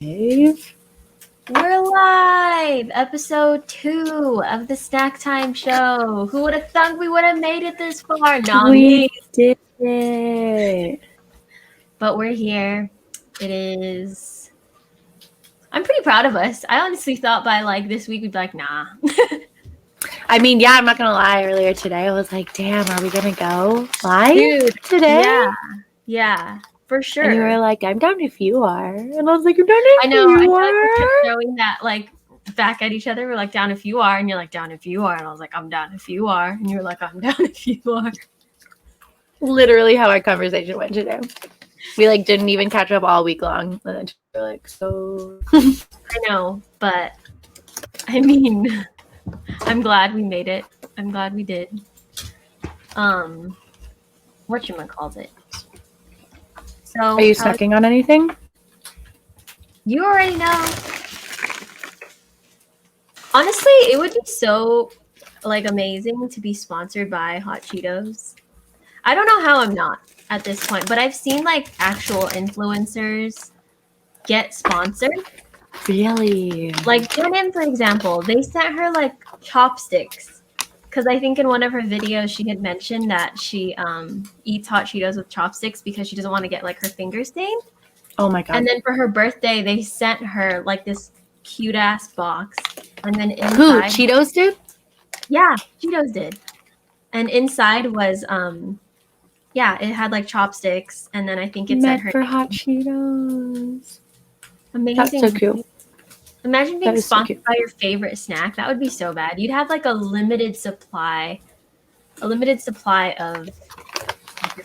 Dave? We're live! Episode 2 of the Snack Time Show. Who would have thunk we would have made it this far? Not me. We did it. But we're here. It is... I'm pretty proud of us. I honestly thought by like this week we'd be like, nah. I mean, yeah, I'm not gonna lie. Earlier today, I was like, "Damn, are we gonna go live today?" Yeah, for sure. And you were like, "I'm down if you are," and I was like, "I'm down if I know. you I feel are." like we kept throwing that like back at each other. We're like, down if you are, and you're like, down if you are, and I was like, I'm down if you are, and you're like, I'm down if you are. Literally, how our conversation went today. We like didn't even catch up all week long, and then we're like, "So." I know, but I mean, I'm glad we made it. I'm glad we did. Whatchamacallit. So Are you snacking on anything? You already know. Honestly, it would be so like amazing to be sponsored by Hot Cheetos. I don't know how I'm not at this point, but I've seen like actual influencers get sponsored. Really? Like Jen, for example, they sent her like chopsticks because I think in one of her videos she had mentioned that she eats Hot Cheetos with chopsticks because she doesn't want to get like her fingers stained. Oh my god! And then for her birthday, they sent her like this cute ass box, and then inside, who Cheetos did? Yeah, Cheetos did, and inside was yeah, it had like chopsticks, and then I think it said her for Hot Cheetos. Amazing. That's so cute. Imagine being sponsored by your favorite snack. That would be so bad. You'd have like a limited supply of your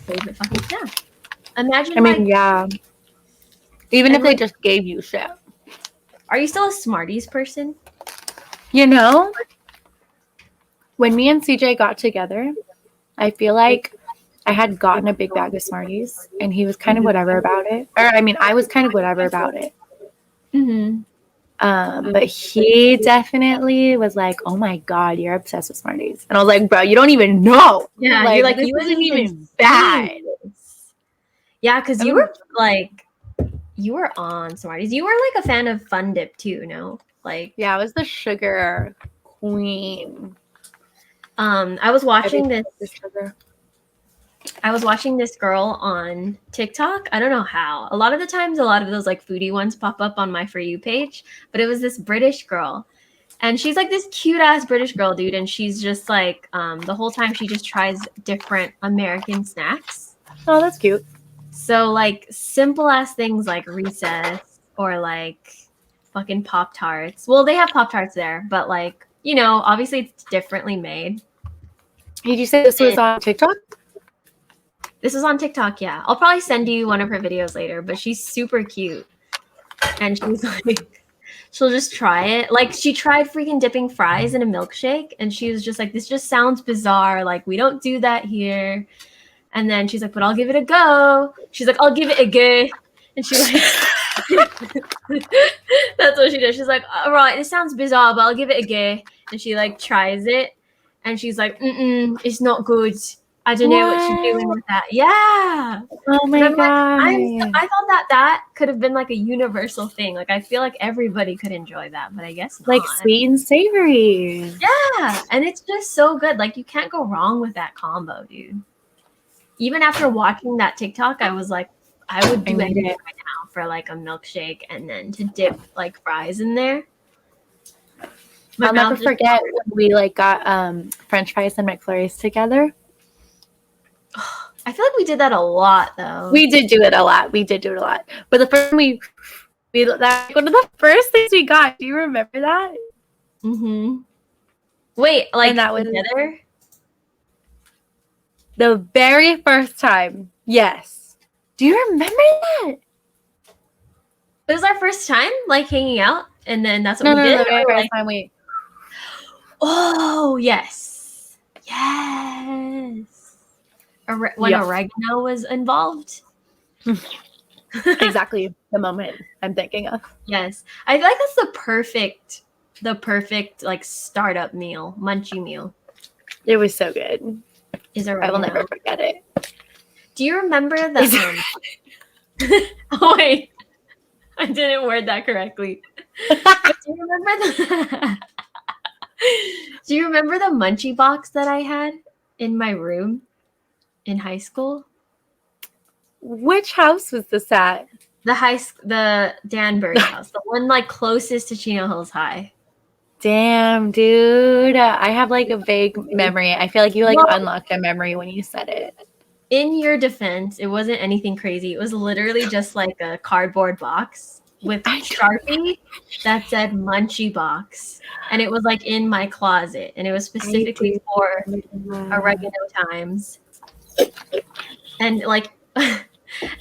favorite fucking snack. Imagine. I mean, yeah. Even if they just gave you shit. Are you still a Smarties person? You know, when me and CJ got together, I feel like I had gotten a big bag of Smarties, and he was kind of whatever about it. Or, I mean, I was kind of whatever about it. Mm-hmm. But he definitely was like, "Oh my god, you're obsessed with Smarties," and I was like, "Bro, you don't even know." Yeah, like, you're like, this you wasn't even bad. Yeah, because you were like, you were on Smarties. You were like a fan of Fun Dip too, no? Like, yeah, I was the sugar queen. I was watching I was watching this girl on TikTok. I don't know how. A lot of the times, a lot of those like foodie ones pop up on my For You page, but it was this British girl. And she's like this cute ass British girl, dude. And she's just like, the whole time she just tries different American snacks. Oh, that's cute. So like simple ass things like Recess or like fucking Pop-Tarts. Well, they have Pop-Tarts there, but like, you know, obviously it's differently made. Did you say this was on TikTok? This is on TikTok, yeah. I'll probably send you one of her videos later, but she's super cute. And she's like, she'll just try it. Like, she tried freaking dipping fries in a milkshake, and she was just like, this just sounds bizarre. Like, we don't do that here. And then she's like, but I'll give it a go. She's like, I'll give it a go. And she like, that's what she does. She's like, all right, it sounds bizarre, but I'll give it a go. And she like tries it, and she's like, it's not good. I don't know what she's doing with that. Yeah. Oh my god. I thought that could have been like a universal thing. Like I feel like everybody could enjoy that, but I guess not. Like sweet and savory. Yeah. And it's just so good. Like you can't go wrong with that combo, dude. Even after watching that TikTok, I was like, I would do anything right now for like a milkshake and then to dip like fries in there. I'll never forget when we like got French fries and McFlurries together. I feel like we did that a lot, though. We did do it a lot. But the first one that one of the first things we got. Do you remember that? Mm-hmm. Wait, like and that was together? The very first time. Yes. Do you remember that? It was our first time, like hanging out, and then that's what we did. The very first time we. Oh yes. When oregano was involved. Exactly the moment I'm thinking of. Yes. I feel like that's the perfect like startup meal, munchie meal. It was so good. Is oregano. I will never forget it. Do you remember the oh wait. I didn't word that correctly. But do you remember the Do you remember the munchie box that I had in my room in high school? Which house was this at? The Danbury house, the one like closest to Chino Hills High. Damn, dude. I have like a vague memory. I feel like you like Well- unlocked a memory when you said it. In your defense, it wasn't anything crazy. It was literally just like a cardboard box with Sharpie that said munchie box. And it was like in my closet. And it was specifically for oregano times. And like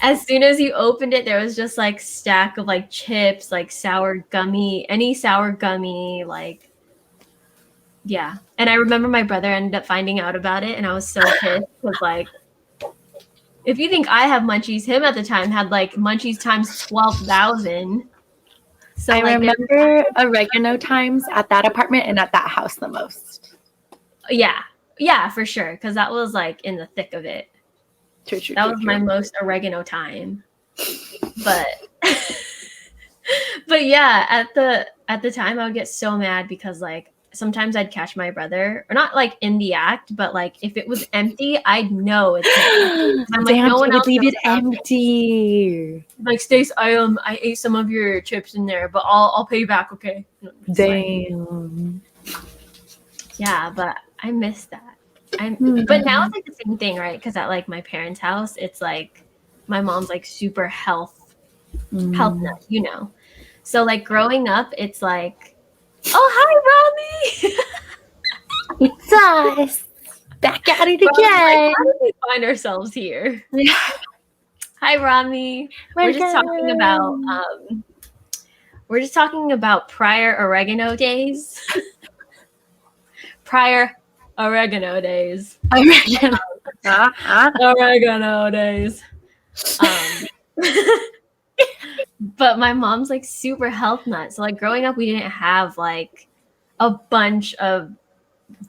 as soon as you opened it, there was just like stack of like chips, like sour gummy, any sour gummy, like yeah. And I remember my brother ended up finding out about it, and I was so pissed because like if you think I have munchies, him at the time had like munchies times 12,000. So I like remember oregano times at that apartment and at that house the most. yeah, for sure, because that was like in the thick of it. True, That was my most oregano time. But but yeah, at the time I would get so mad because like sometimes I'd catch my brother, or not like in the act, but like if it was empty, I'd know it's him. I'm like, Damn, no one you else would leave knows it about empty. Like, Stace, I ate some of your chips in there, but I'll pay you back, okay? It's fine. Damn. Yeah, but I miss that. Hmm. But now it's like the same thing, right? Because at like my parents' house, it's like my mom's like super health nut, you know. So like growing up, it's like, oh hi, Rami. It's us. Back at it But I was like, again. how did we find ourselves here? Hi, Rami. We're just talking about prior oregano days. Prior oregano days. Oregano. Oregano days. But my mom's like super health nut. So like growing up, we didn't have like a bunch of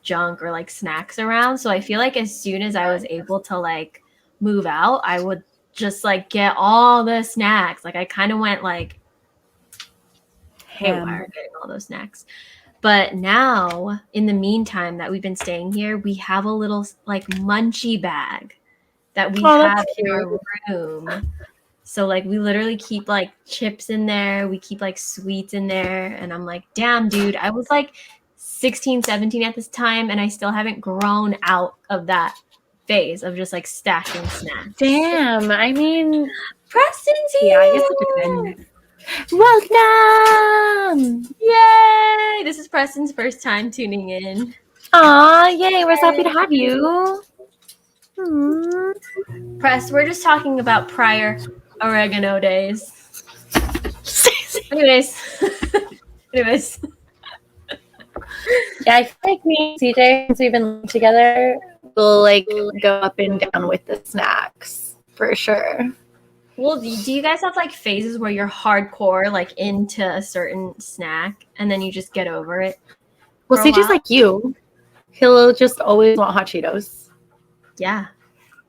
junk or like snacks around. So I feel like as soon as I was able to like move out, I would just like get all the snacks. Like I kind of went like haywire getting all those snacks. But now, in the meantime that we've been staying here, we have a little like munchie bag that we have in our room. So like we literally keep like chips in there, we keep like sweets in there, and I'm like, damn, dude, I was like 16, 17 at this time, and I still haven't grown out of that phase of just like stacking snacks. Damn, I mean, Preston's here. yeah, I guess it depends. Welcome! Yay! This is Preston's first time tuning in. Aw, yay, we're so happy to have you. Press, we're just talking about prior oregano days. Anyways. Yeah, I feel like me and CJ, since we've been together, we'll like go up and down with the snacks for sure. Well, do you guys have like phases where you're hardcore like into a certain snack and then you just get over it? Well, CJ's like you. He'll just always want hot Cheetos. Yeah.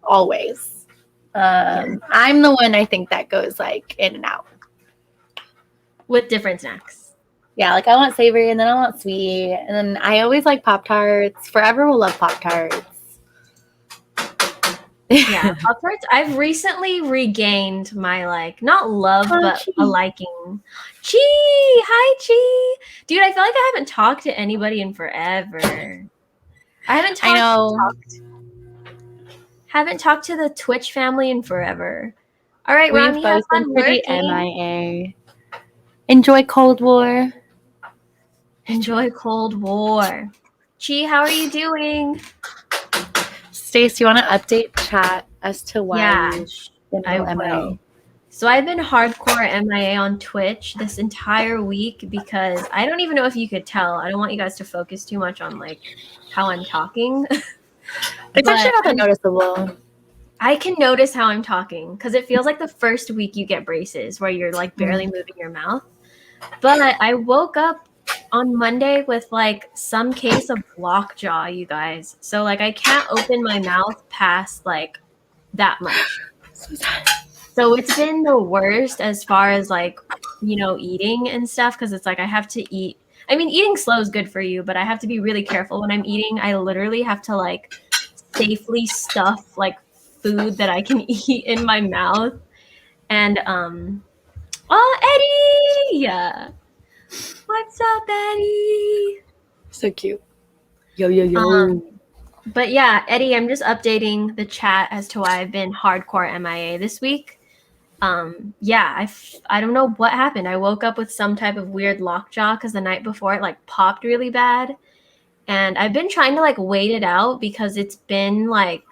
Always. I'm the one I think that goes like in and out. With different snacks. Yeah, like I want savory and then I want sweet. And then I always like Pop-Tarts. Forever will love Pop-Tarts. Yeah, Pop-Tarts. I've recently regained my like not love but Chi. a liking. Chi, hi Chi, dude. I feel like I haven't talked to anybody in forever. I haven't talked to the Twitch family in forever. All right, We've Rami, have both fun been pretty working. MIA. Enjoy Cold War. Enjoy Cold War. Chi, how are you doing? Stace, you want to update chat as to why Yeah, you've been I MIA? will. So I've been hardcore MIA on Twitch this entire week because I don't even know if you could tell. I don't want you guys to focus too much on like how I'm talking. It's actually not that noticeable. I can notice how I'm talking because it feels like the first week you get braces where you're like barely moving your mouth. But I woke up on Monday with like some case of lockjaw, you guys. So like I can't open my mouth past like that much. So it's been the worst as far as like eating and stuff, because it's like I have to eat. I mean, eating slow is good for you, but I have to be really careful when I'm eating. I literally have to like safely stuff like food that I can eat in my mouth. And oh, Eddie, what's up, Eddie? So cute. Yo, yo, yo. But yeah, Eddie, I'm just updating the chat as to why I've been hardcore MIA this week. Yeah, I don't know what happened. I woke up with some type of weird lockjaw because the night before it like popped really bad. And I've been trying to like wait it out because it's been like,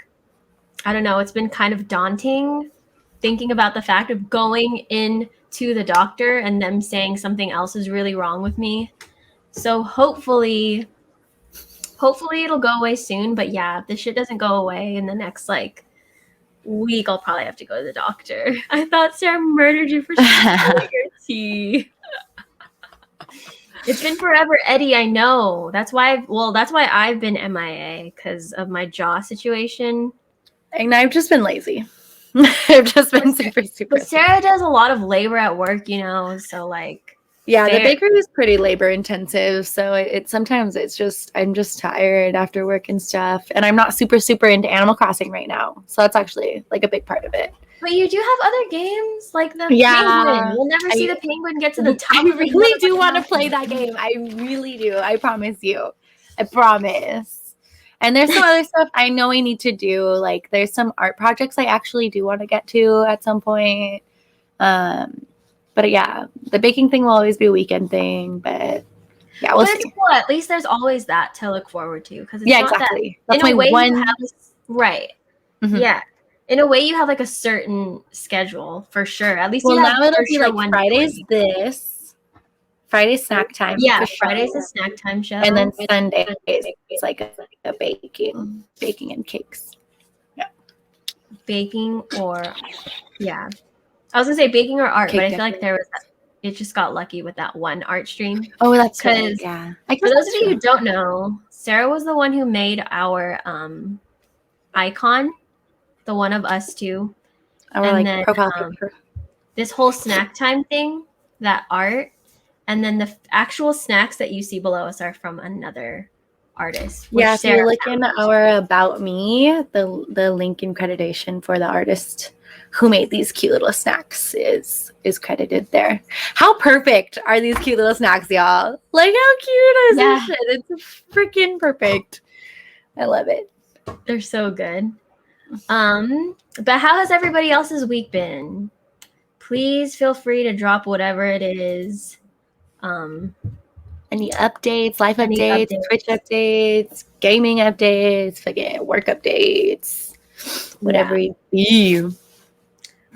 I don't know, it's been kind of daunting thinking about the fact of going in to the doctor and them saying something else is really wrong with me. So hopefully it'll go away soon. But yeah, if this shit doesn't go away in the next like week, I'll probably have to go to the doctor. I thought Sarah murdered you for spilling your tea. It's been forever, Eddie. I know. That's why I've been MIA, because of my jaw situation. And I've just been lazy. I've just been super. But Sarah does a lot of labor at work, so like. Yeah, the bakery is pretty labor intensive, so it sometimes it's just I'm just tired after work and stuff, and I'm not super into Animal Crossing right now, so that's actually like a big part of it. But you do have other games like the penguin. We'll never see the penguin get to the top. I really do want to play that game. I really do. I promise you. I promise. And there's some other stuff I know I need to do. Like there's some art projects I actually do want to get to at some point. But yeah, the baking thing will always be a weekend thing. But yeah, we'll see. Cool. At least there's always that to look forward to. Because yeah, exactly. That's in a way one. You have right. Mm-hmm. Yeah. In a way, you have like a certain schedule for sure. At least now it'll be like Friday's Friday's snack time. Yeah, Friday's a snack time show, and then Sunday is like a baking and cakes. Yeah, baking or yeah. I was gonna say baking or art, but I feel like it just got lucky with that one art stream. Oh, that's good. Yeah. For those of you who don't know, Sarah was the one who made our icon, the one of us two. Our profile picture. This whole snack time thing, that art, and then the actual snacks that you see below us are from another artist. Yeah, if you look in our About Me, the link in creditation for the artist who made these cute little snacks is credited there. How perfect are these cute little snacks, y'all? Like how cute is this shit? It's freaking perfect. I love it. They're so good. But how has everybody else's week been? Please feel free to drop whatever it is. Any updates, life updates, Twitch updates, gaming updates, fucking work updates, whatever it be.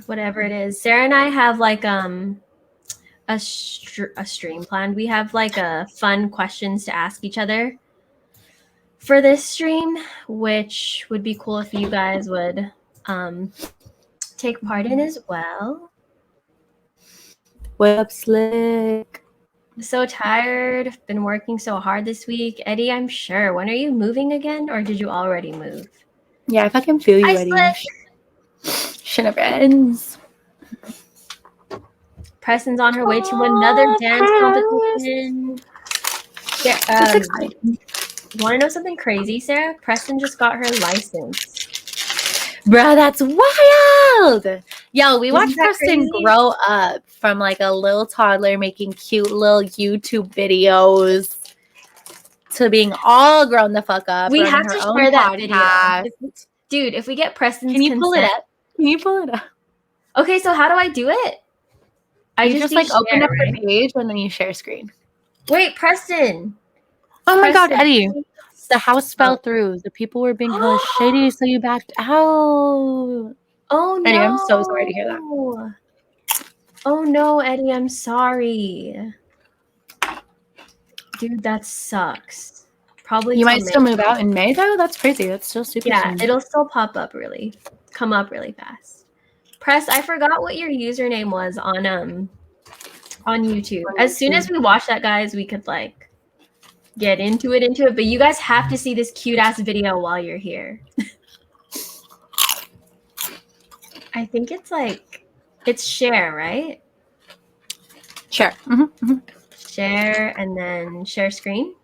Whatever it is. Sarah and I have like a stream planned. We have like a fun questions to ask each other for this stream, which would be cool if you guys would take part in as well. What up, Slick? So tired. Been working so hard this week. Eddie, I'm sure. When are you moving again, or did you already move? Yeah, if I can feel you, Eddie. Shit never ends. Preston's on her way to another dance competition. Yeah, want to know something crazy, Sarah? Preston just got her license. Bruh, that's wild. Yo, we watched Preston grow up from like a little toddler making cute little YouTube videos to being all grown the fuck up. We have to share that video. Dude, if we get Preston's Can you pull it up? Can you pull it up? Okay, so how do I do it? I just like open up the page and then you share screen. Wait, Preston. Oh my God, Eddie. The house fell through. The people were being hella shady, so you backed out. Oh no. Eddie, I'm so sorry to hear that. Oh no, Eddie, I'm sorry. Dude, that sucks. Probably you might still move out in May though. That's crazy. That's still super soon. It'll still come up really fast. Press, I forgot what your username was on YouTube. As soon as we watch that, guys, we could like get into it, but you guys have to see this cute ass video while you're here. I think it's share, right? Share. Share and then share screen.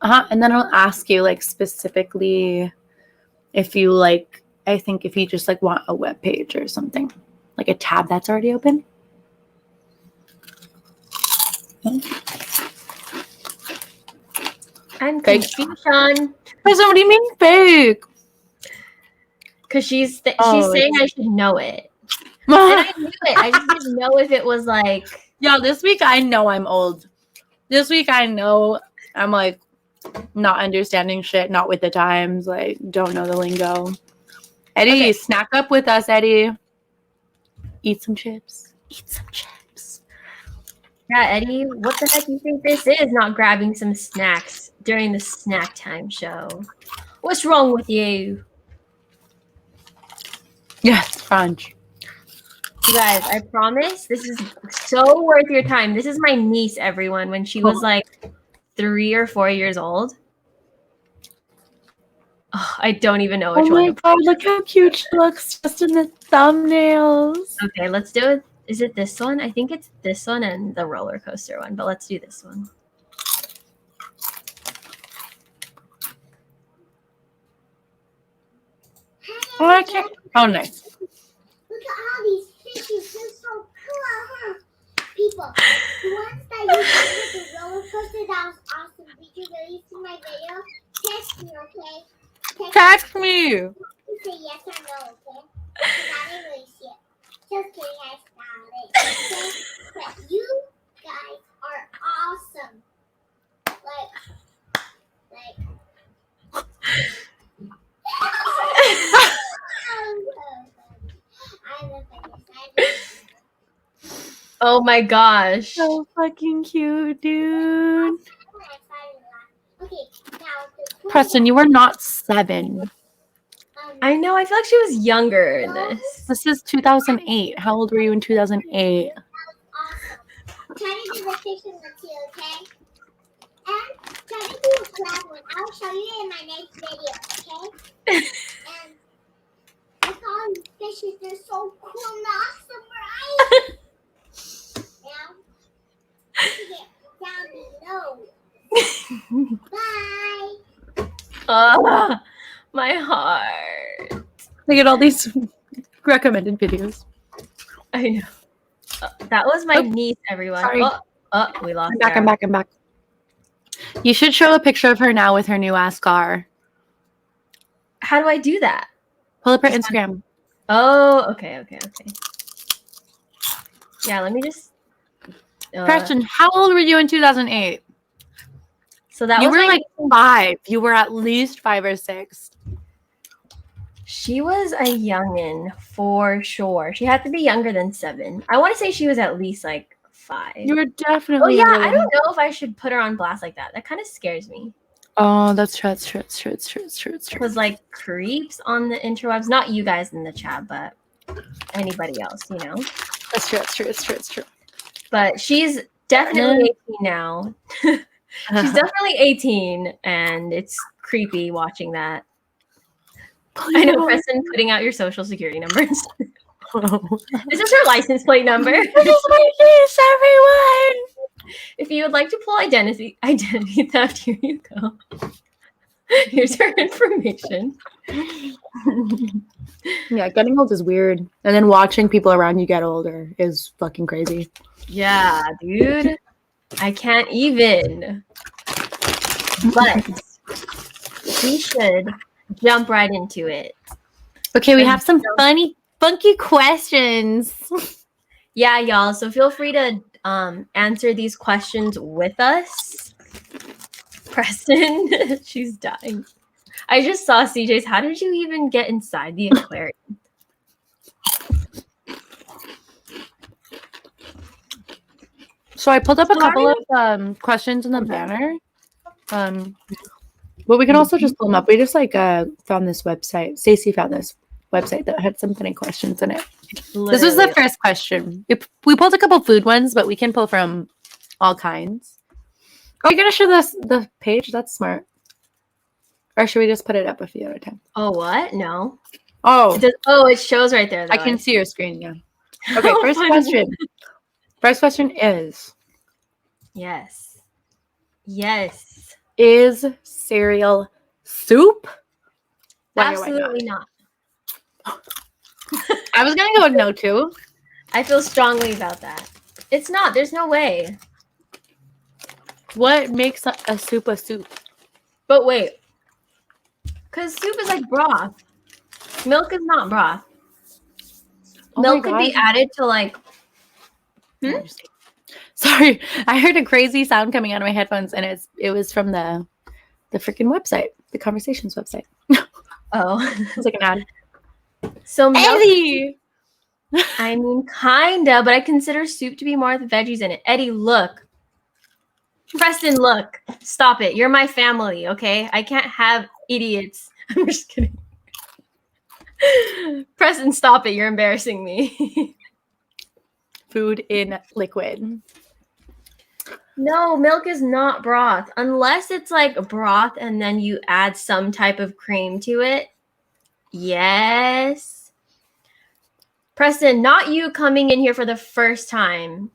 And then I'll ask you like specifically if you like, I think if you just like want a web page or something, like a tab that's already open. I'm Fake. confused, Sean. What do you mean fake? Because she's Oh, saying I should know it. And I knew it. I just didn't know if it was like. Yo, this week I know I'm old. This week I know I'm like not understanding shit, not with the times, like don't know the lingo. Eddie, Okay. snack up with us, Eddie. Eat some chips. Eat some chips. Yeah, Eddie, what the heck do you think this is? Not grabbing some snacks during the snack time show. What's wrong with you? Yes, crunch. You guys, I promise this is so worth your time. This is my niece, everyone, when she was like 3 or 4 years old. Oh, I don't even know which Oh my one. god, look how cute she looks just in the thumbnails. Okay, let's do it. Is it this one? I think it's this one and the roller coaster one, but let's do this one. Oh, I can't. Oh, nice. Look at all these fishes. They're so cool, huh? People, the ones that you did with the roller coaster, that was awesome. Did you really see my video? Text me, okay? Text me. You say yes or no, okay? Because I didn't really see it. Just kidding, I found it. Okay? But you guys are awesome. Like. Oh my gosh. So fucking cute, dude. Okay, now the Preston, you were not 7. I know, I feel like she was younger in this. This is 2008. How old were you in 2008? Awesome. Try to do the fish in the tea, okay? And try to do a crab one. I'll show you in my next video, okay? And look at all these fishes. They're so cool and awesome, right? Now, you get down below. Bye. Oh, my heart. Look at all these recommended videos. I know. That was my Oh, niece, everyone. sorry. We lost I'm back, her. I'm back. You should show a picture of her now with her new ass car. How do I do that? Pull up her Instagram. Oh, okay. Yeah, let me just. Preston, how old were you in 2008? So that You was were my- like 5. You were at least 5 or 6. She was a youngin for sure. She had to be younger than 7. I want to say she was at least like 5. You were Oh definitely. yeah, younger I than- don't know if I should put her on blast like that. That kind of scares me. Oh, that's true. It's true. Because like creeps on the interwebs, not you guys in the chat, but anybody else, you know. That's true. It's true. But she's definitely 18 now. She's definitely 18, and it's creepy watching that. I know, Preston, putting out your social security numbers. This is her license plate number. This is my niece, everyone. If you would like to pull identity theft, here you go. Here's her information. Yeah, getting old is weird. And then watching people around you get older is fucking crazy. Yeah, dude. I can't even. But we should jump right into it. Okay, we have some funky questions. Yeah, y'all. So feel free to answer these questions with us. Preston, she's dying. I just saw CJ's. How did you even get inside the aquarium? So I pulled up a couple of questions in the banner. But we can also just pull them up. We just found this website. Stacey found this website that had some funny questions in it. This was the first question. We pulled a couple food ones, but we can pull from all kinds. Are you gonna show us the page? That's smart. Or should we just put it up a few at a time? Oh, what? No. Oh, It shows right there. I can see your screen. Yeah. Okay, How first funny. question. First question is Yes. Yes. Is cereal soup? Why or why Absolutely not. I was gonna go with no too. I feel strongly about that. It's not. There's no way. What makes a soup a soup? But wait. Because soup is like broth. Milk is not broth. Oh my Milk could be God. added to like. Sorry, I heard a crazy sound coming out of my headphones, and it was from the freaking website, the Conversations website. Oh. It was like an ad. So milk. Eddie! I mean, kinda, but I consider soup to be more with veggies in it. Eddie, look. Preston, look. Stop it. You're my family, okay? I can't have idiots. I'm just kidding. Preston, stop it. You're embarrassing me. Food in liquid. No, milk is not broth. Unless it's like broth and then you add some type of cream to it. Yes. Preston, not you coming in here for the first time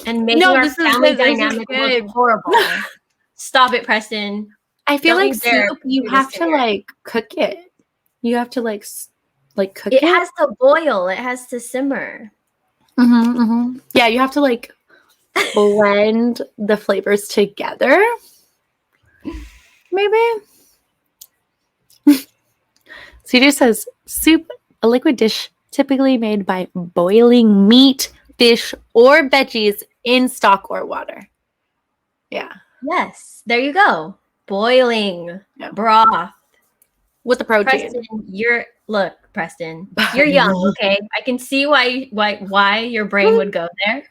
and making No, our this is family good, this is dynamic good. look horrible. Stop it, Preston. I feel Don't like you dare soup, you do have this to here. like cook it. You have to like cook It it. has to boil. It has to simmer. Yeah, you have to like blend the flavors together. Maybe. CJ says soup, a liquid dish typically made by boiling meat, fish, or veggies in stock or water. Yeah. Yes, there you go. Boiling Yeah. broth. With the protein. Preston, Preston, you're young, okay? I can see why your brain would go there.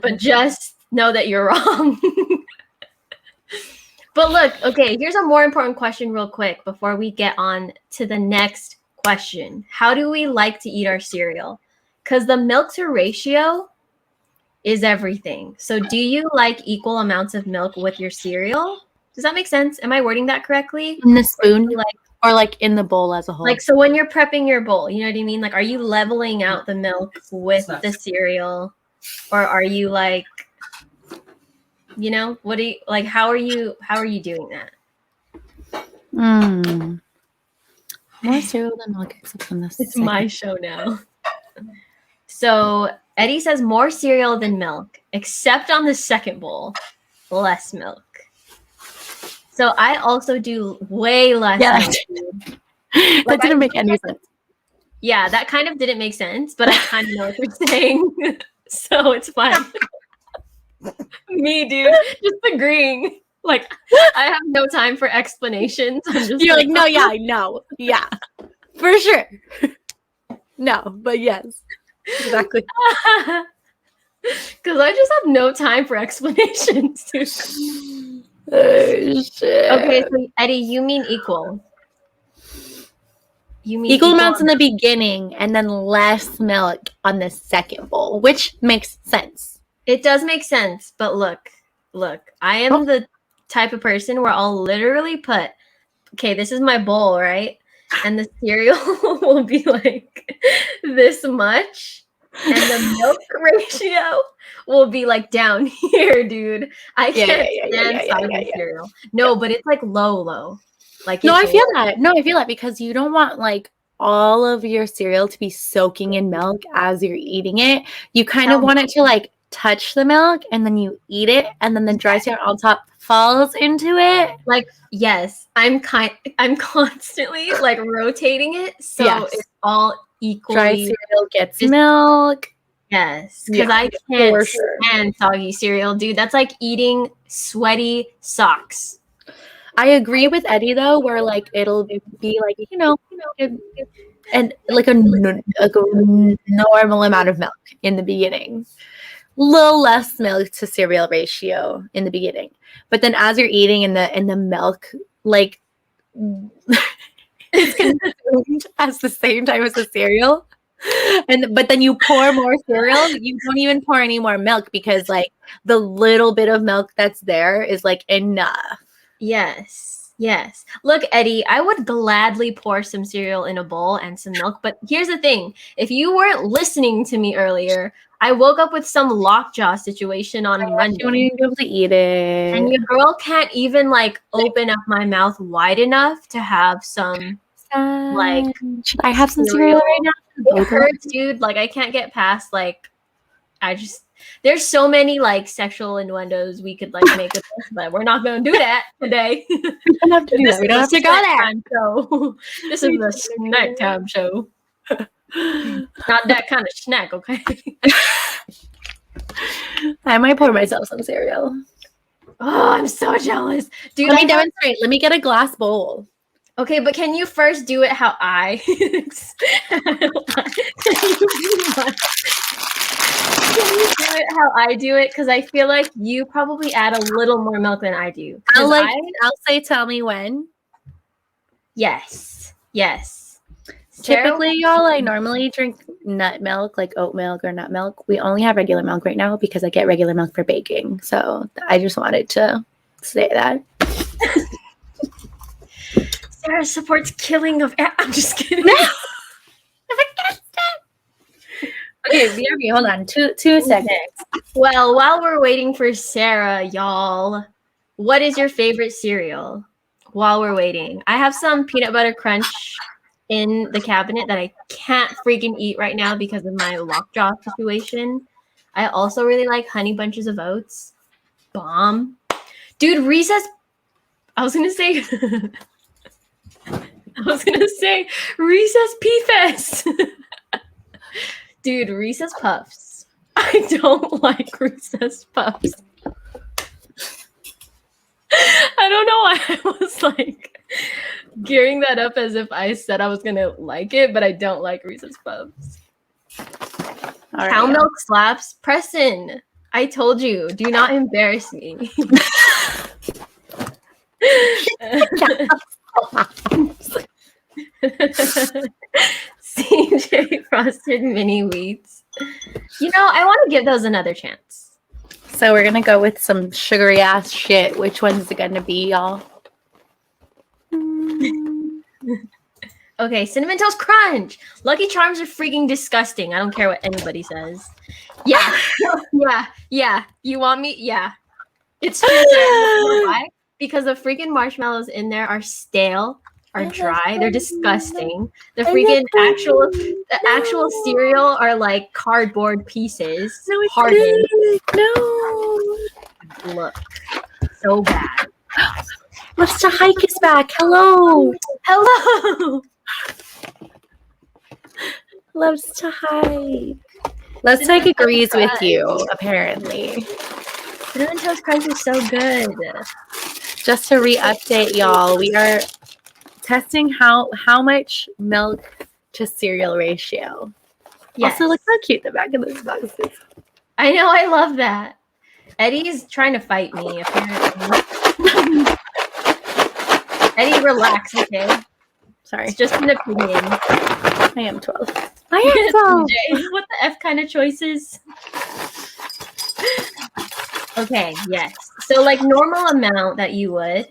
But just know that you're wrong. But look, okay, here's a more important question real quick before we get on to the next question. How do we like to eat our cereal? Because the milk to ratio is everything. So do you like equal amounts of milk with your cereal? Does that make sense? Am I wording that correctly? In the spoon Like, or like in the bowl as a whole. like, so when you're prepping your bowl, you know what I mean? Like, are you leveling out the milk with the cereal? Or are you like, you know, what do you like? How are you doing that? More cereal than milk except on this. It's my show now. So Eddie says more cereal than milk, except on the second bowl, less milk. So I also do way less milk. That didn't make any sense. Yeah, that kind of didn't make sense, but I kind of know what you're saying. So it's fine. Me, dude, just agreeing. Like, I have no time for explanations. I'm just You're like, no, yeah, I know. Yeah, for sure. No, but yes, exactly. Because I just have no time for explanations. Oh, shit. Okay, so Eddie, you mean equal. You mean Equal amounts in the beginning and then less milk on the second bowl, which makes sense. It does make sense, but look, I am the type of person where I'll literally put, okay, this is my bowl, right? And the cereal will be like this much, and the milk ratio will be like down here, dude. I can't stand soggy cereal. No, but it's like low. Like, No, I it's feel that. No, I feel that because you don't want like all of your cereal to be soaking in milk as you're eating it. You kind of want it to like touch the milk and then you eat it and then the dry cereal on top falls into it. Like, yes, I'm constantly like rotating it so Yes. it's all equally. Dry cereal gets milk. Yes, because Yeah, I can't for sure. stand soggy cereal, dude. That's like eating sweaty socks. I agree with Eddie though, where like it'll be like and like a normal amount of milk in the beginning, little less milk to cereal ratio in the beginning, but then as you're eating and the milk like is consumed at the same time as the cereal, but then you pour more cereal, you don't even pour any more milk because like the little bit of milk that's there is like enough. Yes. Yes. Look, Eddie, I would gladly pour some cereal in a bowl and some milk. But here's the thing. If you weren't listening to me earlier, I woke up with some lockjaw situation on You won't Monday. even be able to eat And it. your girl can't even like open up my mouth wide enough to have some. like, should I have some cereal right now? It hurts, dude. Like I can't get past like there's so many like sexual innuendos we could like make with this, but we're not gonna do that today. We don't have to do that. We don't have to go there. Show. This is the snack time show. Not that kind of snack, okay? I might pour myself some cereal. Oh, I'm so jealous. Dude, Let me demonstrate. Let me get a glass bowl. Okay, but can you first do it how I Can you do it how I do it? Because I feel like you probably add a little more milk than I do. I'll say tell me when. Yes. Typically, y'all, I normally drink nut milk, like oat milk or nut milk. We only have regular milk right now because I get regular milk for baking. So I just wanted to say that. Sarah supports killing of. I'm just kidding. Okay, BRB, hold on. Two seconds. Well, while we're waiting for Sarah, y'all, what is your favorite cereal? While we're waiting, I have some peanut butter crunch in the cabinet that I can't freaking eat right now because of my lockjaw situation. I also really like Honey Bunches of Oats. Bomb. Dude, Reese's. I was gonna say Reese's Pieces. Dude, Reese's Puffs. I don't like Reese's Puffs. I don't know why I was like gearing that up as if I said I was gonna like it, but I don't like Reese's Puffs. All Cow right, milk slaps. Preston, I told you, do not embarrass me. CJ Frosted Mini Wheats. You know, I want to give those another chance. So we're gonna go with some sugary ass shit. Which one's it gonna be, y'all? Okay, Cinnamon Toast Crunch. Lucky Charms are freaking disgusting. I don't care what anybody says. Yeah, yeah. You want me? Yeah. It's true. Why? Because the freaking marshmallows in there are stale, are dry, they're disgusting. The freaking actual cereal are like cardboard pieces. No, it's hardened. No. Look, so bad. Let's to hike is back. Hello. Hello. Loves to hike. Let's Hike agrees with you, apparently. Cinnamon Toast Crunch is so good. Just to re-update y'all, we are testing how much milk to cereal ratio. Yes. Also, look how cute the back of this box is. I know, I love that. Eddie's trying to fight me, apparently. Eddie, relax, okay? Sorry, It's just an opinion. I am 12. I am 12. CJ, what the F kind of choices? Okay, yes. So like normal amount that you would.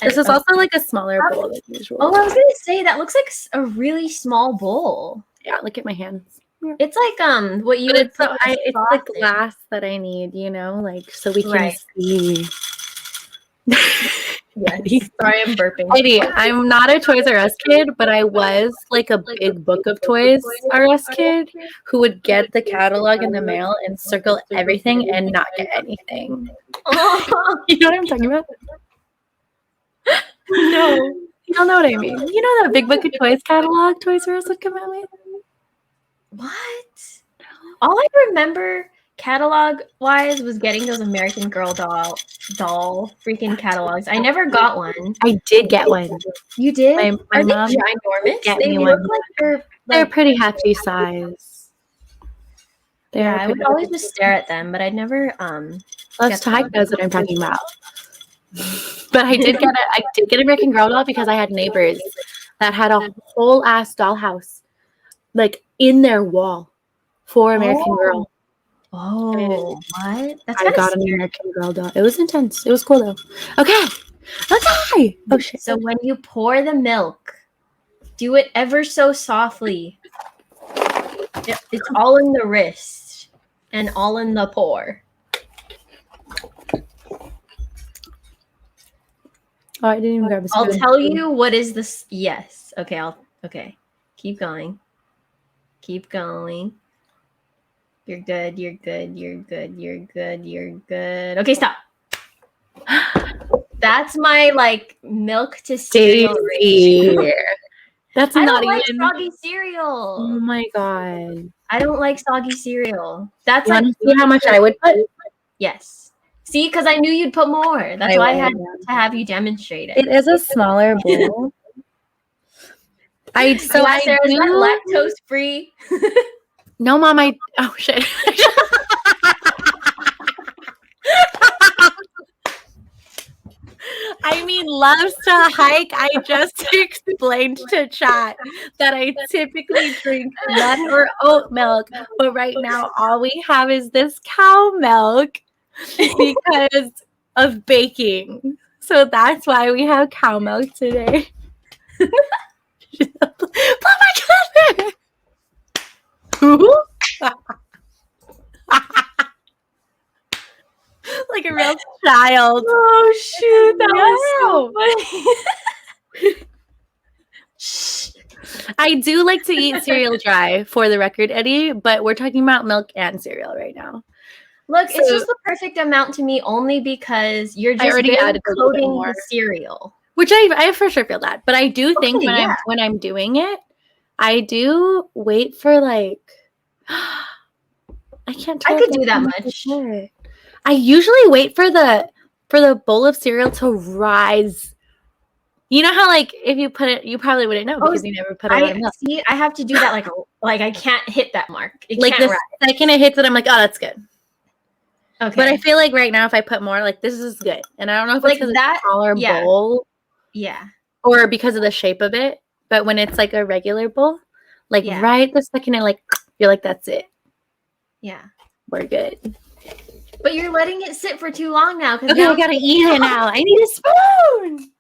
This is also like a smaller bowl than usual. Oh, I was gonna say that looks like a really small bowl. Yeah, look at my hands. It's like what you But would it's, so put it's sauce the in. glass that I need, you know, like so we can Right. see. Yes. Sorry, I'm burping. Heidi, I'm not a Toys R Us kid, but I was like a big book of Toys R Us kid who would get the catalog in the mail and circle everything and not get anything. Oh, You know what I'm talking about? no. You don't know what I mean. You know that big book of Toys catalog Toys R Us would come out with? What? All I remember catalog wise was getting those American Girl doll freaking catalogs. I never got one. I did get one. You did? My Are they mom ginormous? get They me look one. like they're They're like, pretty hefty size. yeah, I would always just stare at them, but I'd never Loves to Hike knows what I'm talking about. But I did get American Girl doll because I had neighbors that had a whole ass dollhouse, like in their wall, for American Girl. Oh, what? That's I kind got of an American Girl doll. It was intense. It was cool though. Okay, Okay. Oh shit. So when you pour the milk, do it ever so softly. It's all in the wrist and all in the pour. Oh, I didn't even grab a I'll spoon. tell you what is this. Yes. Okay. Okay. Keep going. Keep going. You're good. You're good. You're good. You're good. You're good. Okay, stop. That's my like milk to cereal ratio. Daisy. That's I not don't like even. soggy Oh cereal. my god. I don't like soggy cereal. That's You like want to see how much I would put? yes. See, because I knew you'd put more. That's I why I would, had yeah. to have you demonstrate it. It is a smaller bowl. I Sarah, is do. that lactose free? No, mom. Oh shit. I mean, loves to hike. I just explained to chat that I typically drink nut or oat milk, but right now all we have is this cow milk because of baking. So that's why we have cow milk today. Oh my god! Who? Like a real child. Oh shoot, that No. was so funny. Shh. I do like to eat cereal dry, for the record, Eddie, but we're talking about milk and cereal right now. Look, it's So- just the perfect amount to me only because you're I just already very added a little bit coating more. the cereal. Which I for sure feel that. But I do think Okay, yeah. when I'm doing it, I do wait for like I can't tell. I if could do that's that how much much. I put. I usually wait for the bowl of cereal to rise. You know how like if you put it, you probably wouldn't know because you never put a lot of milk. See, I have to do that like I can't hit that mark. It Like can't the second it hits it, I'm like, oh, that's good. rise. Okay. But I feel like right now, if I put more, like this is good. And I don't know if Like it's because that- it's a smaller yeah. bowl yeah. or because of the shape of it. But when it's like a regular bowl, like Yeah. right the second it like you're like, that's it. Yeah. We're good. But you're letting it sit for too long now. Okay, I gotta eat it now. I need a spoon.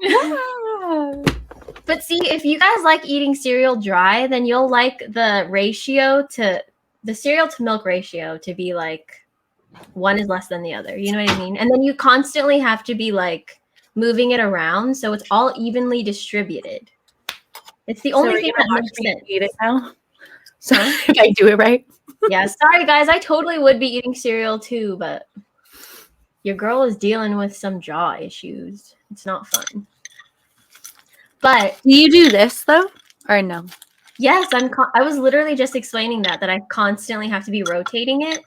Yeah. But see, if you guys like eating cereal dry, then you'll like the cereal to milk ratio to be like one is less than the other. You know what I mean? And then you constantly have to be like moving it around so it's all evenly distributed. It's the only So are thing you that gonna makes watch me sense. eat it now? So if I do it right. Yeah, sorry guys, I totally would be eating cereal too, but your girl is dealing with some jaw issues. It's not fun. But Do you do this though, or no? yes, I was literally just explaining that I constantly have to be rotating it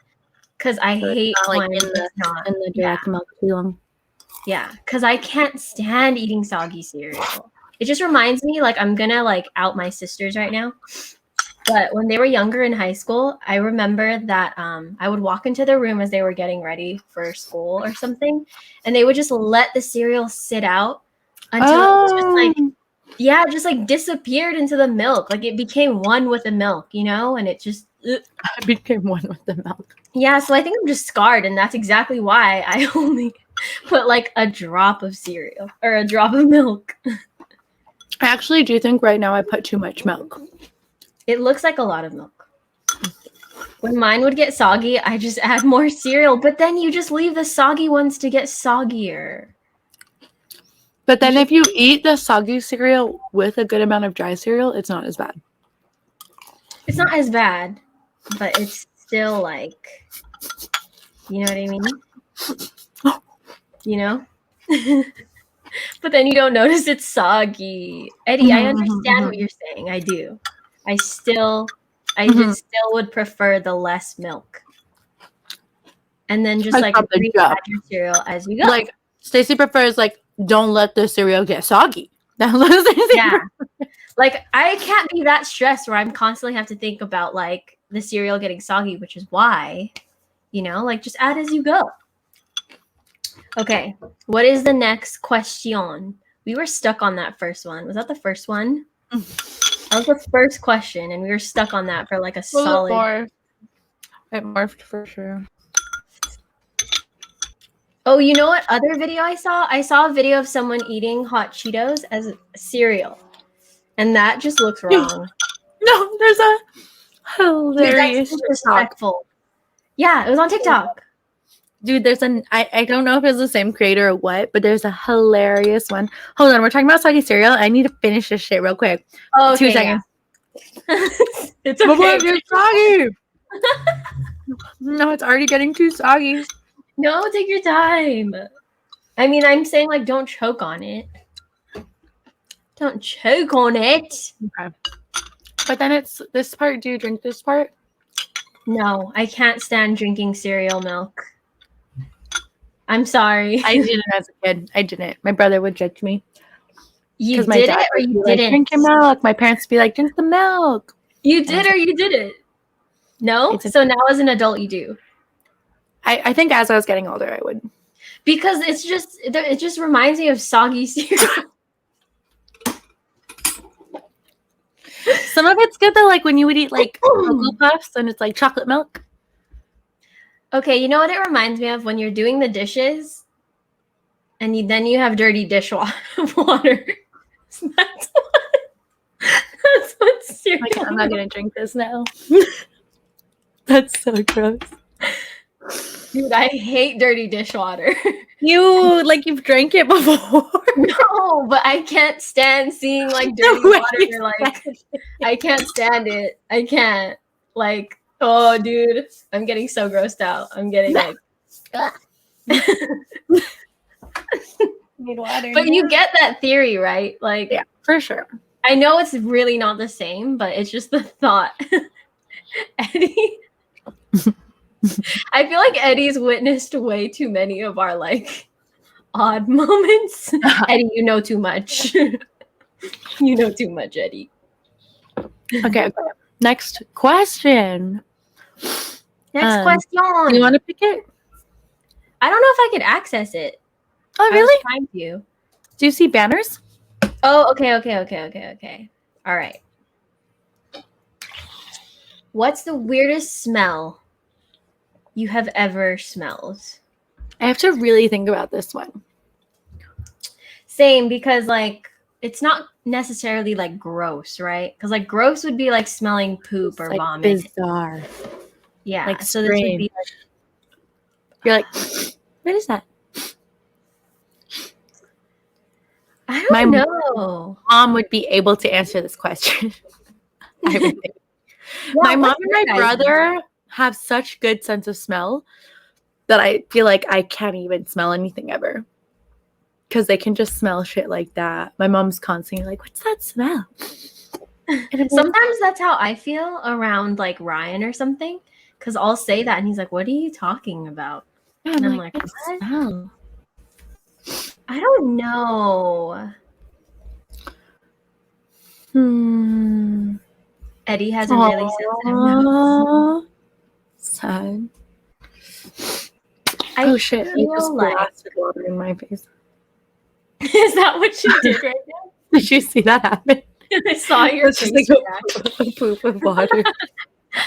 because I So it's hate not, like, when in the- it's not. In the direct milk too long. Yeah, because I can't stand eating soggy cereal. It just reminds me, like, I'm gonna like out my sisters right now. But when they were younger in high school, I remember that I would walk into their room as they were getting ready for school or something, and they would just let the cereal sit out until it was just like, yeah, it just like disappeared into the milk. Like it became one with the milk, you know, and it just I became one with the milk. yeah. So I think I'm just scarred, and that's exactly why I only put like a drop of cereal or a drop of milk. I actually do think right now I put too much milk. It looks like a lot of milk. When mine would get soggy, I just add more cereal, but then you just leave the soggy ones to get soggier. But then if you eat the soggy cereal with a good amount of dry cereal, it's not as bad. It's not as bad, but it's still like, you know what I mean? You know? But then you don't notice it's soggy. Eddie, I understand what you're saying. I do. I just still would prefer the less milk. And then just I like probably re-add your cereal as you go. Like Stacey prefers like don't let the cereal get soggy. That's what Stacey Yeah. prefers. Like I can't be that stressed where I'm constantly have to think about like the cereal getting soggy, which is why, you know, like just add as you go. Okay, what is the next question? We were stuck on that first one. Was that the first one? That was the first question, and we were stuck on that for like a solid. It morphed for sure. Oh, you know what other video I saw? I saw a video of someone eating hot Cheetos as cereal. And that just looks wrong. No, there's a Dude, that's hilarious TikTok. disrespectful. Yeah, it was on TikTok. Dude, there's I don't know if it's the same creator or what, but there's a hilarious one. Hold on, we're talking about soggy cereal. I need to finish this shit real quick. Oh, okay, 2 seconds. It's Before okay. it gets soggy. No, it's already getting too soggy. No, take your time. I mean, I'm saying like don't choke on it. Don't choke on it. Okay. But then it's this part. Do you drink this part? No, I can't stand drinking cereal milk. I'm sorry. I didn't as a kid. I didn't. My brother would judge me. You 'Cause my did dad it or would you be like, didn't? drink your milk. My parents would be like, drink the milk. You did or you didn't? No? It's a- So now as an adult you do. I think as I was getting older, I would. Because it just reminds me of soggy cereal. Some of it's good though, like when you would eat like Cocoa Puffs and it's like chocolate milk. Okay, you know what it reminds me of when you're doing the dishes and then you have dirty dishwater water. That's what cereal. Like, I'm not gonna drink this now. That's so gross. Dude, I hate dirty dishwater. You've drank it before. No, but I can't stand seeing like dirty The way water. you Like, I can't stand it. I can't. Like, oh, dude, I'm getting so grossed out. I'm getting like. Need water. But you get that theory, right? Like, Yeah, for sure. I know it's really not the same, but it's just the thought. Eddie. I feel like Eddie's witnessed way too many of our like odd moments. Eddie, you know too much. You know too much, Eddie. Okay. Next question. Next question. You want to pick it? I don't know if I could access it. Oh, I was really? trying to. Do you see banners? Oh, okay. All right. What's the weirdest smell you have ever smelled? I have to really think about this one. Same, because like it's not necessarily like gross, right? Because like gross would be like smelling poop It's or like vomit. bizarre. Yeah. like So this would be You're like, what is that? I don't My know. Mom would be able to answer this question. I would think. My mom and my brother have such good sense of smell that I feel like I can't even smell anything ever. Because they can just smell shit like that. My mom's constantly like, what's that smell? And I'm like, Sometimes that's how I feel around like Ryan or something. Because I'll say that and he's like, what are you talking about? yeah, and I'm like, like, what's what? the smell? I don't know. Eddie has a really sensitive nose. Aww. Sad. I Oh shit! I feel just like- blasted water in my face. Is that what you did right now? Did you see that happen? I saw your It's face just react. like a poop of water.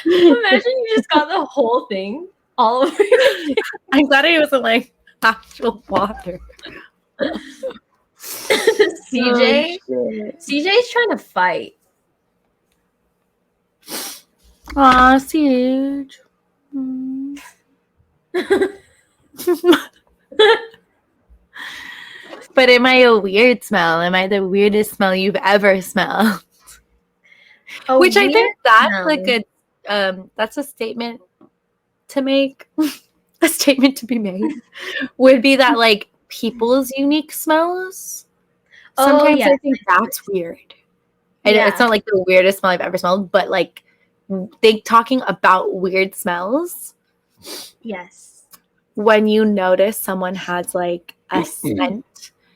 Imagine you just got the whole thing all over your I'm glad it wasn't like actual water. CJ. Oh, CJ's trying to fight. aw, Siege. Mm. But am I a weird smell? Am I the weirdest smell you've ever smelled? A Which I weird think that's smell. like that's a statement to make. A statement to be made would be that like people's unique smells. Oh, Sometimes yeah. I think that's weird. Yeah. It's not like the weirdest smell I've ever smelled, but like they talking about weird smells. Yes. When you notice someone has like a scent,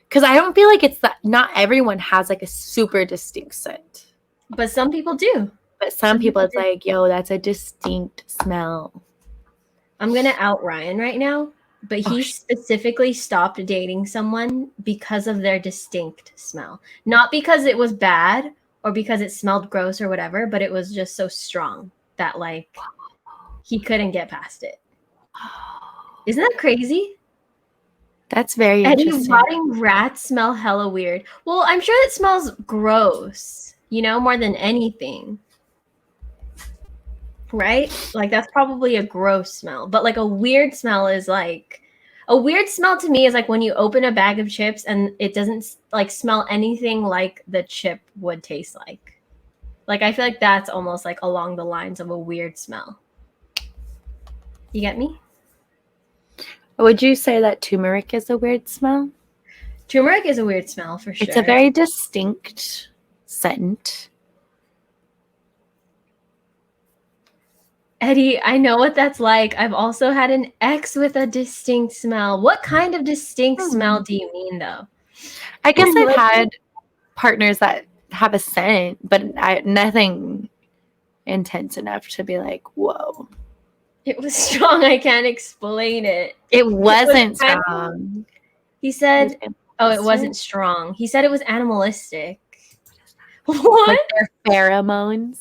because I don't feel like it's that not everyone has like a super distinct scent, But some people do. but some people it's like, yo, that's a distinct smell. I'm going to out Ryan right now, but he specifically stopped dating someone because of their distinct smell. Not because it was bad or because it smelled gross or whatever, but it was just so strong that like he couldn't get past it. Isn't that crazy? That's very Eddie, interesting. rotting rats smell hella weird. Well, I'm sure it smells gross, more than anything. Right? Like, that's probably a gross smell. But, like, a weird smell is, like... A weird smell to me is, like, when you open a bag of chips and it doesn't, like, smell anything like the chip would taste like. Like, I feel like that's almost, like, along the lines of a weird smell. You get me? Would you say that turmeric is a weird smell? Turmeric is a weird smell, for sure. It's a very distinct scent. Eddie, I know what that's like. I've also had an ex with a distinct smell. What kind of distinct smell do you mean, though? I guess I've had partners that have a scent, but nothing intense enough to be like, whoa. It was strong. I can't explain it. It wasn't kind of- strong. He said, oh, it wasn't strong. He said it was animalistic. What? Like their pheromones.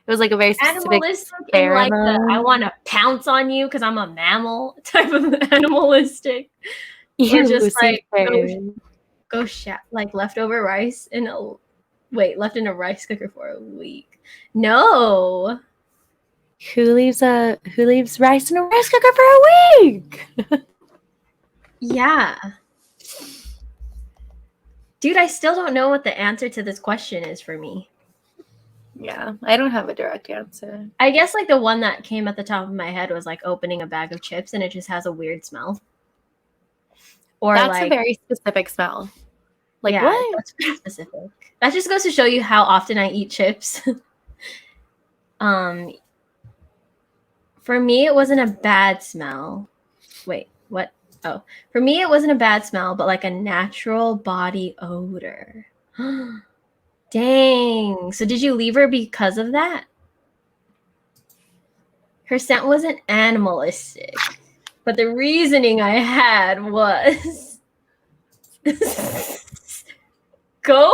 It was like a very specific Animalistic in like the pheromone. I want to pounce on you because I'm a mammal type of animalistic. Or just like like leftover rice left in a rice cooker for a week. No. Who leaves rice in a rice cooker for a week? Yeah. Dude, I still don't know what the answer to this question is for me. Yeah, I don't have a direct answer. I guess like the one that came at the top of my head was like opening a bag of chips and it just has a weird smell. Or That's like a very specific smell. Like yeah, what? that's pretty specific. That just goes to show you how often I eat chips. For me, it wasn't a bad smell. Wait, what? Oh, for me, it wasn't a bad smell, but like a natural body odor. Dang. So did you leave her because of that? Her scent wasn't animalistic, but the reasoning I had was go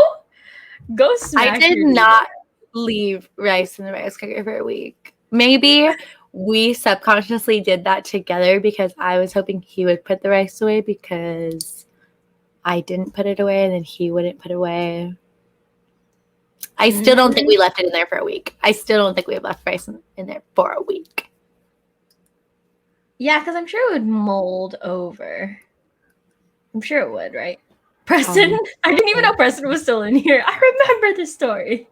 smack. I did your not leave rice in the rice cooker for a week. Maybe we subconsciously did that together because I was hoping he would put the rice away because I didn't put it away and then he wouldn't put it away. I still don't think we left it in there for a week. I still don't think we have left rice in there for a week. Yeah, because I'm sure it would mold over. I'm sure it would, right? Preston? I didn't even know Preston was still in here. I remember this story.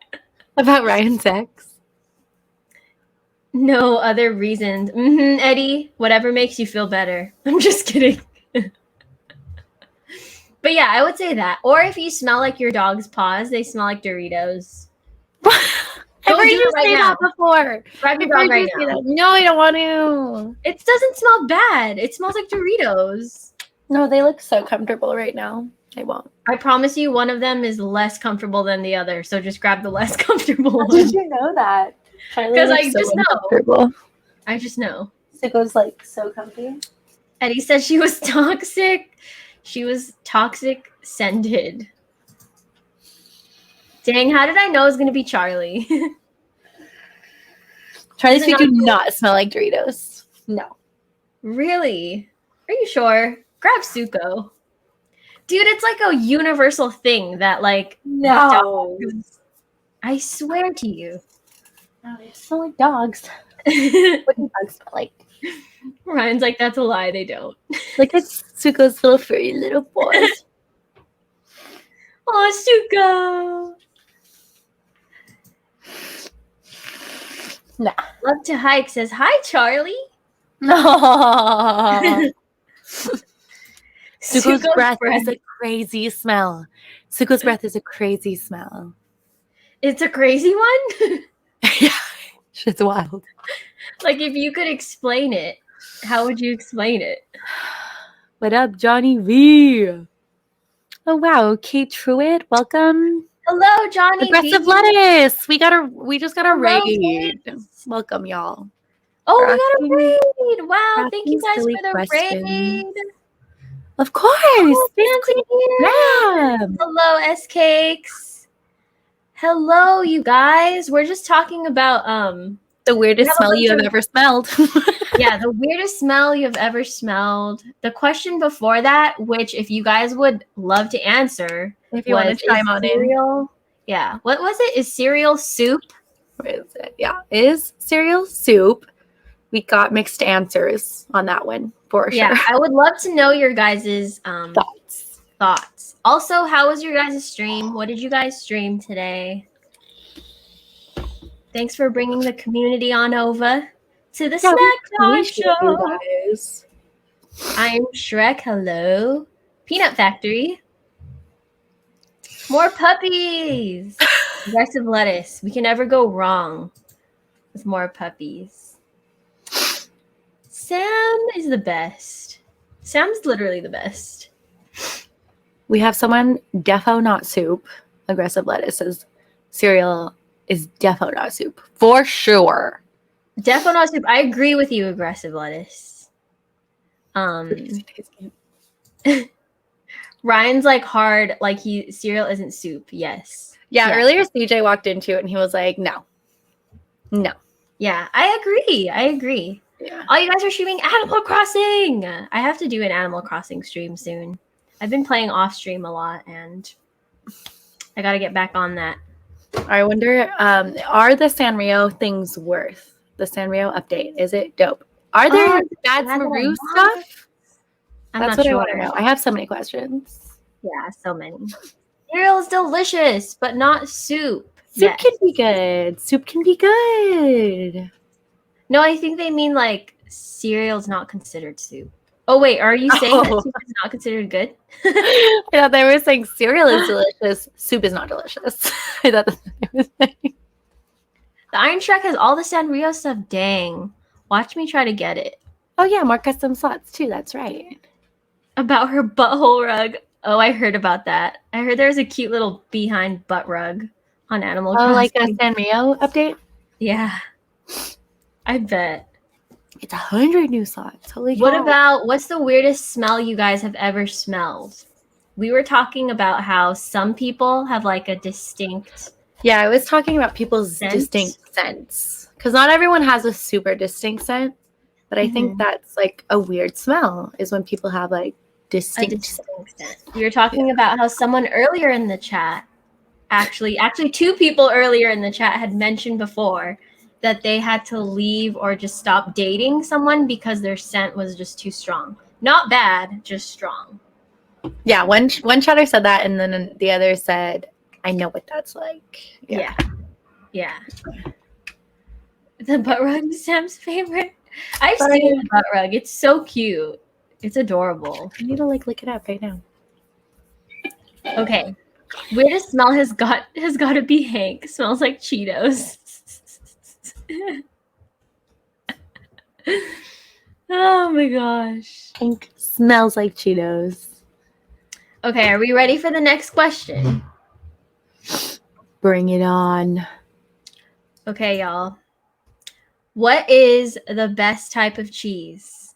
About Ryan's sex? No other reasons. Eddie, whatever makes you feel better. I'm just kidding. But yeah, I would say that. Or if you smell like your dog's paws, they smell like Doritos. I've heard you say that before. Grab your dog right now. No, I don't want to. It doesn't smell bad. It smells like Doritos. No, they look so comfortable right now. I won't. I promise you one of them is less comfortable than the other. So just grab the less comfortable How one. did you know that? Because I just know. I just know. Sicko's like so comfy. Eddie said she was toxic. She was toxic scented. Dang, how did I know it was going to be Charlie? Charlie's feet do not smell like Doritos. No. Really? Are you sure? Grab Suko. Dude, it's like a universal thing that like No. dogs, I swear to you. No, they smell like dogs. What do dogs smell like? Ryan's like, that's a lie, they don't. Look at Suko's little furry little boys. Oh, Suko. Nah. Love to hike says, hi, Charlie. No. Suko's breath is a crazy smell. Suko's breath is a crazy smell. It's a crazy one? Yeah. Shit's wild. Like, if you could explain it, how would you explain it? What up, Johnny V? Oh wow, Kate Truitt, welcome. Hello, Johnny. Aggressive V. Lettuce. We just got a Hello, raid. kids. Welcome, y'all. Oh, We're we got a asking- raid. Wow, we're thank you asking guys silly for the questions. raid. Of course. Oh, Thanks, fancy yeah. Hello, S-Cakes. Hello, you guys. We're just talking about The weirdest We have a smell bunch you have of- ever smelled. Yeah, the weirdest smell you've ever smelled. The question before that, which if you guys would love to answer, If you want was to chime is on in. cereal. Yeah, what was it? Is cereal soup? What is it? Yeah. Is cereal soup? We got mixed answers on that one for Yeah, sure. I would love to know your guys' Thoughts. thoughts. Also, how was your guys' stream? What did you guys stream today? Thanks for bringing the community on over to the Snack Time appreciate you Show. guys. I'm Shrek. Hello. Peanut Factory. More puppies. Aggressive lettuce. We can never go wrong with more puppies. Sam is the best. Sam's literally the best. We have someone defo not soup. Aggressive lettuce says cereal is defo not soup for sure. Defo not soup. I agree with you, aggressive lettuce. Ryan's like hard, like cereal isn't soup. Yes. Yeah, Yeah. earlier CJ walked into it and he was like, no. Yeah, I agree. Yeah. Oh, you guys are streaming Animal Crossing. I have to do an Animal Crossing stream soon. I've been playing off stream a lot and I got to get back on that. I wonder, are the Sanrio things worth the Sanrio update? Is it dope? Are there bad that's what I Maru want. stuff? I'm That's not what sure. I want to know. I have so many questions. Yeah, so many. Cereal is delicious, but not soup. Soup Yes. can be good. Soup can be good. No, I think they mean like cereal's not considered soup. Oh wait, are you saying that Oh. soup is not considered good? I thought they were saying cereal is delicious. Soup is not delicious. I thought that's what they were saying. The Iron Shrek has all the Sanrio stuff. Dang. Watch me try to get it. Oh yeah, more custom slots too. That's right. About her butthole rug. Oh, I heard about that. I heard there's a cute little behind butt rug on Animal Oh, Crossing. like a Sanrio update? Yeah. I bet. It's 100 new slots. Holy What cow. about what's the weirdest smell you guys have ever smelled? We were talking about how some people have like a distinct. Yeah, I was talking about people's Scent? distinct scents. Because not everyone has a super distinct scent. But I think Mhm. that's like a weird smell is when people have like distinct scent. scent. We were talking about how someone earlier in the chat, actually two people earlier in the chat had mentioned before that they had to leave or just stop dating someone because their scent was just too strong. Not bad, just strong. Yeah, one chatter said that, and then the other said, "I know what that's like." Yeah. The butt rug is Sam's favorite. I've But seen the butt rug. It's so cute. It's adorable. I need to like look it up right now. Okay. Weirdest smell has got to be Hank. Smells like Cheetos. Oh my gosh. Pink smells like Cheetos. Okay, are we ready for the next question? Bring it on. Okay, y'all. What is the best type of cheese?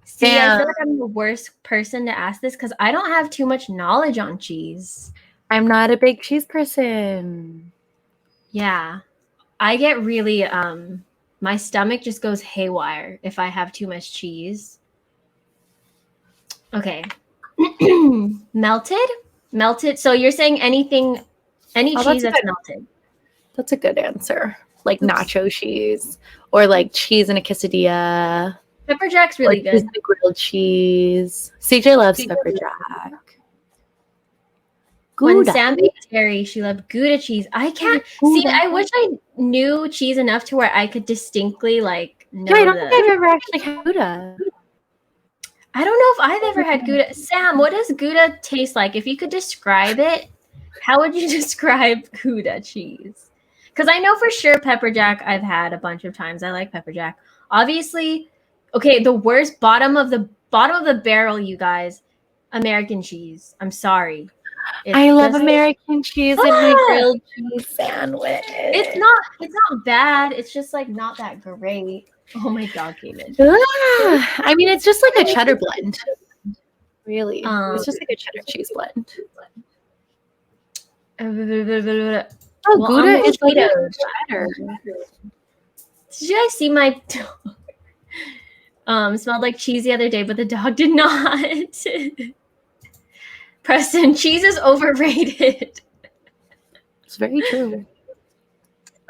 See, I Damn. feel like I'm the worst person to ask this because I don't have too much knowledge on cheese. I'm not a big cheese person. Yeah. I get really my stomach just goes haywire if I have too much cheese. Okay. Melted. So you're saying any Oh, cheese that's that's good. melted. That's a good answer. Like Oops. nacho cheese or like cheese in a quesadilla. Pepper Jack's really or good. just the grilled cheese. CJ loves CJ pepper loves jack. When Gouda. Sam beat Terry, she loved Gouda cheese. I can't Gouda. see. I wish I knew cheese enough to where I could distinctly like know Yeah, I don't the. think I've ever actually had Gouda. I don't know if I've ever had Gouda. Sam, what does Gouda taste like? If you could describe it, how would you describe Gouda cheese? Because I know for sure pepper jack I've had a bunch of times. I like pepper jack. Obviously, okay, the worst bottom of the barrel, you guys, American cheese. I'm sorry. It's I love just- American cheese in my Ah! grilled cheese sandwich. It's not bad. It's just like not that great. Oh, my dog came in. I mean, it's just like a cheddar blend. Really, it's just like a cheddar cheese blend. Oh, Well, Gouda I'm is like a Cheetos. cheddar. Did you guys see my dog? Smelled like cheese the other day, but the dog did not. Preston, cheese is overrated. It's very true.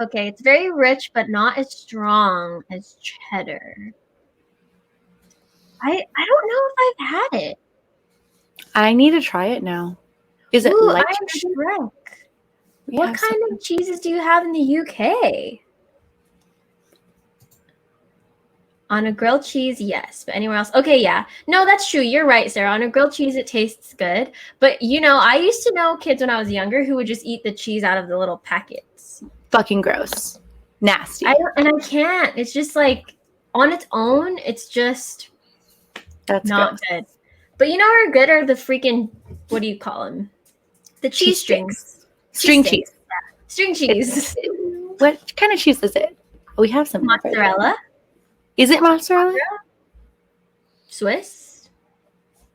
Okay, it's very rich, but not as strong as cheddar. I don't know if I've had it. I need to try it now. Is it Ooh, like I am cheddar? Shrek. We What have kind some- of cheeses do you have in the UK? On a grilled cheese, yes, but anywhere else? Okay, yeah. No, that's true. You're right, Sarah. On a grilled cheese, it tastes good. But, you know, I used to know kids when I was younger who would just eat the cheese out of the little packets. fucking gross? Nasty. I can't. It's just like, on its own, it's just That's not gross. good. But you know what are good are the freaking, what do you call them? The cheese strings. String sticks. cheese. String cheese. What kind of cheese is it? We have some Mozzarella. Is it mozzarella? Swiss.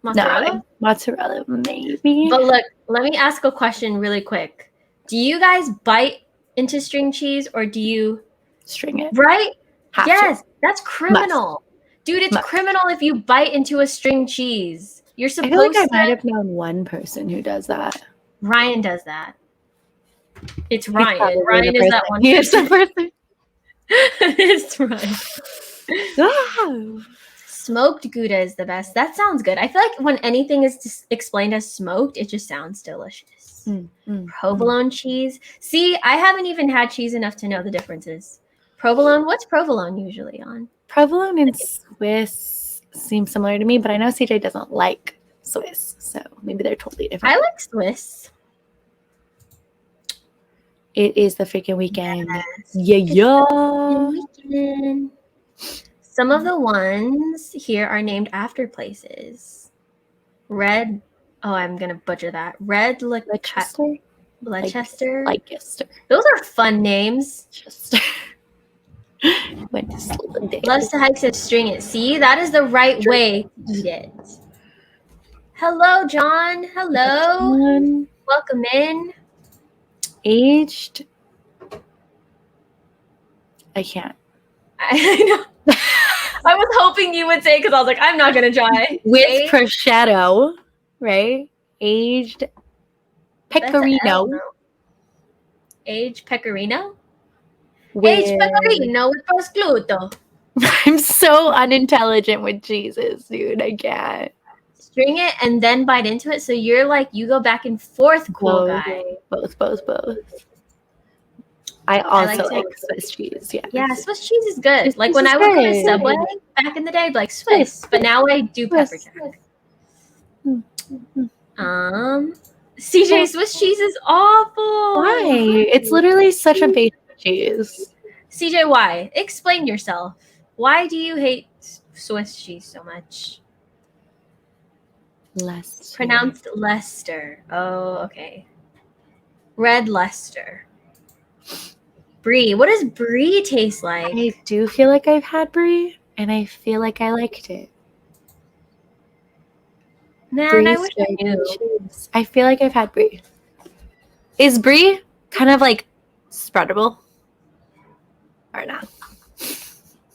Mozzarella. No, mozzarella maybe. But look, let me ask a question really quick. Do you guys bite into string cheese or do you String it. right? Have Yes, to. that's criminal. Dude, it's Must. criminal if you bite into a string cheese. You're I supposed feel like I to might have known one person who does that. Ryan does that. It's He's Ryan. probably Ryan the is that person. one. He is the person. It's Ryan. Ah. Smoked Gouda is the best. That sounds good. I feel like when anything is explained as smoked, it just sounds delicious. Mm, mm, Provolone cheese. See, I haven't even had cheese enough to know the differences. Provolone, what's provolone usually on? Provolone and Swiss seem similar to me, but I know CJ doesn't like Swiss, so maybe they're totally different. I like Swiss. It is the freaking weekend. Yes. Yeah. Weekend. Some of the ones here are named after places. Red. Oh, I'm gonna butcher that. Red Leicester? Leicester. Leicester. Those are fun names. Leicester. Went to sleep day. Loves to hike says string it. See, that is the right way to eat it. Hello, John. Hello. Welcome in. Aged. I can't. I know. I was hoping you would say because I was like, I'm not gonna try. With Aged- prosciutto, right? Aged that's a L, pecorino. no? Aged pecorino? With... Aged pecorino with prosciutto. I'm so unintelligent with Jesus, dude. I can't. String it and then bite into it. So you're like, you go back and forth, cool Both. guy. Both. I also like like to- Swiss cheese. Yeah. Yeah, Swiss cheese is good. Swiss Like cheese when is I would go to good. Subway back in the day, I'd be like Swiss. But now I do pepper Swiss. jack. Mm. CJ, Swiss cheese is awful. Why? It's literally such a basic cheese. CJ, why? Explain yourself. Why do you hate Swiss cheese so much? Less Pronounced Leicester. Oh, okay. Red Leicester. Brie. What does brie taste like? I do feel like I've had brie, and I feel like I liked it. Man, Brie I wish I string knew. cheese. I feel like I've had brie. Is brie kind of like spreadable or not?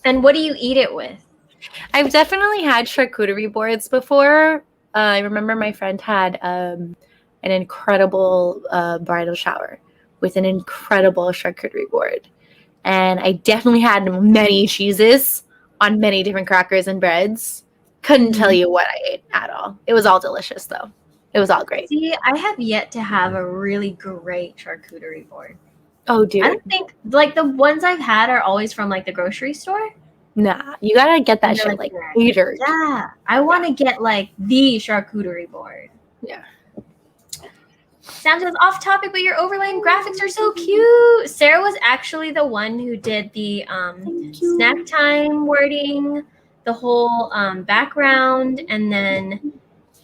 And what do you eat it with? I've definitely had charcuterie boards before. I remember my friend had an incredible bridal shower with an incredible charcuterie board. And I definitely had many cheeses on many different crackers and breads. Couldn't tell you what I ate at all. It was all delicious, though. It was all great. See, I have yet to have a really great charcuterie board. Oh, I dude. don't think, like, the ones I've had are always from, like, the grocery store. Nah, you gotta get that And they're shit like like, catered. Yeah, I want to get, like, the charcuterie board. Yeah. Sounds off topic, but your overlaying graphics are so cute. Sarah was actually the one who did the Thank you. snack time wording, the whole background, and then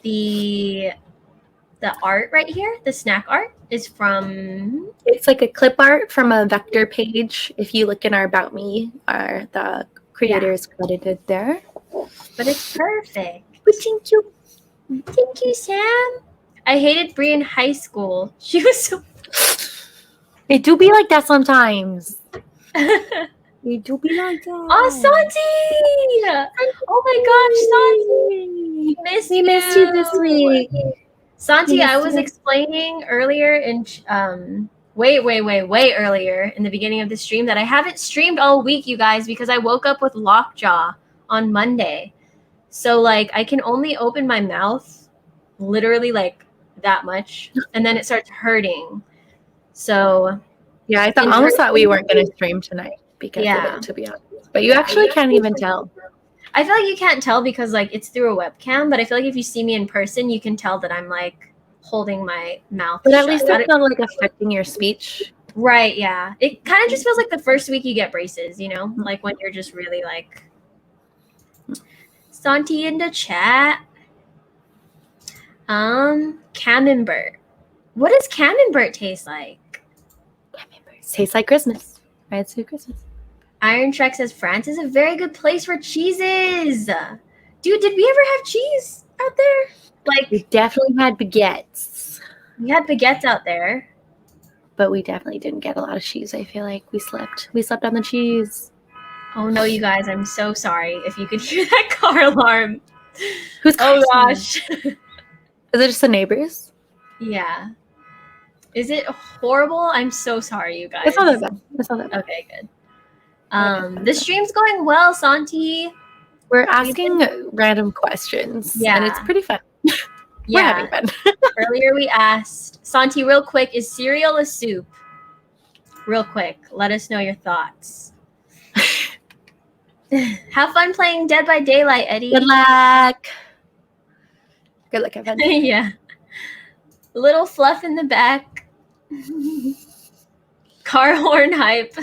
the art right here, the snack art, is from. It's like a clip art from a vector page. If you look in our About Me, the creators credited there. But it's perfect. But thank you. Thank you, Sam. I hated Brie in high school. She was so. It do be like that sometimes. You do be like that. Oh, Santi! Oh my gosh, Santi! We missed you this week. Santi, I missed was you. explaining earlier way earlier in the beginning of the stream that I haven't streamed all week, you guys, because I woke up with lockjaw on Monday. So like I can only open my mouth literally like that much, and then it starts hurting. So Yeah, I almost thought we weren't going to stream tonight because of Yeah. it, to be honest. But you actually can't even tell. I feel like you can't tell because like it's through a webcam, but I feel like if you see me in person, you can tell that I'm like holding my mouth. But at shut. least it's not like affecting your speech. Right, yeah. It kind of just feels like the first week you get braces, you know? Like when you're just really like Santi in the chat. Camembert. What does camembert taste like? Tastes like Christmas. Right? It's Christmas. Iron Trek says France is a very good place for cheeses. Dude, did we ever have cheese out there? Like We definitely had baguettes, we had baguettes out there. but we definitely didn't get a lot of cheese. I feel like we slept. We slept on the cheese. Oh no, you guys, I'm so sorry if you could hear that car alarm. Who's Oh cursing? gosh. Is it just the neighbors? Yeah. Is it horrible? I'm so sorry, you guys. It's not that bad. It's not that bad. Okay, good. The stream's going well, Santi. We're asking random questions. Yeah. And it's pretty fun. We're having fun. Earlier we asked Santi, real quick, is cereal a soup? Real quick, let us know your thoughts. Have fun playing Dead by Daylight, Eddie. Good luck. Good luck, Evan. Yeah. Little fluff in the back. Car horn hype.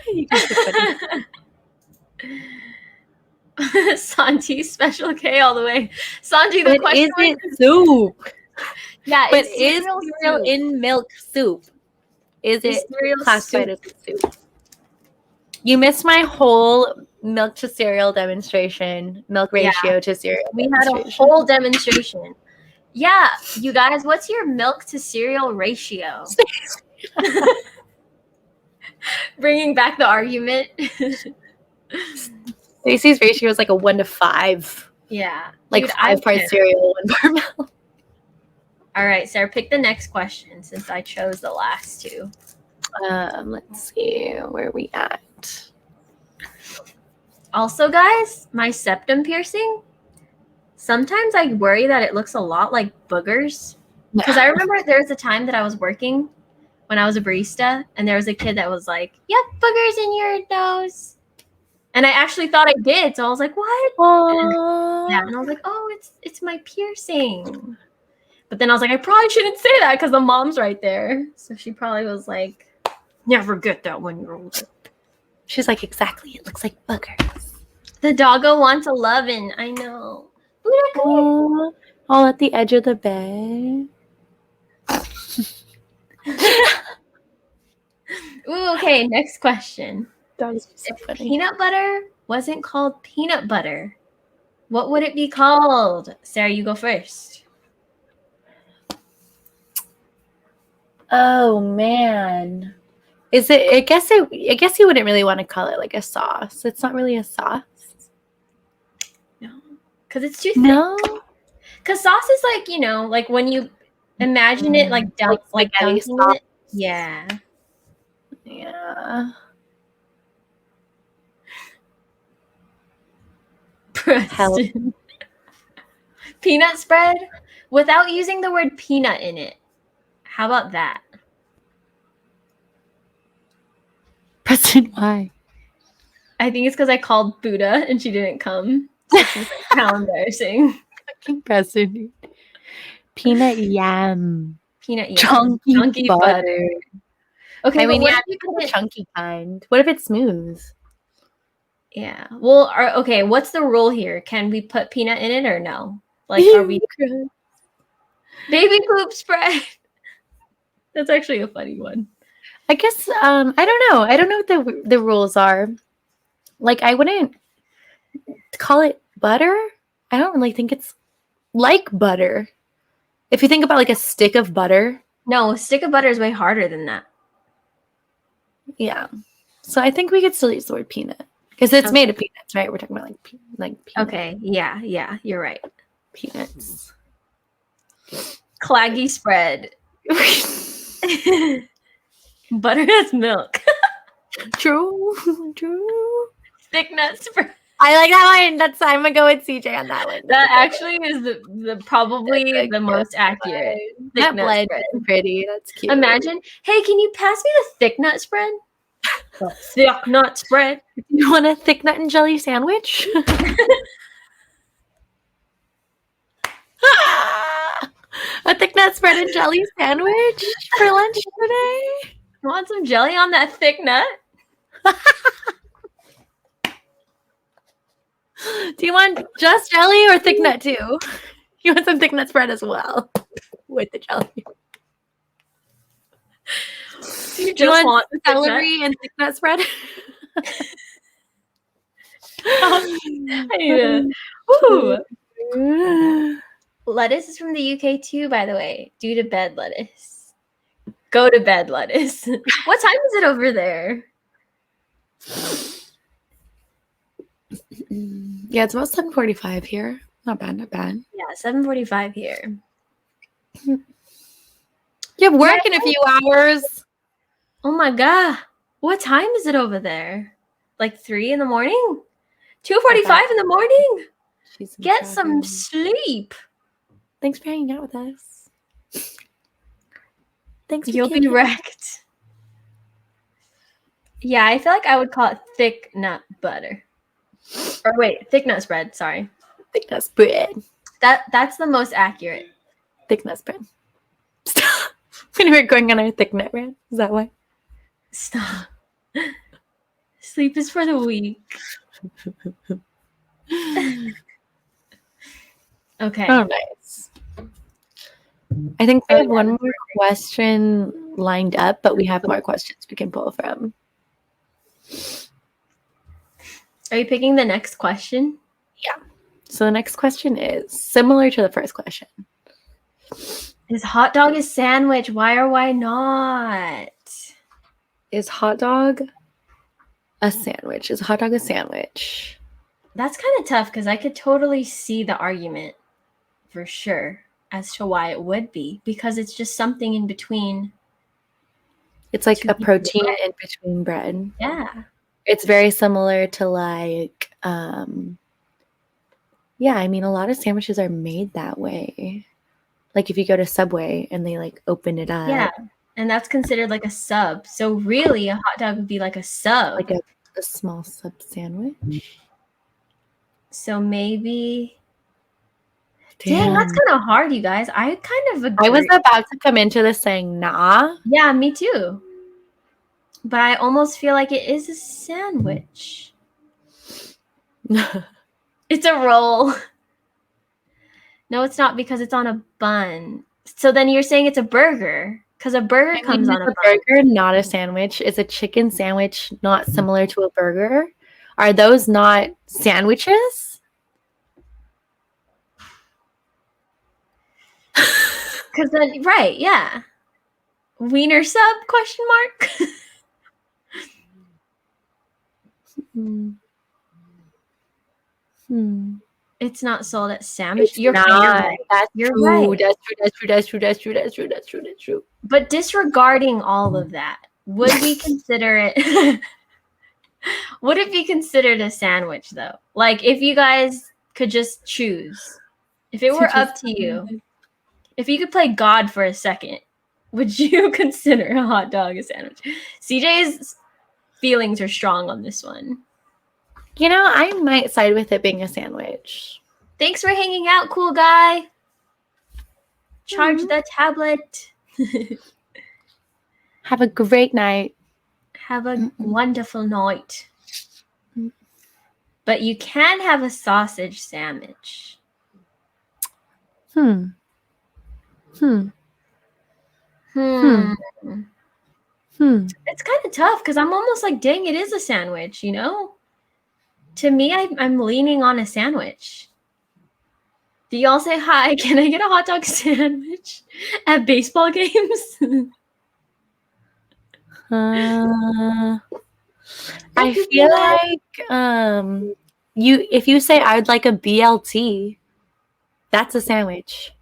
You guys are funny. Santi, special K all the way. Santi, the But question is it soup? yeah, But is cereal cereal soup? in milk soup? Is Is it cereal classified soup? as a soup? You missed my whole milk to cereal demonstration, milk Yeah. ratio to cereal. We had a demonstration. whole demonstration. Yeah, you guys, what's your milk to cereal ratio? Bringing back the argument. Stacey's ratio is like a 1 to 5. Yeah. Like Dude, 5 parts can't. cereal, 1 part milk. All right, Sarah, pick the next question since I chose the last two. Let's see, where are we at? Also, guys, my septum piercing, sometimes I worry that it looks a lot like boogers. Because I remember there was a time that I was working when I was a barista, and there was a kid that was like, "Yep, boogers in your nose," and I actually thought I did. So I was like, "What?" Aww. Yeah, and I was like, "Oh, it's my piercing." But then I was like, I probably shouldn't say that because the mom's right there. So she probably was like, "Never get that when you're older." She's like, exactly. It looks like boogers. The doggo wants a lovin'. I know. Buddha, come here. Oh, all at the edge of the bed. Ooh, okay, next question. Dogs are so If funny. peanut butter wasn't called peanut butter, what would it be called? Sarah, you go first. Oh man. Is it I guess you wouldn't really want to call it like a sauce. It's not really a sauce. No, because it's too thick. No. Because sauce is like, you know, like when you imagine it like Like spaghetti dunking sauce. it. Yeah. Yeah. Preston. Peanut spread without using the word peanut in it. How about that? Preston, why? I think it's because I called Buddha and she didn't come. So she's like, how embarrassing. Fucking Preston. Peanut yam. Peanut yam. Chunky butter. Okay, I mean, what yeah, if you put the it- chunky kind. What if it's smooth? Yeah. Well, okay. What's the rule here? Can we put peanut in it or no? Like, are we baby poop spread? That's actually a funny one. I guess I don't know. I don't know what the rules are. Like, I wouldn't call it butter. I don't really think it's like butter. If you think about like a stick of butter, No, stick of butter is way harder than that. Yeah. So I think we could still use the word peanut because it's made of peanuts, right? We're talking about like peanut, Okay, yeah, you're right. peanuts. Claggy spread. Butter has milk. True. Thick nut spread. I like that one. I'm gonna go with CJ on that one. That actually is the probably That's the most accurate. Thick That nut blend spread. is pretty. That's cute. Imagine, hey, can you pass me the thick nut spread? The thick nut spread. You want a thick nut and jelly sandwich? A thick nut spread and jelly sandwich for lunch today? Want some jelly on that thick nut? Do you want just jelly or thick nut too? You want some thick nut spread as well with the jelly. You Do you want the thick nut? celery and thick nut spread? I need to. Ooh. Lettuce is from the UK too, by the way. Do to bed lettuce. Go to bed lettuce. What time is it over there? Yeah, it's about 7:45 here. Not bad, not bad. Yeah, 7:45 here. You have work in a few hours. Oh my god. What time is it over there? Like 3 in the morning? 2:45 in the morning? She's Get some sleep. Thanks for hanging out with us. Thanks. You'll be wrecked. Yeah, I feel like I would call it thick nut butter. Or wait, thick nut spread, sorry. Thick nut spread. That's the most accurate. Thick nut spread. Stop. When we're going on our thick nut rant. Is that why? Stop. Sleep is for the weak. Okay. Oh, nice. I think we have one more question lined up, but we have more questions we can pull from. Are you picking the next question? So the next question is similar to the first question. Is hot dog a sandwich? Why or why not? Is hot dog a sandwich? Is a hot dog a sandwich? That's kind of tough because I could totally see the argument for sure as to why it would be, because it's just something in between. It's like Two a pieces of protein bread. in between bread. Yeah. It's very similar to like, yeah, I mean, a lot of sandwiches are made that way. Like if you go to Subway and they like open it up. Yeah. And that's considered like a sub. So really a hot dog would be like a sub. Like a small sub sandwich. So maybe. Dang, that's kind of hard, you guys. I kind of agree. I was about to come into this saying nah. Yeah, me too. But I almost feel like it is a sandwich. It's a roll. No, it's not because it's on a bun. So then you're saying it's a burger because a burger comes on a bun. burger, not a sandwich. Is a chicken sandwich not similar to a burger? Are those not sandwiches? Because then, right, yeah. Wiener sub, question mark? It's not sold at sandwich. You're not. Right. That's You're true. right. That's true. But disregarding all of that, would we consider it? Would it be considered a sandwich though? Like if you guys could just choose, if it were up to you, if you could play God for a second, would you consider a hot dog a sandwich? CJ's feelings are strong on this one. You know, I might side with it being a sandwich. Thanks for hanging out, cool guy. Charge the tablet. Have a great night. Have a wonderful night. But you can have a sausage sandwich. It's kind of tough because I'm almost like, dang, it is a sandwich, you know? To me, I'm leaning on a sandwich. Do y'all say hi? Can I get a hot dog sandwich at baseball games? I feel like if you say I would like a BLT, that's a sandwich.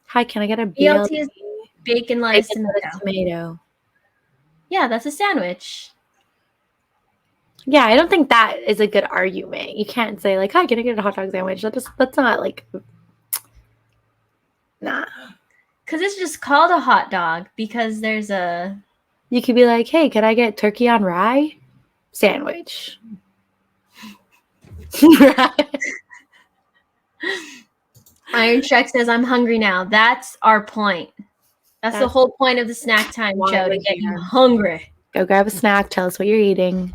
Hi, can I get a BLT? BLT is bacon, lettuce, Bacon, lettuce, tomato. Yeah, that's a sandwich. Yeah, I don't think that is a good argument. You can't say like, "Hi, can I get a hot dog sandwich?" That's not like, nah. Because it's just called a hot dog because there's a. You could be like, "Hey, can I get turkey on rye sandwich?" Iron Shrek says, "I'm hungry now." That's our point. That's the whole point of the snack time show, to get you hungry. Go grab a snack. Tell us what you're eating.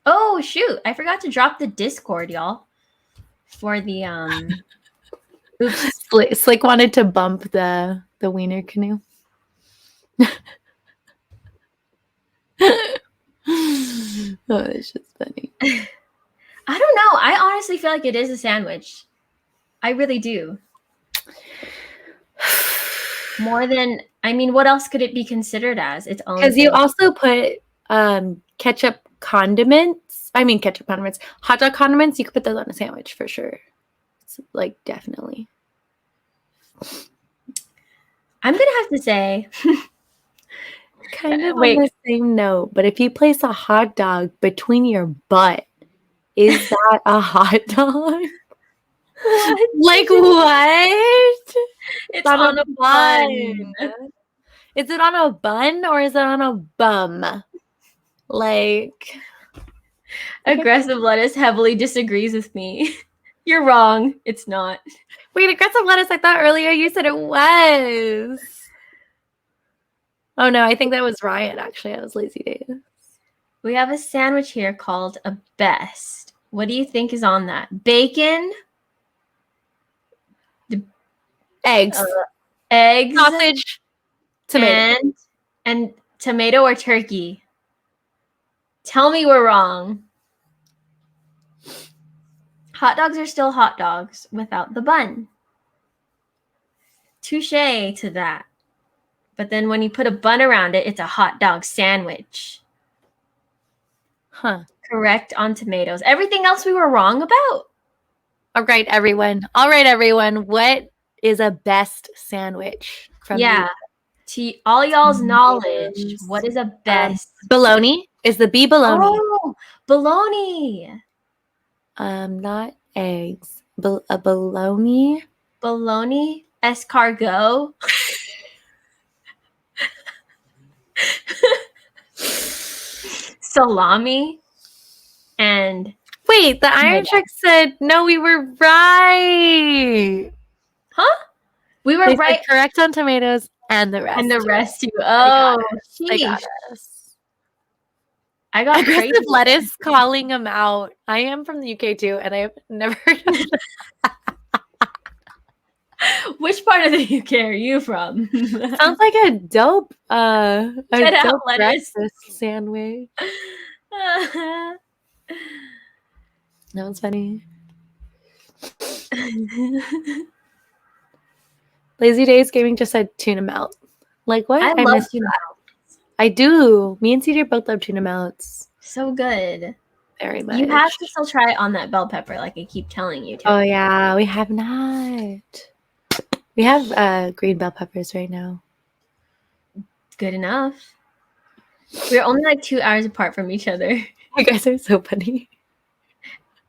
Oh shoot! I forgot to drop the Discord, y'all. For the Oops. Slick wanted to bump the wiener canoe. Oh, it's just funny. I don't know. I honestly feel like it is a sandwich. I really do. More than, I mean, what else could it be considered as? Its own. Because you also put ketchup condiments. I mean, ketchup condiments. Hot dog condiments. You could put those on a sandwich for sure. It's like definitely. I'm gonna have to say, kind of on the same note, but if you place a hot dog between your butt, is that a hot dog? what? Like what? It's on a bun. Is it on a bun or is it on a bum? Like, Aggressive Lettuce heavily disagrees with me. You're wrong. It's not. wait, aggressive lettuce. I thought earlier you said it was. Oh no, I think that was Ryan. Actually, I was lazy days. We have a sandwich here called a best. What do you think is on that? Bacon, Eggs, eggs, sausage, tomato. and tomato or turkey. Tell me we're wrong. Hot dogs are still hot dogs without the bun. Touche to that. But then when you put a bun around it, it's a hot dog sandwich. Huh. Correct on tomatoes. Everything else we were wrong about. All right, everyone. What is a best sandwich? From To all y'all's knowledge, what is a best? Bologna is the B bologna. Oh, bologna. Not eggs. A bologna. Bologna, escargot. Salami. And wait, the Iron Check said no. We were right. Huh? We were right. Correct on tomatoes and the rest. And the rest too. Oh, they got us. I got aggressive crazy. lettuce calling them out. I am from the UK too, and I've never heard of that. Which part of the UK are you from? Sounds like a dope dope lettuce sandwich. That was funny. Lazy Days Gaming just said tuna melt. Like what? I love tuna melt. I do. Me and CJ both love tuna melts. So good. Very much. You have to still try it on that bell pepper, like I keep telling you to. Oh yeah, we have not. We have green bell peppers right now. Good enough. We're only like 2 hours apart from each other. You guys are so funny.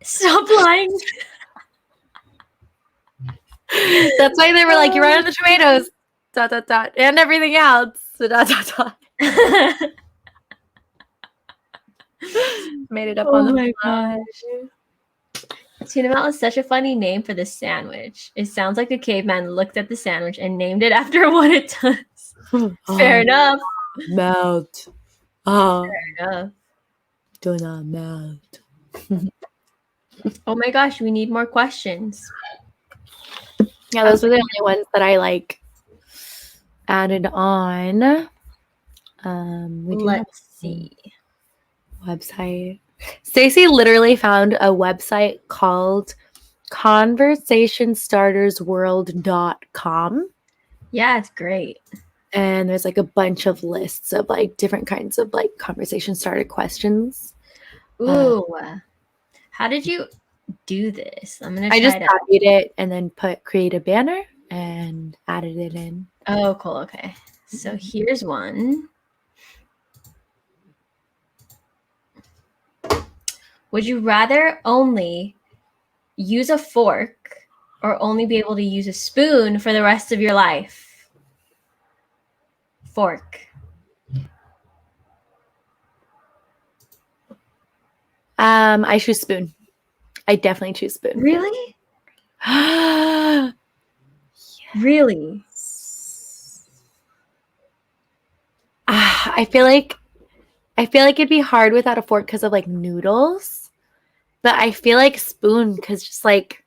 Stop lying. That's why they were like, you're right on the tomatoes, ... and everything else, ... Made it up on the fly. Tuna melt is such a funny name for this sandwich. It sounds like a caveman looked at the sandwich and named it after what it does. Fair enough. Melt. Fair enough. Do not melt. Oh my gosh, we need more questions. Yeah, those were the only ones that I like added on. We do Let's see. website. Stacey literally found a website called conversationstartersworld.com. Yeah, it's great. And there's like a bunch of lists of like different kinds of like conversation starter questions. Ooh. How did you do this? I'm gonna try I just it out. copied it and then create a banner and added it in. Oh, cool. Okay. So here's one. Would you rather only use a fork or only be able to use a spoon for the rest of your life? Fork. I choose spoon. I definitely choose spoon. Really? I Really? feel like it'd be hard without a fork because of like noodles, but I feel like spoon because just like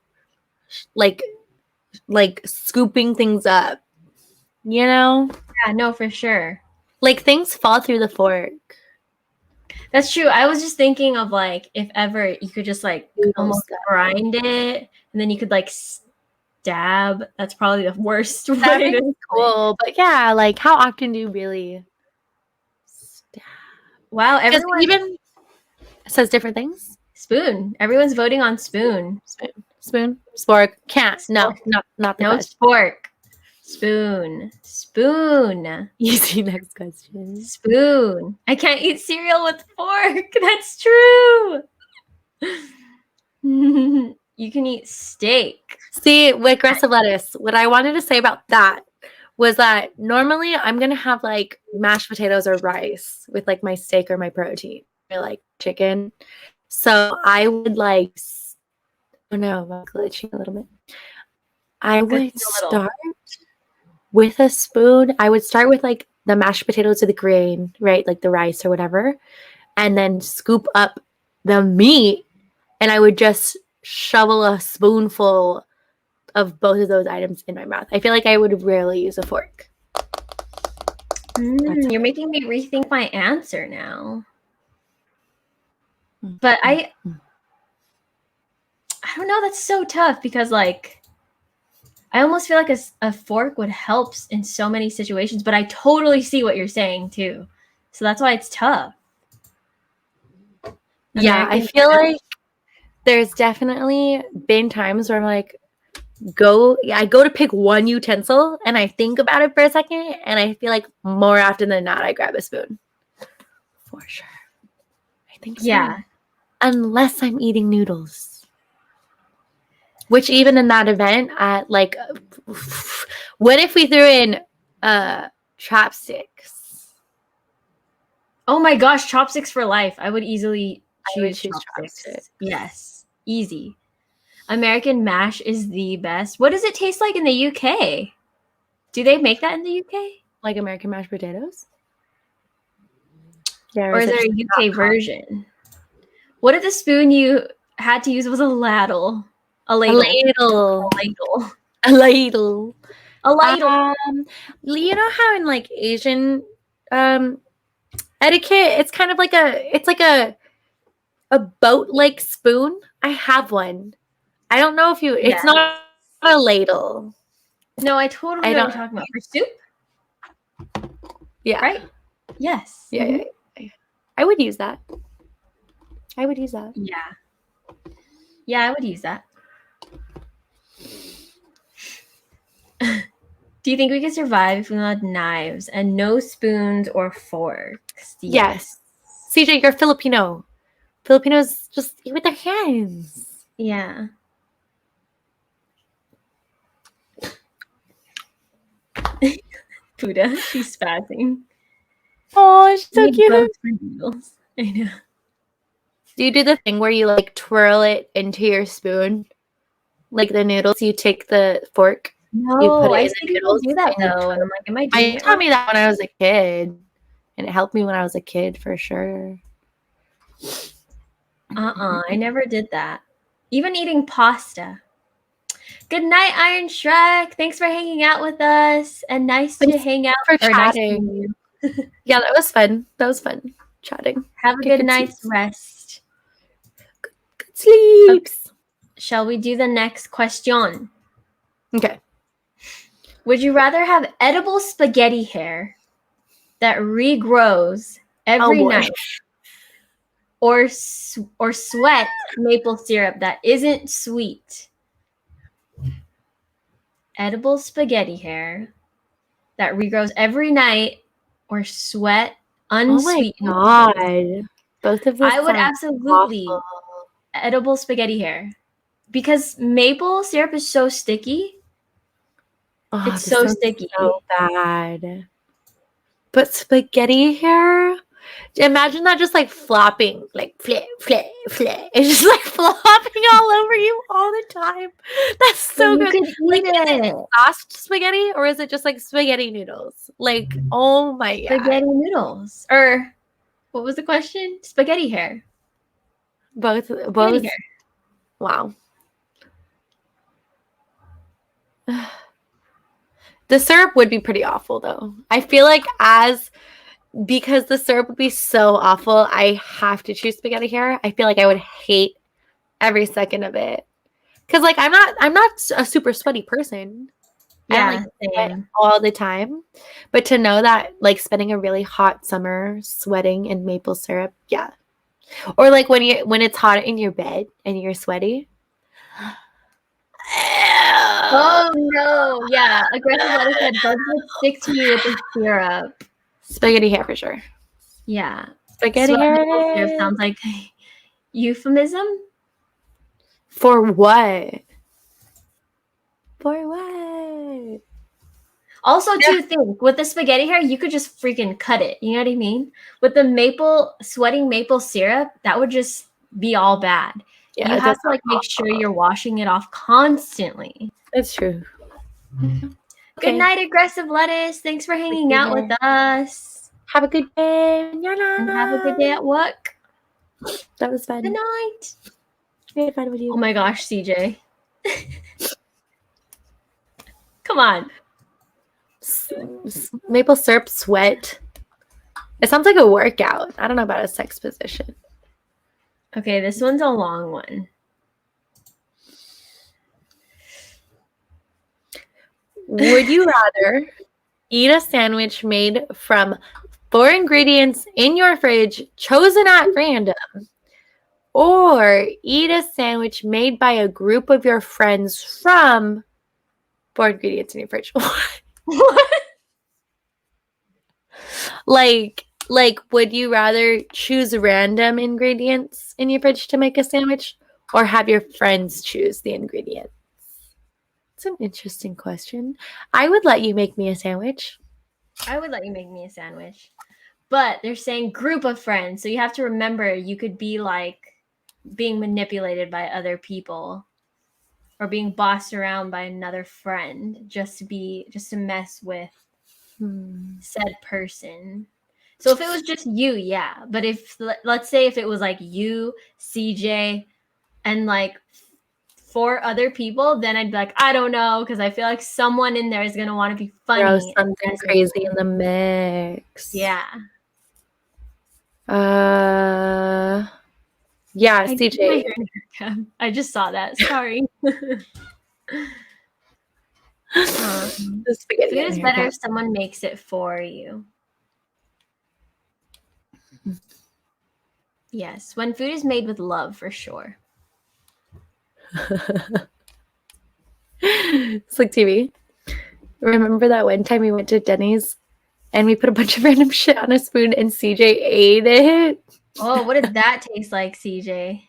scooping things up, you know, Yeah, no, for sure. like things fall through the fork. That's true. I was just thinking of like if ever you could just like almost stuff. grind it and then you could like stab. That's probably the worst That way is to cool, but yeah, like how often do you really stab? Wow, Because everyone even says different things. spoon. Everyone's voting on spoon. Spoon, spork, can't. No, Spork. not the No best. spork. Spoon. Spoon. Easy next question. Spoon. I can't eat cereal with fork. That's true. You can eat steak. See, with aggressive lettuce, what I wanted to say about that was that normally I'm gonna have like mashed potatoes or rice with like my steak or my protein or like chicken. So I would like, oh no, I'm glitching a little bit. I would A little. start with a spoon. I would start with like the mashed potatoes or the grain, right? Like the rice or whatever, and then scoop up the meat, and I would just shovel a spoonful of both of those items in my mouth. I feel like I would rarely use a fork. You're making me rethink my answer now. But I don't know. That's so tough because like I almost feel like a fork would help in so many situations, but I totally see what you're saying too. So that's why it's tough. Yeah, I feel like there's definitely been times where I'm like, I go to pick one utensil and I think about it for a second, and I feel like more often than not I grab a spoon. For sure. I think so. Yeah. Unless I'm eating noodles. Which even in that event, like, what if we threw in chopsticks? Oh my gosh, chopsticks for life. I would easily choose choose chopsticks. chopsticks. Yes, easy. American mash is the best. What does it taste like in the UK? Do they make that in the UK? Like American mashed potatoes? Yeah, Or is there a UK version? What if the spoon you had to use was a ladle? A ladle. ladle. A ladle. A ladle. You know how in like Asian etiquette, it's kind of like a boat-like spoon. I have one. I don't know if you. It's not a ladle. No, I totally know what you're talking about. For soup? Yeah. Right? Yes. Yeah, yeah. I would use that. Yeah. Yeah, I would use that. Do you think we could survive if we had knives and no spoons or forks? Yes. CJ, you're Filipino. Filipinos just eat with their hands. Yeah. Buddha, she's spazzing. Oh, she's so cute. I know. Do you do the thing where you like twirl it into your spoon? Like the noodles, you take the fork. No, you put it I in see the people noodles do that and you though, and I'm like, am I doing it? taught me that when I was a kid, and it helped me when I was a kid for sure. I never did that. Even eating pasta. Good night, Iron Shrek. Thanks for hanging out with us, and nice to hang out for or nice to chatting. meet you. Yeah, that was fun. That was fun chatting. Have a good night's rest. Sleeps. Shall we do the next question? Okay. Would you rather have edible spaghetti hair that regrows every boy. night, or sweat maple syrup that isn't sweet? Edible spaghetti hair that regrows every night, or sweat Oh my unsweetened. god. Both of those I would sound absolutely awful. edible spaghetti hair, because maple syrup is so sticky. Oh, It's this so sounds sticky. so bad. But spaghetti hair? Imagine that just like flopping, like flip, flip, flip. It's just like flopping all over you all the time. That's so you good. could Like, eat is it it. sauced spaghetti or is it just like spaghetti noodles? Like, oh my god. Spaghetti noodles. Or what was the question? Spaghetti hair. Both. Spaghetti hair. Wow. The syrup would be pretty awful though. I feel like because the syrup would be so awful, I have to choose spaghetti hair. I feel like I would hate every second of it. Cause like I'm not a super sweaty person. I Yeah, don't like sweat same. all the time. But to know that like spending a really hot summer sweating in maple syrup, yeah. Or like when it's hot in your bed and you're sweaty. Oh no! Yeah, aggressive lettuce said bugs would stick to you with the syrup. Spaghetti hair for sure. Yeah, Spaghetti sweat hair maple syrup sounds like euphemism. for what? For what? Also, to think with the spaghetti hair, you could just freaking cut it. You know what I mean? With the sweating maple syrup, that would just be all bad. Yeah, You it have does to like make sure you're washing it off constantly. It's true. Good night, aggressive lettuce. Thanks for hanging out with us. Have a good day. And have a good day at work. That was fun. Good night. We had fun with you. Oh my gosh, CJ. Come on. Maple syrup sweat. It sounds like a workout. I don't know about a sex position. Okay, this one's a long one. Would you rather eat a sandwich made from 4 ingredients in your fridge chosen at random, or eat a sandwich made by a group of your friends from 4 ingredients in your fridge? What? Like, would you rather choose random ingredients in your fridge to make a sandwich, or have your friends choose the ingredients? It's an interesting question. I would let you make me a sandwich. I would let you make me a sandwich. But they're saying group of friends. So you have to remember you could be like being manipulated by other people or being bossed around by another friend just to mess with said person. So if it was just you, yeah. But let's say if it was like you, CJ, and like 4 other people, then I'd be like, I don't know, because I feel like someone in there is gonna want to be funny. Throw something crazy in the mix. Yeah. Yeah, CJ. I just saw that. Sorry. The spaghetti Food is in better here. if someone makes it for you. Yes, when food is made with love, for sure. It's like TV. Remember that one time we went to Denny's and we put a bunch of random shit on a spoon and CJ ate it? Oh, what did that taste like, CJ?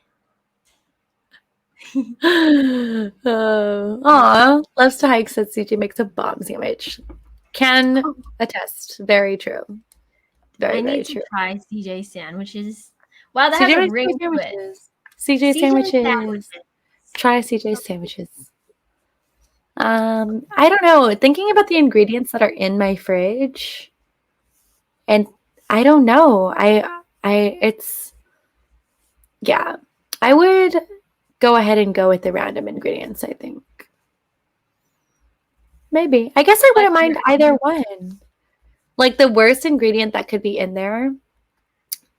Aw, loves to hike, says CJ makes a bomb sandwich. Can attest. Very true. Very, I very need to true. try CJ sandwiches. Wow, that CJ has a makes ring good to it. sandwiches. CJ sandwiches. Try CJ sandwiches. I don't know. Thinking about the ingredients that are in my fridge, and I don't know. Yeah. I would go ahead and go with the random ingredients, I think. Maybe. I guess I wouldn't mind either one. Like the worst ingredient that could be in there,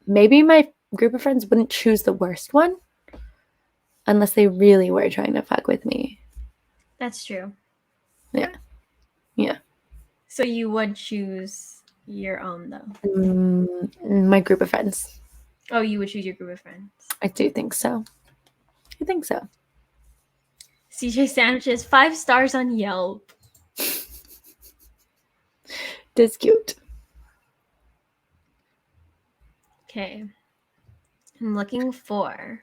maybe my group of friends wouldn't choose the worst one. unless they really were trying to fuck with me. That's true. Yeah. Yeah. So you would choose your own though. My group of friends. Oh, you would choose your group of friends. I do think so. I think so. CJ sandwiches 5 stars on Yelp. That's cute. Okay. I'm looking for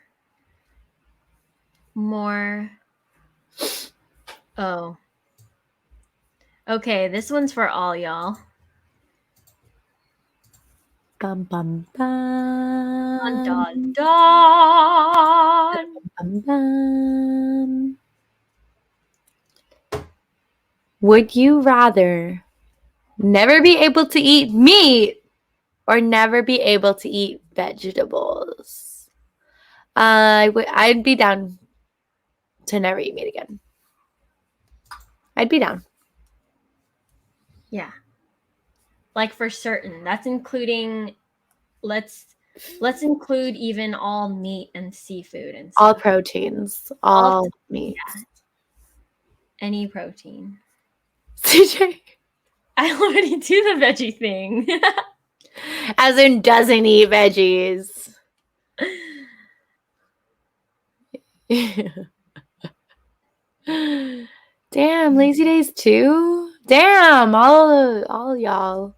more. Oh. Okay, this one's for all y'all. Bum bum Dun, bum. dun, dun. Bum, bum. Would you rather never be able to eat meat or never be able to eat vegetables? I'd be down to never eat meat again. I'd be down. Yeah. Like for certain. That's including let's include even all meat and seafood and All stuff. proteins, all meat. Yeah. Any protein. CJ, I already do the veggie thing. as in doesn't eat veggies. Damn, lazy days too. Damn, all y'all.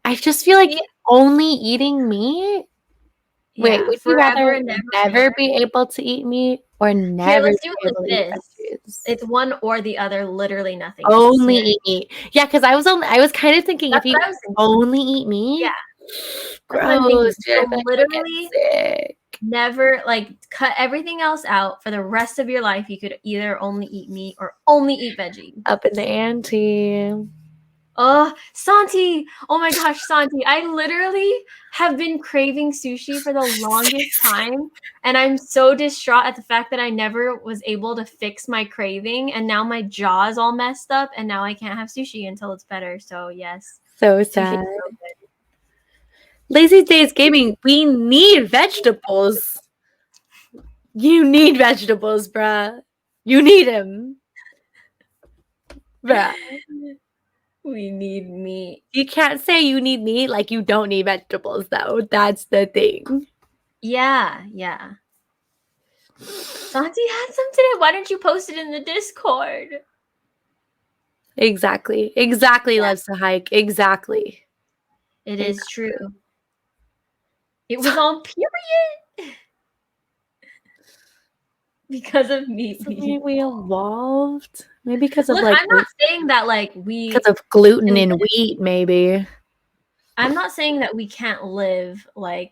I just feel like Yeah. only eating meat. Wait, would you forever rather and never be able to eat meat or never let's be do it able like to eat this. veggies? It's one or the other, literally nothing else. Only Yeah. eat meat. Yeah, because I was kind of thinking That's if you what I was thinking. only eat meat. Yeah. That's what I'm thinking. Gross. Dude, I So feel like I'll get literally sick. never cut everything else out for the rest of your life. You could either only eat meat or only eat veggies. Up in the ante. Oh, Santi. Oh my gosh, Santi. I literally have been craving sushi for the longest time. And I'm so distraught at the fact that I never was able to fix my craving. And now my jaw is all messed up. And now I can't have sushi until it's better. So, yes. So Sushi sad. is so good. Lazy Days Gaming, we need vegetables. You need vegetables, bruh. You need them. Bruh. We need meat. You can't say you need meat like you don't need vegetables, though. That's the thing. Yeah, yeah. Santi had some today. Why don't you post it in the Discord? Exactly. Exactly, loves to hike. Exactly. It is true. It was on period. Because of meat. Maybe we evolved. Maybe because of Look, like I'm not saying that because of gluten in wheat, maybe. I'm not saying that we can't live or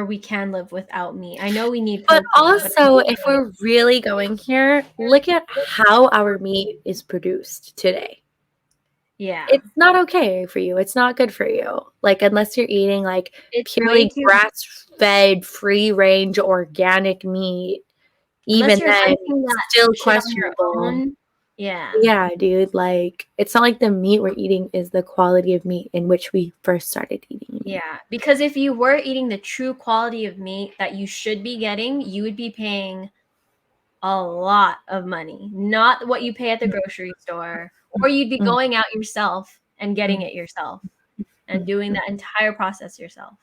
we can live without meat. I know we need But protein, also, if we're really going here, look at how our meat is produced today. yeah, It's not okay for you. It's not good for you. Like, unless you're eating like it's purely grass-fed, free-range, organic meat, even then, still questionable. Yeah. Yeah, dude. Like, it's not like the meat we're eating is the quality of meat in which we first started eating meat. Yeah, because if you were eating the true quality of meat that you should be getting, you would be paying a lot of money, not what you pay at the grocery store, or you'd be going out yourself and getting it yourself and doing that entire process yourself.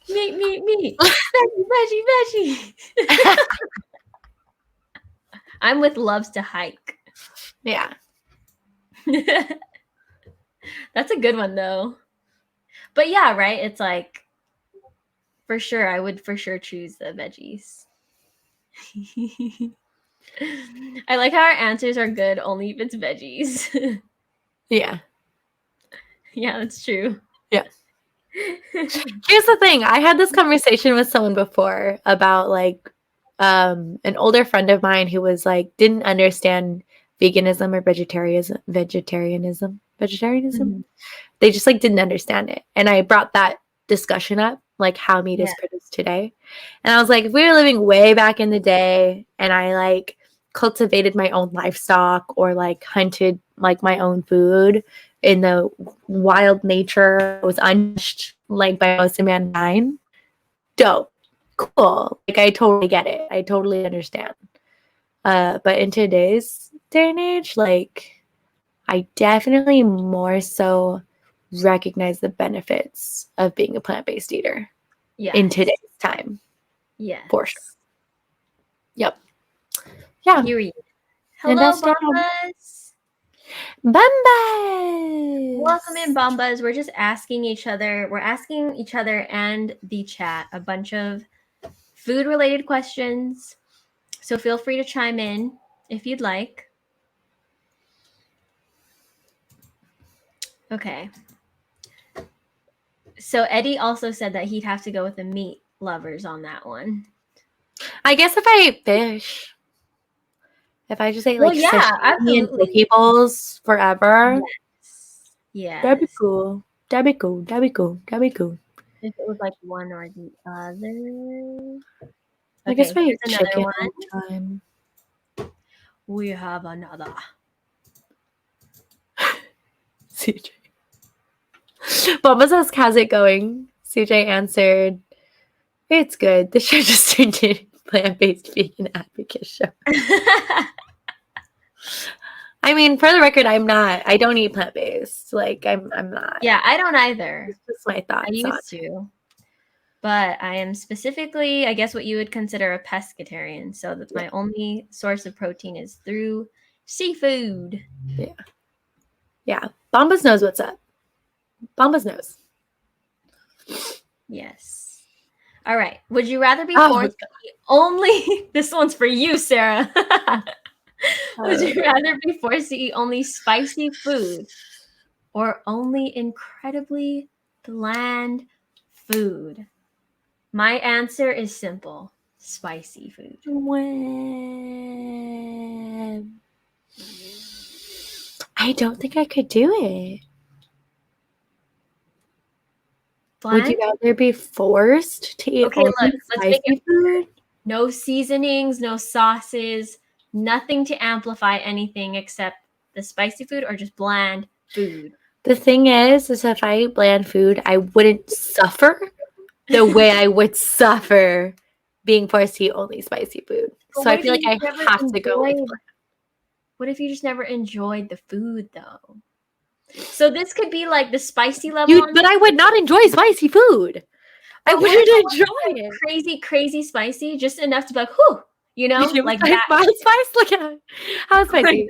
Meat. Veggie. I'm with loves to hike. Yeah. That's a good one though. But yeah, right? It's like for sure, I would for sure choose the veggies. I like how our answers are good only if it's veggies. Yeah. Yeah, that's true. Yeah. Here's the thing. I had this conversation with someone before about like an older friend of mine who was like didn't understand veganism or vegetarianism. Mm-hmm. They just like didn't understand it. And I brought that discussion up, like how meat is produced today. And I was like, if we were living way back in the day and I like cultivated my own livestock or like hunted like my own food, in the wild nature, was untouched like by most of mankind. Dope. Cool. Like I totally get it. I totally understand. But in today's day and age, like I definitely more so recognize the benefits of being a plant-based eater Yeah. in today's time. Yes. For sure. Yep. Yeah. Period. And Hello, that's that. Bombas. Bombas. Welcome in, Bombas. We're just asking each other. We're asking each other and the chat a bunch of food-related questions. So feel free to chime in if you'd like. Okay. So Eddie also said that he'd have to go with the meat lovers on that one. I guess if I ate fish, if I just ate Well, like yeah, sashimi and absolutely. poke bowls forever, Yeah. that'd be cool. That'd be cool. That'd be cool. That'd be cool. If it was like one or the other. I guess if I here's ate another chicken one. all the time. We have another. CJ. Mama says, how's it going? CJ answered, it's good. The show just turned into a plant-based vegan advocate show. I mean, for the record, I don't eat plant-based. Like, I'm not. Yeah, I don't either. It's just my thoughts I on used to. But I am specifically, I guess, what you would consider a pescatarian. So that my only source of protein is through seafood. Yeah. Bombas knows what's up. Bombas knows. Yes. All right. Would you rather be Oh, forced to eat only this one's for you, Sarah. Would you rather be forced to eat only spicy food or only incredibly bland food? My answer is simple. Spicy food. I don't think I could do it. Bland? Would you rather be forced to eat Okay, only look, let's make spicy food? No seasonings, no sauces, nothing to amplify anything except the spicy food or just bland food. The thing is if I ate bland food, I wouldn't suffer the way I would suffer being forced to eat only spicy food. But So what I if feel like you I never have to go with enjoyed- bland. What if you just never enjoyed the food though? So this could be like the spicy level. But I would not enjoy spicy food. I But what wouldn't if it enjoy it. crazy, crazy spicy, just enough to be like, whew, you know, like that. Mild spice? Look at how spicy.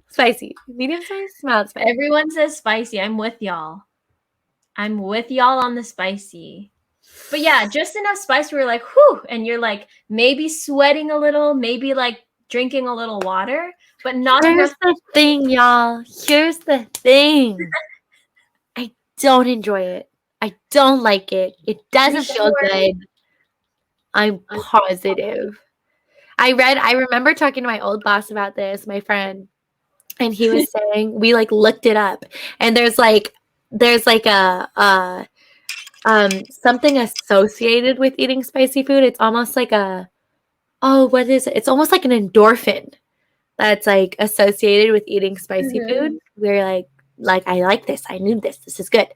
Spicy. Medium spice? Mild spice. Everyone says spicy. I'm with y'all. I'm with y'all on the spicy. But yeah, just enough spice where you're like, whew, and you're like maybe sweating a little, maybe like drinking a little water, but not Here's enough. the thing, y'all. Here's the thing. I don't enjoy it. I don't like it. It doesn't feel good. I'm positive. I remember talking to my old boss about this, my friend, and he was saying we like looked it up, and there's like a something associated with eating spicy food. It's almost like what is it? It's almost like an endorphin that's like associated with eating spicy food. We're like I like this. I need this. This is good.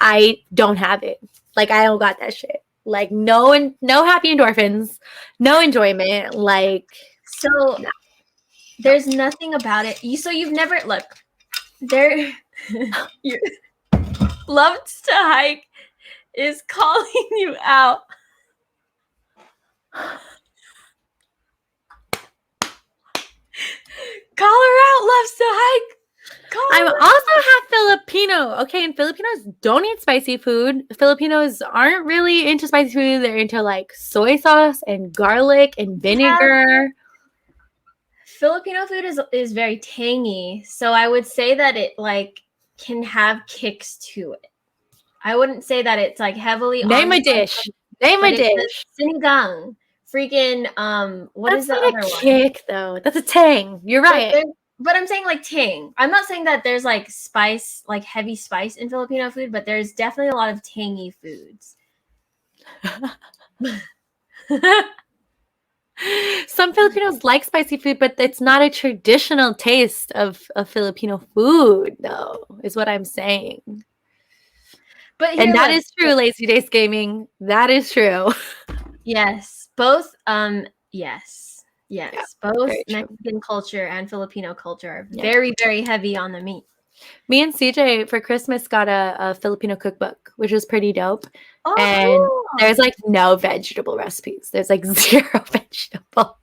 I don't have it. Like I don't got that shit. Like no happy endorphins, no enjoyment. Like So there's nothing about it. You've never look there. Loves to hike is calling you out. Call her out. Loves to hike. I'm also half Filipino. Okay, and Filipinos don't eat spicy food. Filipinos aren't really into spicy food. They're into like soy sauce and garlic and vinegar. Filipino food is very tangy, so I would say that it like can have kicks to it. I wouldn't say that it's like heavily. Name a dish. Name a dish. Sinigang. Freaking what That's is the not other a one? kick though. That's a tang. You're right. But I'm saying like tang. I'm not saying that there's like spice, like heavy spice in Filipino food, but there's definitely a lot of tangy foods. Some Filipinos like spicy food, but it's not a traditional taste of Filipino food, though, is what I'm saying. But here, And that look, is true, Lazy Days Gaming. That is true. yes, both. Yes, both very true. Mexican culture and Filipino culture are Yeah. very, very heavy on the meat. Me and CJ for Christmas got a Filipino cookbook, which was pretty dope. Oh, And cool. there's like no vegetable recipes. There's like 0 vegetables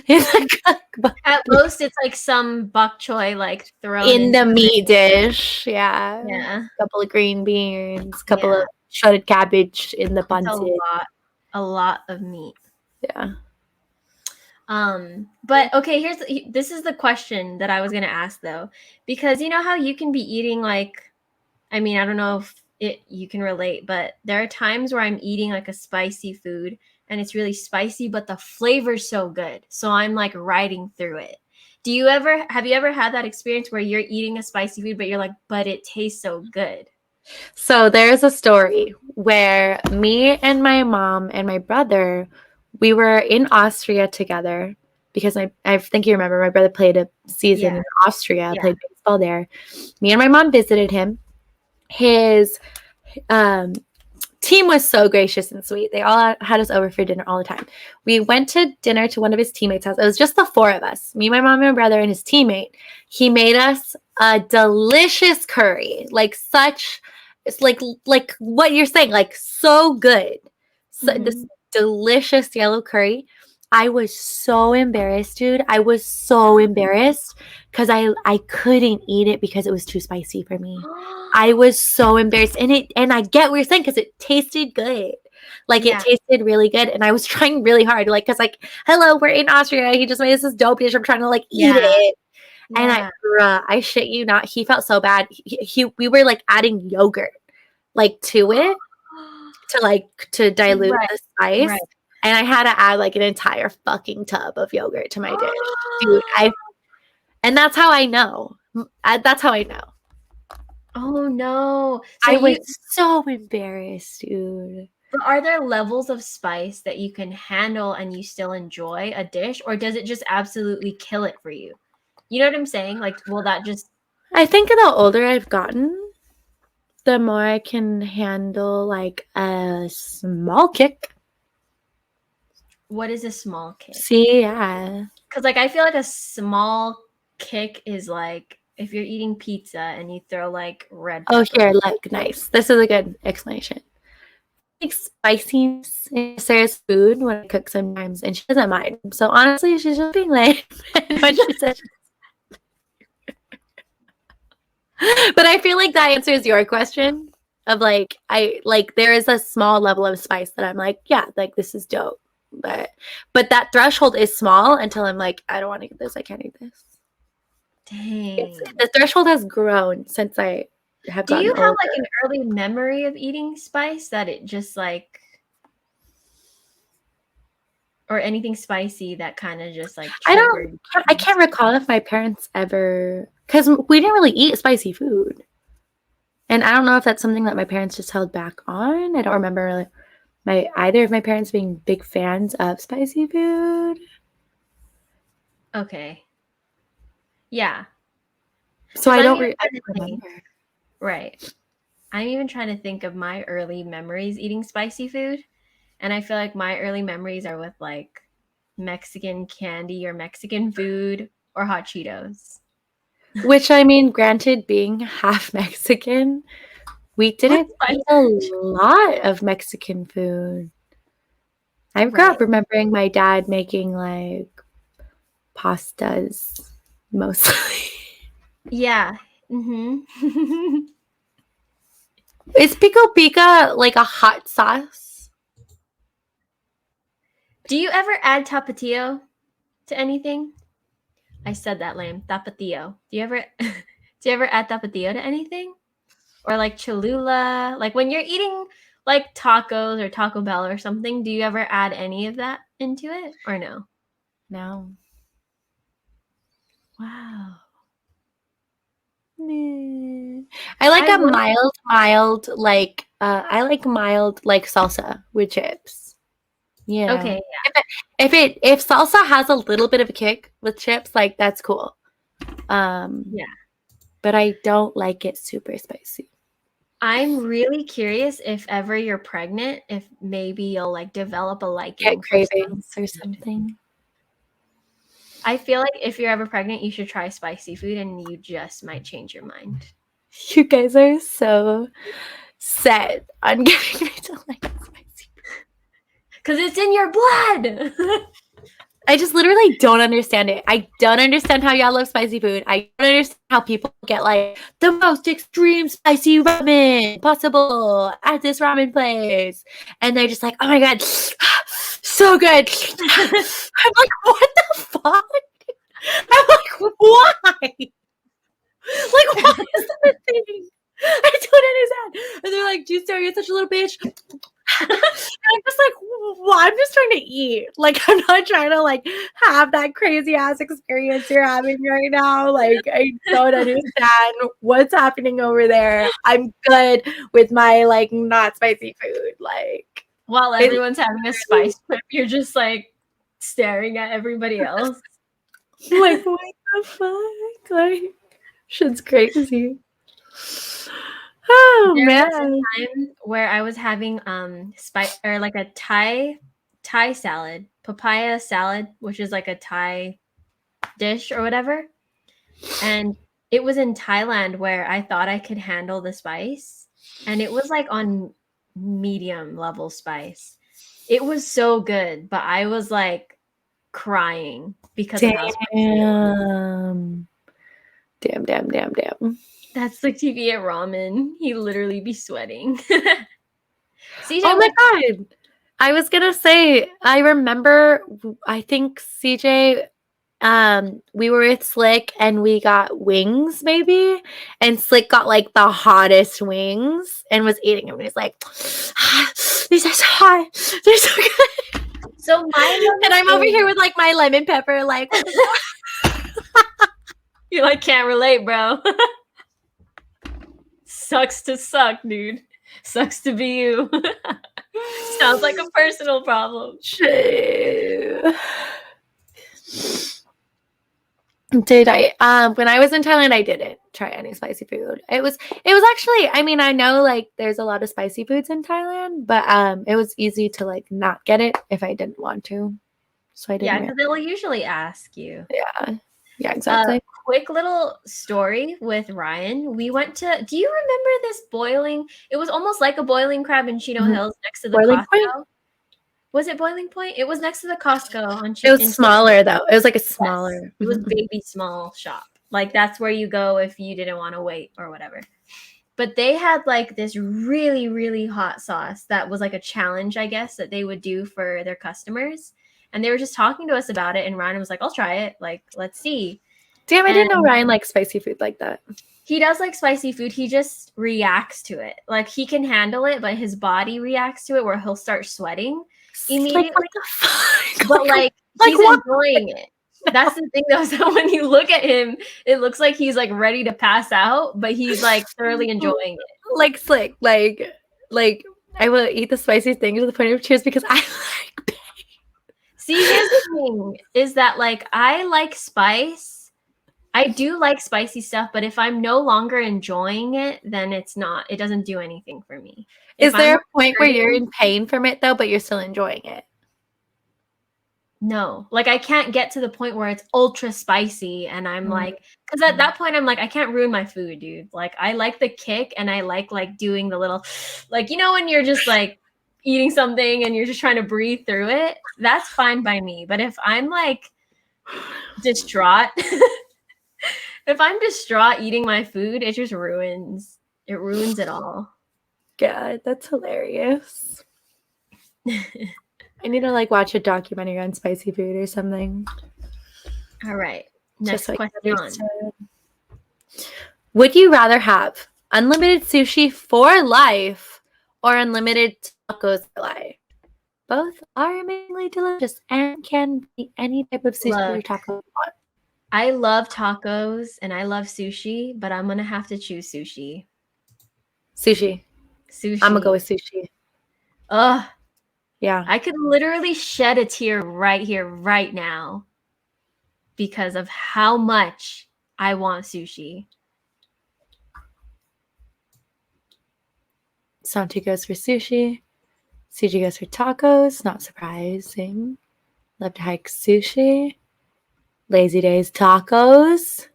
in the cookbook. At most, it's like some bok choy like thrown In the into meat dish. Yeah. Yeah, A couple of green beans, couple Yeah. of shredded cabbage in the it's pancit. a lot of meat. Yeah. But okay, this is the question that I was gonna ask though, because you know how you can be eating like, I mean, I don't know if you can relate, but there are times where I'm eating like a spicy food and it's really spicy, but the flavor's so good, so I'm like riding through it. Have you ever had that experience where you're eating a spicy food, but you're like, but it tastes so good? So there's a story where me and my mom and my brother, we were in Austria together because I think you remember my brother played a season Yeah. in Austria, Yeah. played baseball there. Me and my mom visited him. His team was so gracious and sweet. They all had us over for dinner all the time. We went to dinner to one of his teammates' house. It was just the 4 of us, me, my mom, and my brother, and his teammate. He made us a delicious curry, it's like what you're saying, like so good. So this delicious yellow curry. I was so embarrassed, dude. I was so embarrassed because I couldn't eat it because it was too spicy for me. I was so embarrassed, and I get what you're saying because it tasted good, like Yeah. it tasted really good, and I was trying really hard, like because like, hello, we're in Austria. He just made us this dope dish. I'm trying to like eat Yeah. it, and Yeah. I shit you not, he felt so bad. We were like adding yogurt like to it to dilute Right, the spice, right. and I had to add like an entire fucking tub of yogurt to my dish, dude. And that's how I know. That's how I know. Oh no. So I was so embarrassed, dude. but are there levels of spice that you can handle and you still enjoy a dish, or does it just absolutely kill it for you? You know what I'm saying? Like, will that just I think the older I've gotten, the more I can handle like a small kick. what is a small kick? See, yeah. Because like I feel like a small kick is like if you're eating pizza and you throw like red Oh, pepper. here, like, nice. This is a good explanation. Like spiciness in Sarah's food when I cook sometimes, and she doesn't mind. So honestly, she's just being lame when she said. But I feel like that answers your question of like there is a small level of spice that I'm like, yeah, like this is dope. But that threshold is small until I'm like, I don't want to eat this. I can't eat this. Dang. The threshold has grown since I have Do gotten you older. have like an early memory of eating spice that it just like, or anything spicy that kind of just like I can't recall if my parents ever, because we didn't really eat spicy food, and I don't know if that's something that my parents just held back on. I don't remember either of my parents being big fans of spicy food. Okay. Yeah. So I don't I remember. Right. I'm even trying to think of my early memories eating spicy food. And I feel like my early memories are with like Mexican candy or Mexican food or hot Cheetos. Which, I mean, granted, being half Mexican, we didn't eat a lot of Mexican food. I grew up remembering my dad making like pastas mostly. Yeah. Mm-hmm. Is pico pica like a hot sauce? Do you ever add tapatio to anything? I said that lame. Tapatio. Do you ever add tapatio to anything? Or like Cholula? Like when you're eating like tacos or Taco Bell or something, do you ever add any of that into it or no? No. Wow. I like a mild like I like mild like salsa with chips. Yeah. Okay. If salsa has a little bit of a kick with chips, like that's cool. Yeah. But I don't like it super spicy. I'm really curious if ever you're pregnant, if maybe you'll like develop a Get liking for cravings spicy or food. something. I feel like if you're ever pregnant, you should try spicy food and you just might change your mind. You guys are so set on getting me to like spicy. Because it's in your blood. I just literally don't understand it. I don't understand how y'all love spicy food. I don't understand how people get like the most extreme spicy ramen possible at this ramen place. And they're just like, oh my God, so good. I'm like, what the fuck? I'm like, why? Like, why is that a thing? I don't understand. And they're like, Juice, you're such a little bitch. And I'm just like, well, I'm just trying to eat. Like, I'm not trying to like have that crazy ass experience you're having right now. Like, I don't understand what's happening over there. I'm good with my like not spicy food. Like, While everyone's having a spice trip, you're just like staring at everybody else. like what the fuck? Like, shit's crazy. Oh There was man. a time where I was having spice or like a Thai salad, papaya salad, which is like a Thai dish or whatever. And it was in Thailand where I thought I could handle the spice, and it was like on medium level spice. It was so good, but I was like crying because of how spicy it was. Damn. That's like TV at ramen. He literally be sweating. CJ, Oh my God. I was gonna say, I remember, I think CJ, we were with Slick and we got wings maybe, and Slick got like the hottest wings and was eating them. And he's like, these are so hot. They're so good. So my And I'm over here with like my lemon pepper, like, you like can't relate, bro. Sucks to suck, dude. Sucks to be you. Sounds like a personal problem. shit. Did I when I was in Thailand I didn't try any spicy food. It was actually, I mean, I know like there's a lot of spicy foods in Thailand, but it was easy to like not get it if I didn't want to. So I Yeah, didn't. because they'll usually ask you. Yeah, exactly. Quick little story with Ryan. We went to, do you remember this boiling? It was almost like a boiling crab in Chino Mhm. Hills next to the Boiling Costco. Point? Was it Boiling Point? It was next to the Costco on It was in- smaller though. It was like a Yes, smaller. it was baby small shop. Like that's where you go if you didn't want to wait or whatever. But they had like this really, really hot sauce that was like a challenge, I guess, that they would do for their customers. And they were just talking to us about it. And Ryan was like, I'll try it. Like, let's see. Damn, I didn't know And- Ryan liked spicy food like that. He does like spicy food. He just reacts to it. Like he can handle it, but his body reacts to it where he'll start sweating immediately. Like, what the fuck? But like he's what? enjoying it. That's the thing though. So when you look at him, it looks like he's like ready to pass out, but he's like thoroughly enjoying it. Like Slick, like I will eat the spicy thing to the point of tears because I like pain. See, here's the thing is that like I like spice. I do like spicy stuff, but if I'm no longer enjoying it, then it doesn't do anything for me. Is If there I'm a point where you're in pain from it though, but you're still enjoying it? No, like I can't get to the point where it's ultra spicy and I'm like, because at that point I'm like, I can't ruin my food, dude. Like I like the kick and I like doing the little, like, you know, when you're just like eating something and you're just trying to breathe through it, that's fine by me. But if I'm like distraught, if I'm distraught eating my food, it just ruins it all. God, that's hilarious. I need to like watch a documentary on spicy food or something. All right. Next Just so I can question. understand. Would you rather have unlimited sushi for life or unlimited tacos for life? Both are amazingly delicious and can be any type of sushi or Look. taco you want. I love tacos and I love sushi, but I'm gonna have to choose sushi. Sushi. Sushi. I'm gonna go with sushi. Ugh. Yeah. I could literally shed a tear right here, right now, because of how much I want sushi. Santi goes for sushi. CJ goes for tacos. Not surprising. Love to hike sushi. Lazy days tacos.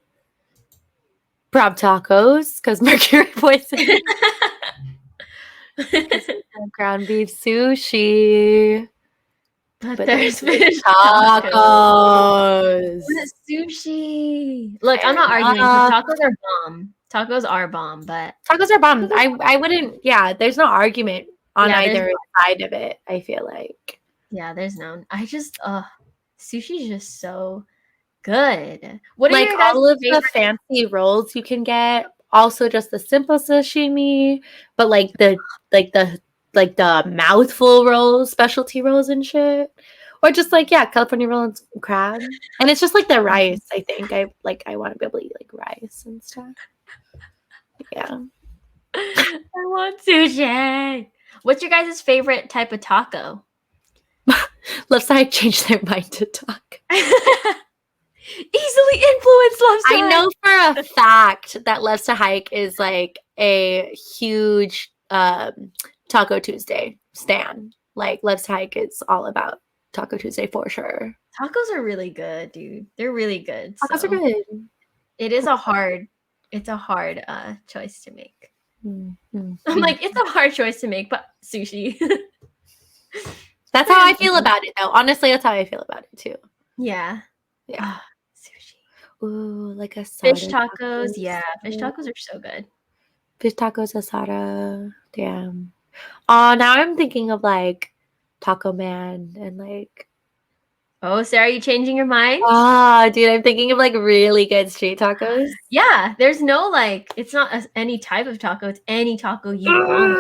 Prob tacos because mercury poisoning. Ground beef sushi. But But there's there's fish tacos. tacos. But sushi. Look, Fair I'm not arguing. enough. Tacos are bomb. Tacos are bomb, but Tacos are bomb. I wouldn't. Yeah, there's no argument on Yeah, there's either side of it. I feel like. yeah, there's none. I just sushi's just so good. What are Like your guys' all of the favorite? fancy rolls you can get, also just the simple sashimi, but like the mouthful rolls, specialty rolls and shit. Or just like California roll and crab. And it's just like the rice, I think. I want to be able to eat like rice and stuff. Yeah. I want sushi. What's your guys' favorite type of taco? Left side changed their mind to talk. Easily influenced love I know for a fact that Loves to Hike is like a huge Taco Tuesday stan. Like Loves to Hike is all about Taco Tuesday for sure. Tacos are really good, dude. They're really good. Tacos so are good. It is a hard choice to make. Mm-hmm. I'm like, it's a hard choice to make, but sushi. That's how I feel about it though. Honestly, that's how I feel about it too. Yeah. Yeah. Sushi. Ooh, like a Fish tacos. Yeah. Fish tacos are so good. Fish tacos asada. Damn. Oh, now I'm thinking of like Taco Man and like Oh, Sarah, are you changing your mind? dude, I'm thinking of like really good street tacos. Yeah. There's no like, it's not any type of taco. It's any taco you want.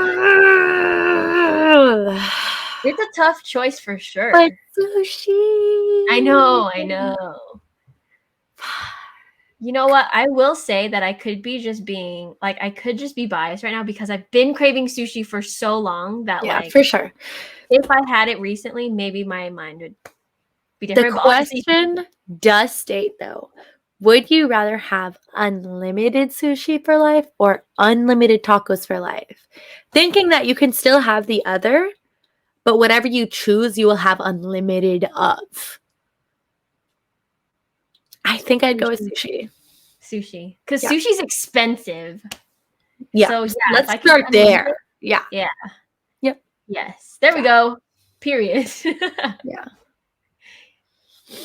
It's a tough choice for sure. But sushi. I know. You know what? I will say that I could just be biased right now because I've been craving sushi for so long that like for sure. if I had it recently, maybe my mind would be The different. But honestly, question does state though, would you rather have unlimited sushi for life or unlimited tacos for life? Thinking that you can still have the other, but whatever you choose, you will have unlimited of. I think I'd go with sushi. Sushi. Because Yeah. sushi's expensive. Yeah. So yeah, Let's if I can start there. unlimited- Yeah. Yeah. Yep. Yes. There we go. Period. Yeah.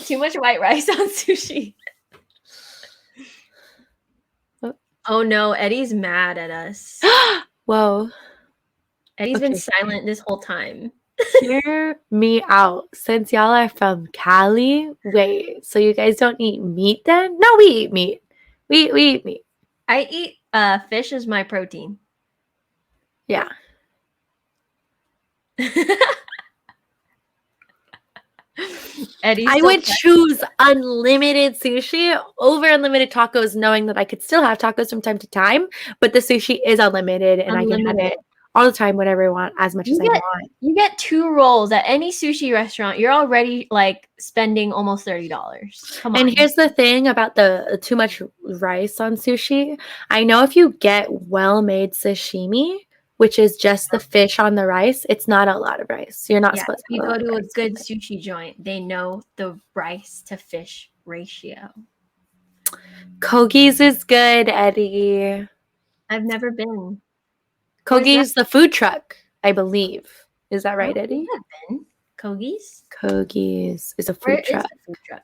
Too much white rice on sushi. Oh no, Eddie's mad at us. Whoa. Eddie's been Okay. silent this whole time. Hear me out. Since y'all are from Cali, wait, so you guys don't eat meat then? No, we eat meat. We eat meat. I eat fish as my protein. Yeah. Eddie's I still would choose unlimited sushi over unlimited tacos, knowing that I could still have tacos from time to time, but the sushi is unlimited and I can have Unlimited. it all the time, whenever I want, as much as I You want. You get 2 rolls at any sushi restaurant. You're already like spending almost $30. Come on. And here's the thing about the too much rice on sushi. I know if you get well-made sashimi, which is just the fish on the rice, it's not a lot of rice. You're not Yeah, supposed if to you have go lot to of a rice good with it. sushi joint, they know the rice to fish ratio. Kogi's is good, Eddie. I've never been. Where's Kogi's the food truck, I believe. Is that right, I Eddie? have been. Kogi's? Kogi's is a Where food is truck. the food truck?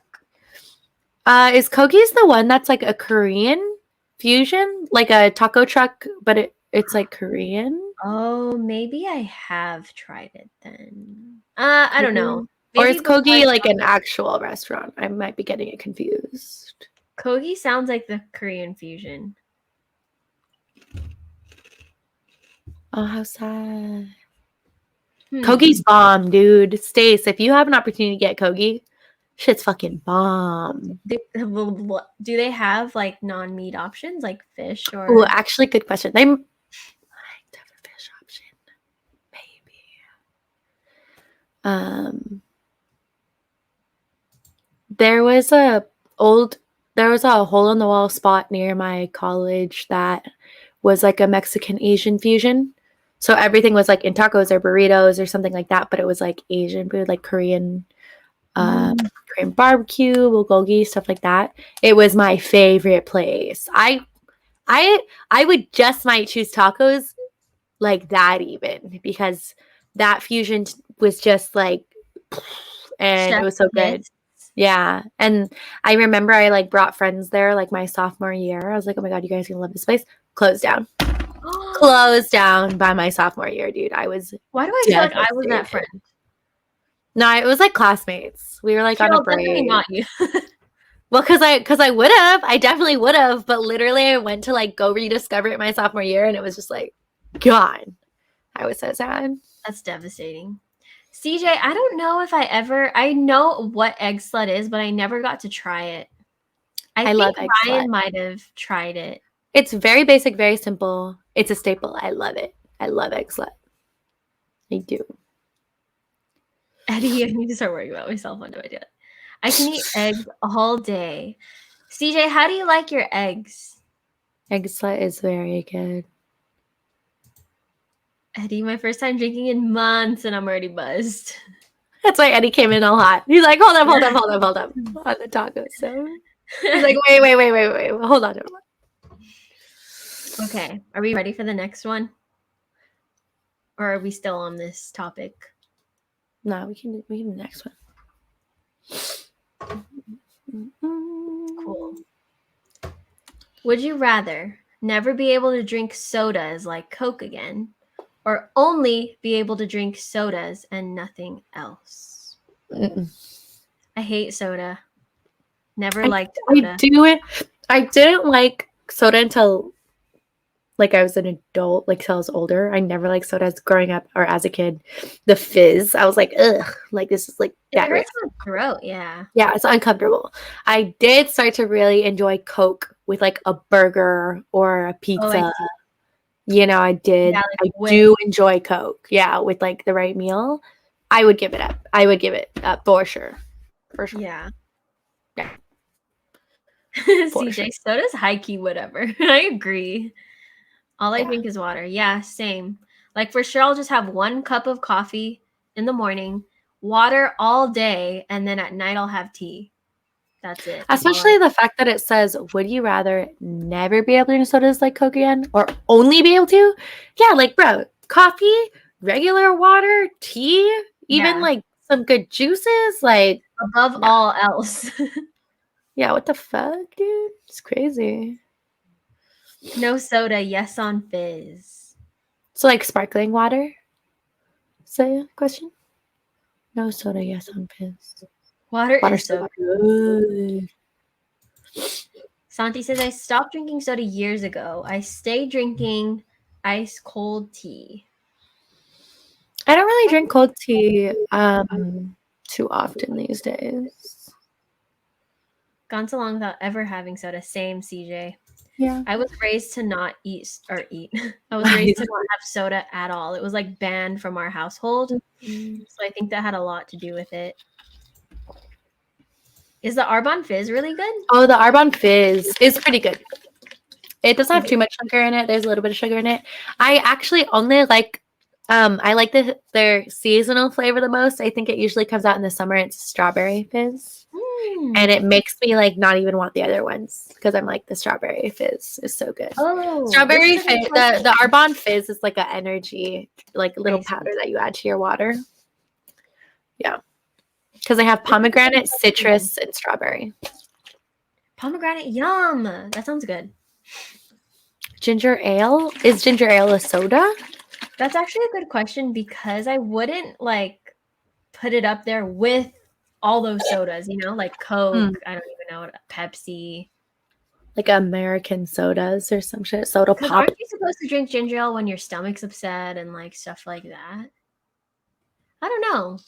Is Kogi's the one that's like a Korean fusion? Like a taco truck, but it's like Korean? Oh, maybe I have tried it then. I don't know. Or Maybe is before Kogi I- like an actual restaurant? I might be getting it confused. Kogi sounds like the Korean fusion. Oh, how sad. Hmm. Kogi's bomb, dude. Stace, if you have an opportunity to get Kogi, shit's fucking bomb. Do they have like non-meat options like fish or? Oh, actually, good question. They might have a fish option. Maybe. Um, there was a old there was a hole in the wall spot near my college that was like a Mexican Asian fusion. So everything was like in tacos or burritos or something like that, but it was like Asian food, like Korean, Korean barbecue, bulgogi, stuff like that. It was my favorite place. I would just might choose tacos like that even because that fusion was just like and it was so good. Chef's Yeah. And I remember I like brought friends there like my sophomore year. I was like, oh my God, you guys gonna love this place. Closed down. kiss. Closed down by my sophomore year, dude. I was Why do I feel like I was that devastated. friend? No, it was like classmates. We were like on a Cheryl, definitely break. not you. Well, because I would have. I definitely would have, but literally I went to like go rediscover it my sophomore year and it was just like gone. I was so sad. That's devastating. CJ, I don't know if I know what egg slut is, but I never got to try it. I think love egg Ryan slut. might have tried it. It's very basic, very simple. It's a staple. I love it. I love egg slut. I do. Eddie, I need to start worrying about myself. When do I do it? I can eat eggs all day. CJ, how do you like your eggs? Egg slut is very good. Eddie, my first time drinking in months and I'm already buzzed. That's why Eddie came in all hot. He's like, hold up on the tacos. So he's like, wait. Hold on. Okay, are we ready for the next one? Or are we still on this topic? No, we can do the next one. Cool. Would you rather never be able to drink sodas like Coke again, or only be able to drink sodas and nothing else? Mm-mm. I hate soda. Never I- liked soda. I didn't like soda until like I was an adult, like till I was older. I never liked sodas growing up or as a kid. The fizz, I was like, ugh, like this is like It that. hurts my throat, yeah. Yeah, it's uncomfortable. I did start to really enjoy Coke with like a burger or a pizza. You know, I did. Yeah, like I do enjoy Coke. Yeah, with like the right meal. I would give it up. I would give it up for sure. For sure. Yeah. Yeah. CJ, sure. soda's high key, whatever. I agree. All I Yeah. drink is water. Yeah, same. Like for sure, I'll just have 1 cup of coffee in the morning, water all day, and then at night I'll have tea. That's it. That's all Especially the fact that it says, would you rather never be able to drink sodas like Coke again or only be able to? Yeah, like, bro, coffee, regular water, tea, even Yeah. like some good juices. Like, above No. all else. yeah, what the fuck, dude? It's crazy. No soda, yes on fizz. So, like, sparkling water? Say question? No soda, yes on fizz. Water Water's is so good. Santi says, I stopped drinking soda years ago. I stay drinking ice cold tea. I don't really drink cold tea too often these days. Gone so long without ever having soda. Same, CJ. Yeah. I was raised to not eat. I was raised to not have soda at all. It was like banned from our household. So I think that had a lot to do with it. Is the Arbonne Fizz really good? Oh, the Arbonne Fizz is pretty good. It doesn't have too much sugar in it. There's a little bit of sugar in it. I actually only like I like their seasonal flavor the most. I think it usually comes out in the summer. It's strawberry fizz. And it makes me like not even want the other ones because I'm like the strawberry fizz is so good. Oh, Strawberry this is a fizz, good the Arbonne Fizz is like an energy, like a little I see. powder that you add to your water. Yeah. Because they have pomegranate, citrus, and strawberry. Pomegranate, yum. That sounds good. Ginger ale? Is ginger ale a soda? That's actually a good question because I wouldn't like put it up there with all those sodas, you know, like Coke, I don't even know, Pepsi. Like American sodas or some shit. Soda Because pop. aren't you supposed to drink ginger ale when your stomach's upset and like stuff like that? I don't know.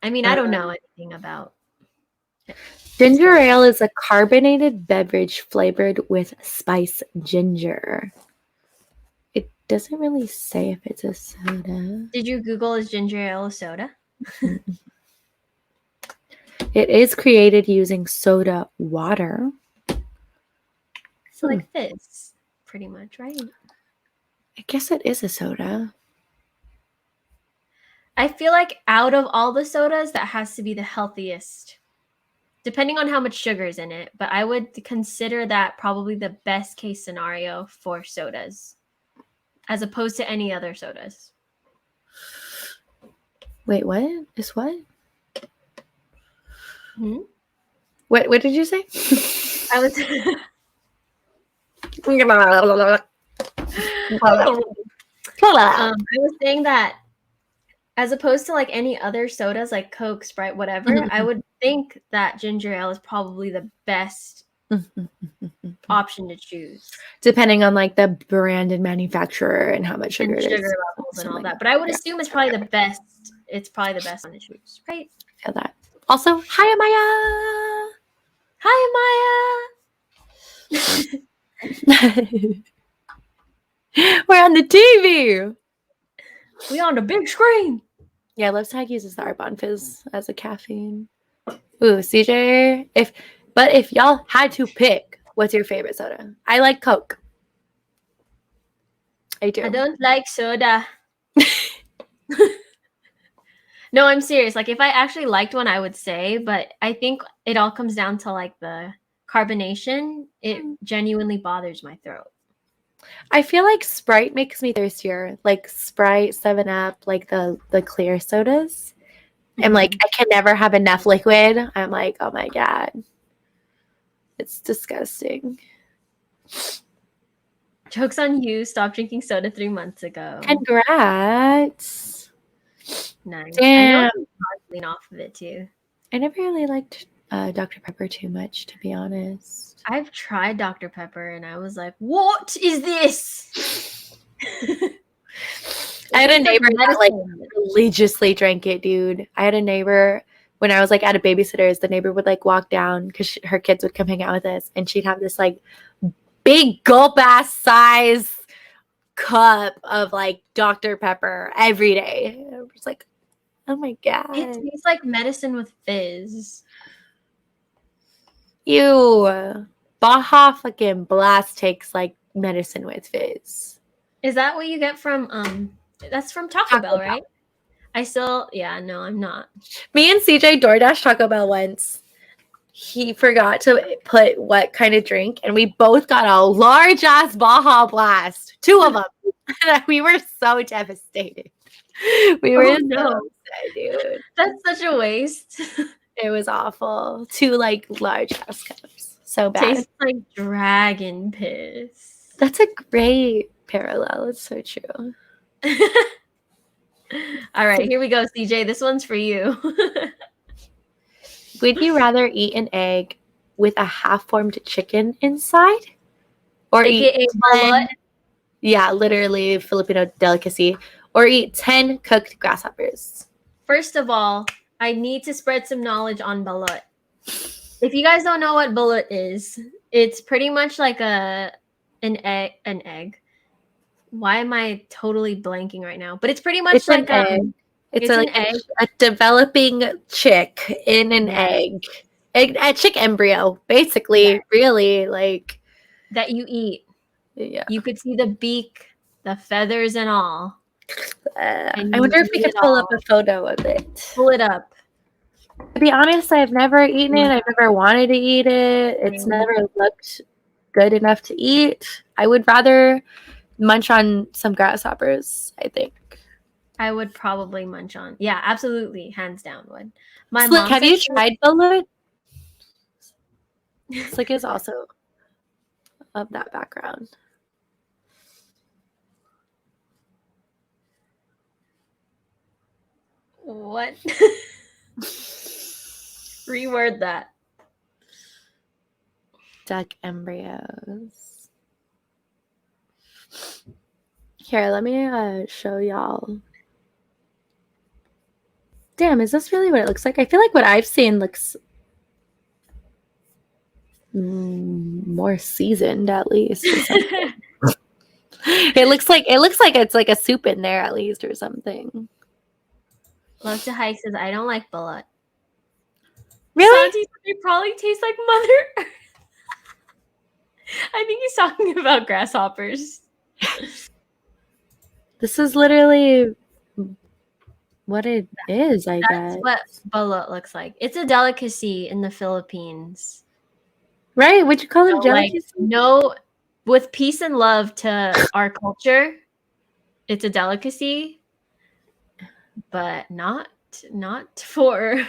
I mean, I don't know anything about Ginger ale is a carbonated beverage flavored with spice ginger. It doesn't really say if it's a soda. Did you Google is ginger ale a soda? It is created using soda water. So like this, pretty much, right? I guess it is a soda. I feel like out of all the sodas, that has to be the healthiest. Depending on how much sugar is in it, but I would consider that probably the best case scenario for sodas, as opposed to any other sodas. Wait, what? Is what? Hmm? What did you say? I was I was saying that as opposed to like any other sodas like Coke, Sprite, whatever, I would think that ginger ale is probably the best option to choose. Depending on like the brand and manufacturer and how much sugar And it is. sugar levels and all Something that. like But I would yeah. assume it's probably the best. It's probably the best one to choose, right? I feel that. Also, hi Amaya. Hi, We're on the TV. we on the big screen. Yeah, Love's Tag uses the Arbonne Fizz as a caffeine. Ooh, CJ. If y'all had to pick, what's your favorite soda? I like Coke. I do. I don't like soda. No, I'm serious. Like if I actually liked one, I would say, but I think it all comes down to like the carbonation. It genuinely bothers my throat. I feel like Sprite makes me thirstier. Like Sprite, 7-Up, like the clear sodas. I'm like, I can never have enough liquid. I'm like, oh my God. It's disgusting. Joke's on you. Stopped drinking soda 3 months ago. Congrats. Nice. Damn. I know I'm lean off of it too. I never really liked Dr. Pepper too much, to be honest. I've tried Dr. Pepper and I was like, what is this? I had a neighbor that like medicine. religiously drank it, dude. I had a neighbor when I was like at a babysitter's. The neighbor would like walk down because her kids would come hang out with us, and she'd have this like big gulp ass size cup of like Dr. Pepper every day. I was like, oh my God. It tastes like medicine with fizz. Ew. Baja fucking Blast takes like medicine with fizz. Is that what you get from that's from Taco Taco Bell, Bell. right? No, I'm not. Me and CJ DoorDash Taco Bell once. He forgot to put what kind of drink, and we both got a large ass Baja Blast, 2 of them. We were so devastated. We were no. so upset, dude. That's such a waste. It was awful. 2 like large ass cups. So bad. Tastes like dragon piss. That's a great parallel. It's so true. All right, here we go, CJ. This one's for you. Would you rather eat an egg with a half-formed chicken inside, or AKA eat 10, balut. yeah, literally Filipino delicacy, or eat 10 cooked grasshoppers? First of all, I need to spread some knowledge on balut. If you guys don't know what balut is, it's pretty much like an egg. Why am I totally blanking right now? But it's pretty much It's like an egg. It's an like egg. a developing chick in an Yeah. egg. A chick embryo, basically. Yeah. Really, like, that you eat. yeah. You could see the beak, the feathers, and all. And I you wonder if we eat could it pull up all. a photo of it. Pull it up. To be honest, I've never eaten it. I've never wanted to eat it. It's Yeah. never looked good enough to eat. I would rather munch on some grasshoppers, I think. I would probably munch on. Yeah, absolutely. Hands down would. My Slick, mom have said you she- tried balut? Slick is also of that background. What? Reword that. Duck embryos. Here, let me show y'all. Damn, is this really what it looks like? I feel like what I've seen looks more seasoned, at least. It looks like it's like a soup in there at least or something. Love to Hike says, I don't like balut. Really? Santi said they probably taste like Mother Earth. I think he's talking about grasshoppers. This is literally what it is, I That's guess. what balut looks like. It's a delicacy in the Philippines. Right? Would you call it So, like, delicacy? no, with peace and love to our culture, it's a delicacy, but not for.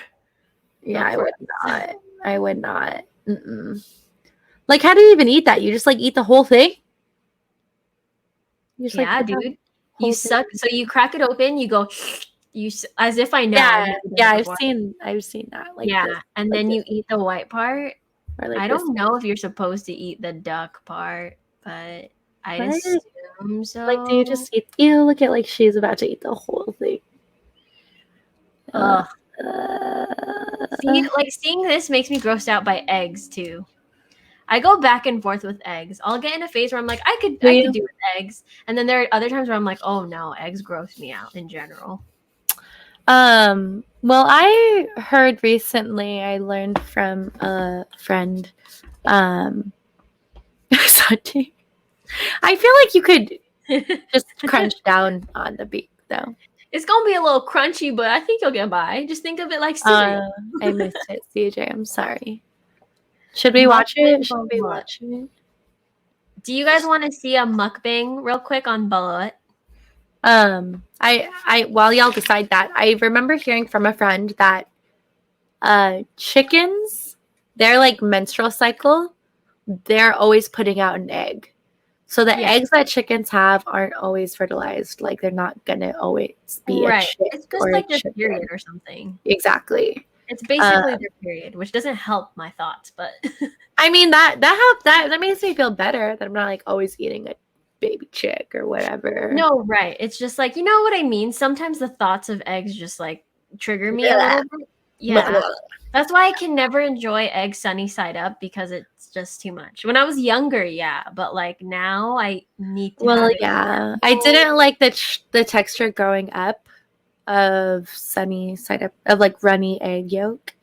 Yeah, not I for would not. I would not. Mm-mm. Like, how do you even eat that? You just like eat the whole thing? You just, like, Yeah, put the dude. whole You thing- suck. So you crack it open. You go. As if I know. Yeah, I've never done yeah, it I've before. seen that. Like Yeah, this, and like then this, you eat the white part. or like I this. don't know if you're supposed to eat the duck part, but I'd What? assume so. Like, do you just eat? Ew! Look at like she's about to eat the whole thing. Ugh. Uh, Seeing this makes me grossed out by eggs too. I go back and forth with eggs. I'll get in a phase where I'm like, I could do with eggs, and then there are other times where I'm like, oh no, eggs gross me out in general. Well, I heard recently, I learned from a friend, Santi. I feel like you could just crunch down on the beak, though. It's gonna be a little crunchy, but I think you'll get by. Just think of it like cereal. I missed it, CJ. I'm sorry. Should we watch it? Should we watch it? Do you guys want to see a mukbang real quick on balut? I while y'all decide that, I remember hearing from a friend that chickens, their like menstrual cycle, they're always putting out an egg. So the eggs that chickens have aren't always fertilized. Like they're not gonna always be a chick It's just or like a their chicken. period or something. Exactly. It's basically their period, which doesn't help my thoughts, but I mean that helps. That makes me feel better that I'm not like always eating a baby chick or whatever. no, right. It's just like, you know what I mean? Sometimes the thoughts of eggs just like trigger me a little bit. Yeah. That's why I can never enjoy eggs sunny side up because it's just too much. When I was younger, yeah, but like now I need to have it. Yeah. I didn't like the texture growing up of sunny side up of like runny egg yolk.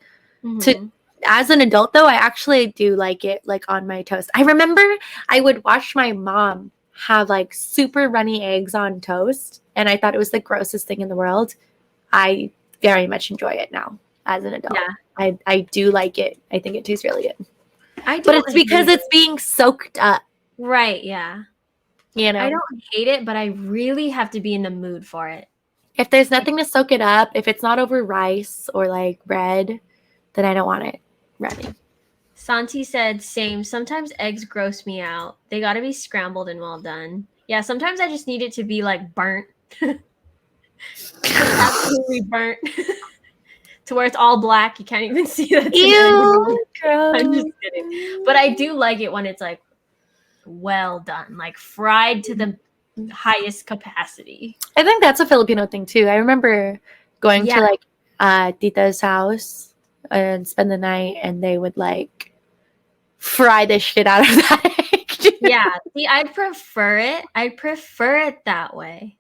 Mhm. As an adult though, I actually do like it like on my toast. I remember I would watch my mom have like super runny eggs on toast, and I thought it was the grossest thing in the world. I very much enjoy it now as an adult. Yeah. I do like it. I think it tastes really good. But it's because it's being soaked up. Right, yeah. You know, I don't hate it, but I really have to be in the mood for it. If there's nothing to soak it up, if it's not over rice or like bread, then I don't want it ready. Santi said, same. Sometimes eggs gross me out. They got to be scrambled and well done. Yeah, sometimes I just need it to be like burnt. Absolutely burnt. To where it's all black. You can't even see that. Ew, I'm just kidding. But I do like it when it's like well done, like fried to the highest capacity. I think that's a Filipino thing too. I remember going to like Tita's house and spend the night, and they would like fry the shit out of that egg. Yeah, see, I'd prefer it. I prefer it that way.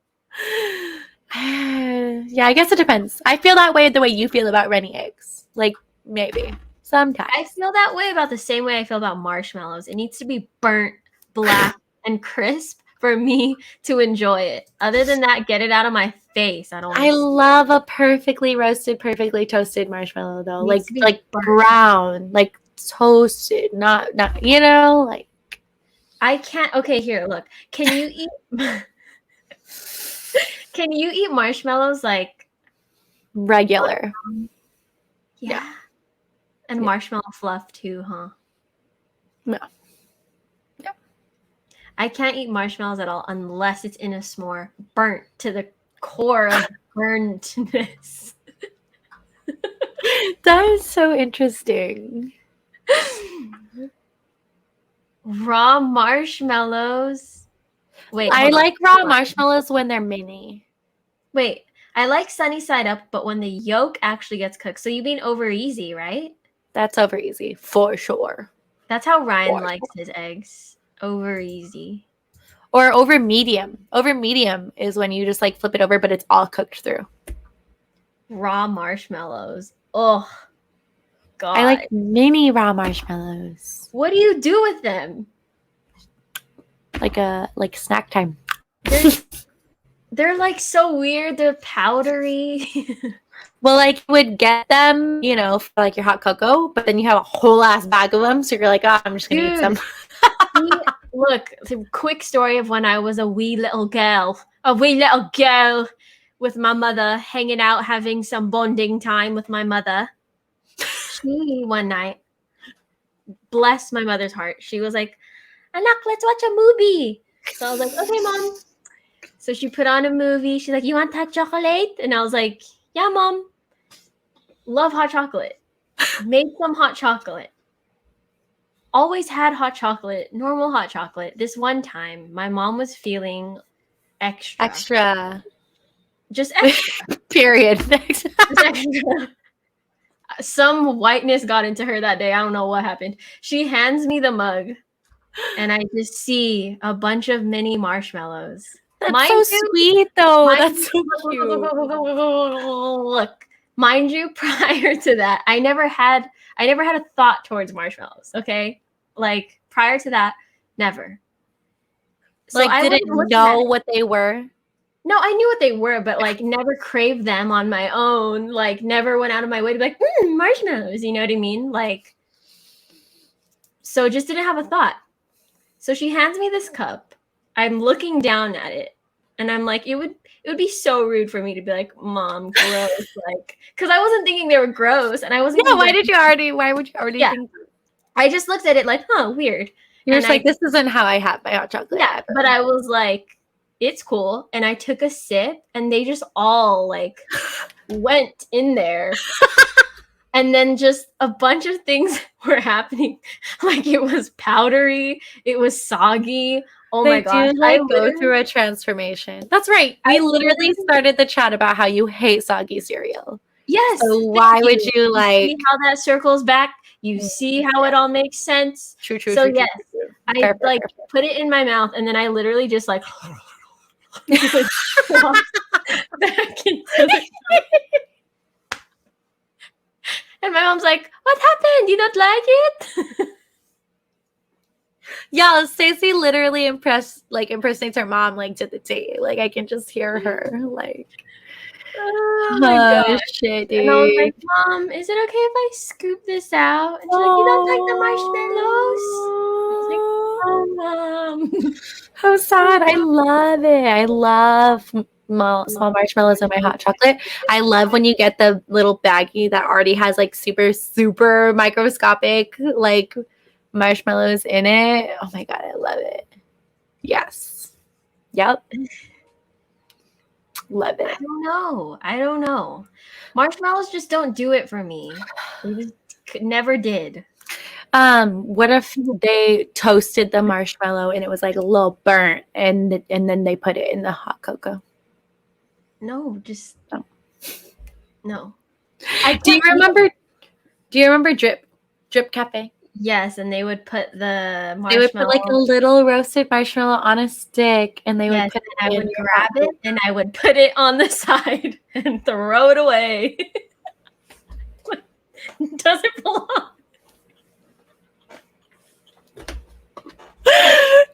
Yeah, I guess it depends. I feel that way the way you feel about runny eggs. Like maybe sometimes. I feel that way about the same way I feel about marshmallows. It needs to be burnt, black, and crisp for me to enjoy it. Other than that, get it out of my face. I don't. I love a perfectly roasted, perfectly toasted marshmallow though. Like burnt. brown, like toasted, not you know, like I can't. Okay, here, look. Can you eat? Can you eat marshmallows like regular? Yeah. And marshmallow fluff too, huh? No. Yeah. I can't eat marshmallows at all unless it's in a s'more, burnt to the core of burntness. That is so interesting. Raw marshmallows. Wait, I like raw marshmallows when they're mini. Wait, I like sunny side up, but when the yolk actually gets cooked. So you mean over easy, right? That's over easy for sure. That's how Ryan likes his eggs. Over easy. Or over medium. Over medium is when you just like flip it over, but it's all cooked through. Raw marshmallows. Oh, God. I like mini raw marshmallows. What do you do with them? Like snack time. They're like so weird. They're powdery. Well, like you would get them, you know, for like your hot cocoa, but then you have a whole ass bag of them, so you're like, oh, I'm just gonna eat Dude. some. Look, the quick story of when I was a wee little girl with my mother, hanging out, having some bonding time with my mother. She, one night, bless my mother's heart, she was like, Anak, let's watch a movie. So I was like, okay, Mom. So she put on a movie. She's like, you want hot chocolate? And I was like, yeah, Mom. Love hot chocolate. Made some hot chocolate. Always had hot chocolate, normal hot chocolate. This one time, my mom was feeling extra. Extra. Just extra. Period. Just extra. Some whiteness got into her that day. I don't know what happened. She hands me the mug, and I just see a bunch of mini marshmallows. That's so sweet, though. That's so cute. Look, mind you, prior to that, I never had a thought towards marshmallows. Okay, like prior to that, never. So like, didn't know what they were. No, I knew what they were, but like never craved them on my own. Like never went out of my way to be like, marshmallows. You know what I mean? Like, so just didn't have a thought. So she hands me this cup. I'm looking down at it, and I'm like, it would be so rude for me to be like, Mom, gross, like, because I wasn't thinking they were gross, and I wasn't. Yeah, why would you already think? I just looked at it like, huh, weird. You're just like, this isn't how I have my hot chocolate. Yeah, but I was like, it's cool, and I took a sip, and they just all like went in there. And then just a bunch of things were happening. Like it was powdery, it was soggy. Oh my gosh. I go through a transformation. That's right. I literally started the chat about how you hate soggy cereal. Yes. So why would you like see how that circles back? You see how it all makes sense? True. So yes, I like put it in my mouth, and then I literally just like back into the and my mom's like, what happened? You don't like it? Yeah, Stacey literally impersonates her mom like to the T. Like I can just hear her like, oh my gosh, shit, dude. And I was like, Mom, is it okay if I scoop this out? And she's like, you don't like the marshmallows? I was like, oh, Mom. How sad. I love it. I love small marshmallows in my hot chocolate. I love when you get the little baggie that already has like super, super microscopic like marshmallows in it. Oh my God, I love it. Yes. Yep. Love it. I don't know. Marshmallows just don't do it for me. They just never did. What if they toasted the marshmallow and it was like a little burnt and then they put it in the hot cocoa? No, just no. Do you remember Drip Cafe? Yes, and they would put the marshmallow. They would put like a little roasted marshmallow on a stick, and they would put it. I would grab it and I would put it on the side and throw it away. Does it belong?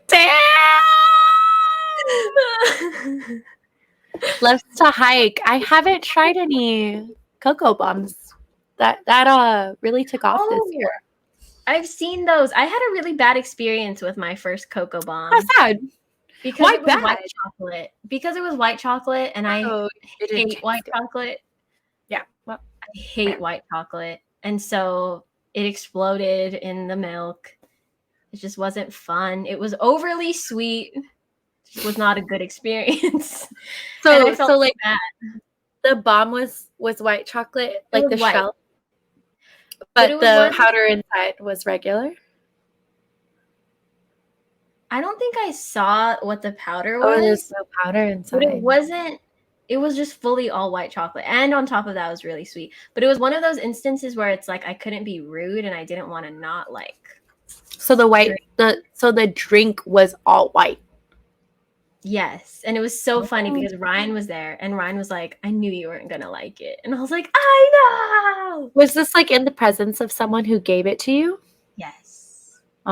Damn! Left to hike. I haven't tried any cocoa bombs. That really took off this year. I've seen those. I had a really bad experience with my first cocoa bomb. How sad? Because Why it was bad? white chocolate. Because it was white chocolate, and I hate white chocolate. Yeah, well, I hate white chocolate, and so it exploded in the milk. It just wasn't fun. It was overly sweet. It just was not a good experience. So like bad. The bomb was white chocolate, like the shell. But the powder inside was regular? I don't think I saw what the powder was. Oh, there's no powder inside. But it was just fully all white chocolate. And on top of that, it was really sweet. But it was one of those instances where it's like I couldn't be rude and I didn't want to not like. So the drink was all white. Yes. And it was so funny Oh. because Ryan was there and Ryan was like, I knew you weren't gonna like it. And I was like, I know. Was this like in the presence of someone who gave it to you? Yes. Oh,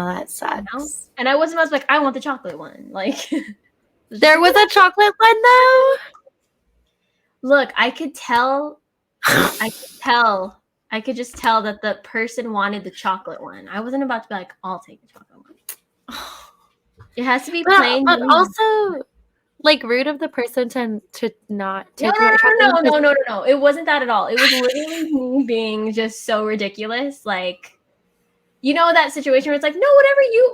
that You know? sucks. And I wasn't like, I want the chocolate one. Like There was a chocolate one though. look, I could just tell that the person wanted the chocolate one. I wasn't about to be like, I'll take the chocolate one. It has to be plain. But also, like, rude of the person to not take your chocolate. No. It wasn't that at all. It was literally me being just so ridiculous. Like, you know that situation where it's like, no,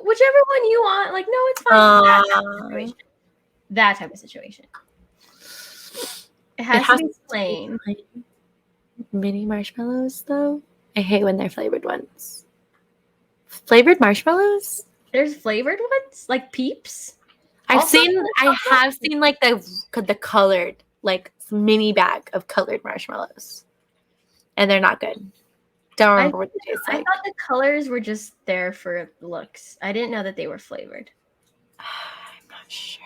whichever one you want. Like, no, it's fine. That type of situation. That type of situation. It has to be plain. Mini marshmallows, though. I hate when they're flavored ones. Flavored marshmallows? There's flavored ones, like Peeps. I have seen like the colored, like mini bag of colored marshmallows, and they're not good. Don't remember what they taste I like. thought the colors were just there for looks. I didn't know that they were flavored. I'm not sure.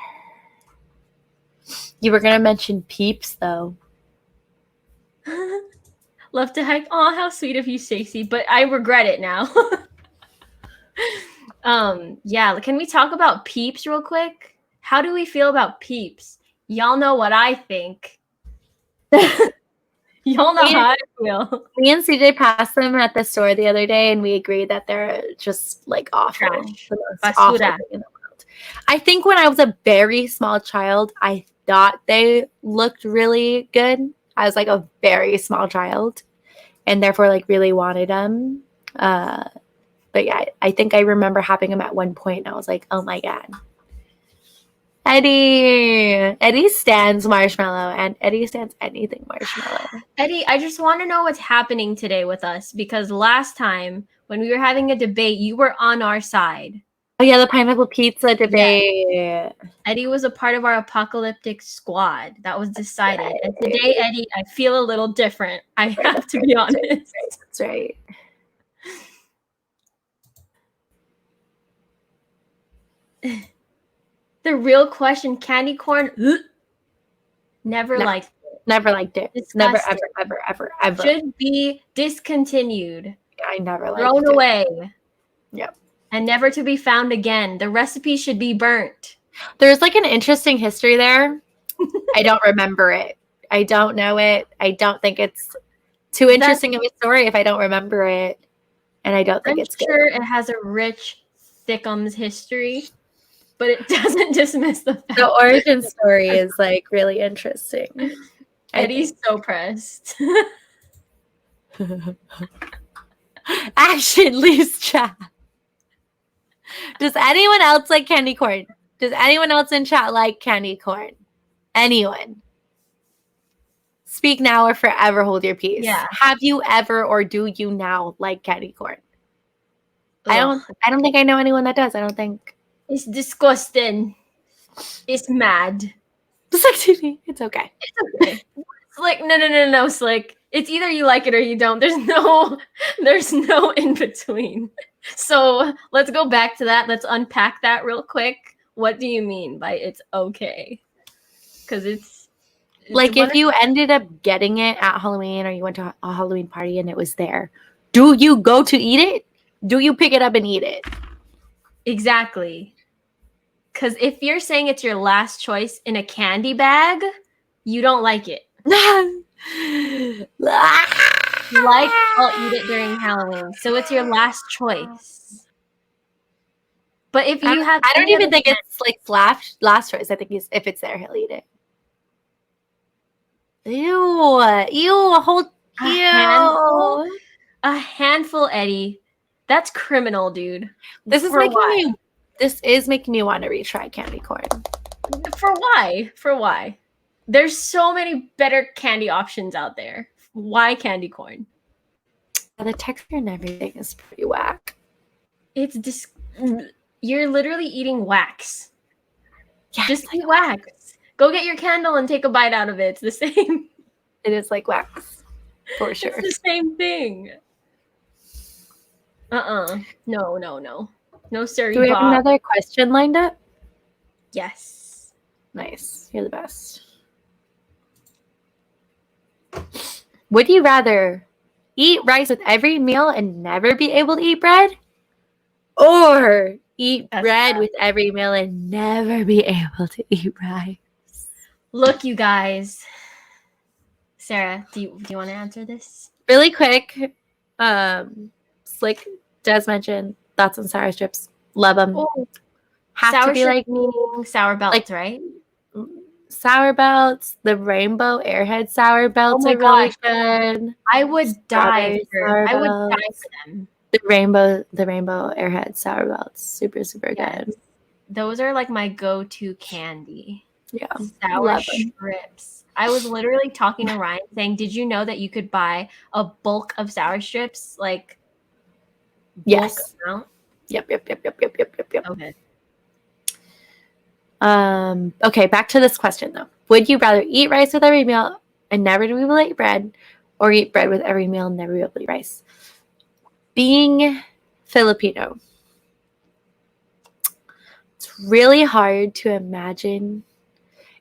You were gonna mention Peeps though. Love to hike. Oh, how sweet of you, Stacey. But I regret it now. Yeah. Can we talk about Peeps real quick? How do we feel about Peeps? Y'all know what I think. Y'all know how I feel. Me and CJ passed them at the store the other day, and we agreed that they're just like awful. Trash. The most awful thing in the world. I think when I was a very small child, I thought they looked really good. I was like a very small child, and therefore like really wanted them. But yeah, I think I remember having them at one point, and I was like, oh my god. Eddie stands marshmallow, and Eddie stands anything marshmallow. Eddie, I just want to know what's happening today with us, because last time when we were having a debate, you were on our side. Oh yeah, the pineapple pizza debate. Yeah. Eddie was a part of our apocalyptic squad. That was decided. And today, Eddie, I feel a little different. I have to be honest. That's right. The real question, candy corn, never No. liked Never liked it. Disgusting. Never, ever. should be discontinued, I never liked thrown it. away. Yep. And never to be found again. The recipe should be burnt. There's like an interesting history there. I don't remember it. I don't know it. I don't think it's too interesting of a story if I don't remember it. And I don't think I'm it's good. sure it has a rich Thickums history, but it doesn't dismiss the fact The origin story is like really interesting. Eddie's so pressed. Action leaves chat. Does anyone else like candy corn? Does anyone else in chat like candy corn? Anyone? Speak now or forever hold your peace. Yeah. Have you ever or do you now like candy corn? I Ugh. don't think I know anyone that does. I don't think. It's disgusting. It's mad. It's like TV. It's okay. It's like no, Slick. It's either you like it or you don't. There's no in between. So let's go back to that. Let's unpack that real quick. What do you mean by it's okay? Because it's Like if you ended up getting it at Halloween or you went to a Halloween party and it was there, do you go to eat it? Do you pick it up and eat it? Exactly. Because if you're saying it's your last choice in a candy bag, you don't like it. Like, I'll eat it during Halloween. So it's your last choice. But if you have, I don't even think it's like last choice. I think if it's there, he'll eat it. Ew, a handful, Eddie. That's criminal, dude. This is making me want to retry candy corn. For why? There's so many better candy options out there. Why candy corn? The texture and everything is pretty whack. It's you're literally eating wax. Yeah, Just eat wax. Go get your candle and take a bite out of it. It's the same. It is like wax, for sure. It's the same thing. No, sir. Do we have another question lined up? Yes. Nice. You're the best. Would you rather eat rice with every meal and never be able to eat bread? Or eat That's bread tough. with every meal and never be able to eat rice? Look, you guys. Sarah, do you want to answer this? Really quick, Slick does mention thoughts on sour strips. Love them. Oh, Have sour to be strip like meaning sour belts, right? sour belts. The rainbow airhead sour belts my are really gosh. good. I would die Strawberry for. sour I would die belts. for them. The rainbow airhead sour belts. Super, super Yes. good. Those are like my go-to candy. Yeah. Sour Love 'em. strips. I was literally talking to Ryan saying, "Did you know that you could buy a bulk of sour strips, like bulk Yes. amount?" Yep. Okay. Okay, back to this question though. Would you rather eat rice with every meal and never be able to eat bread, or eat bread with every meal and never be able to eat rice? Being Filipino, it's really hard to imagine.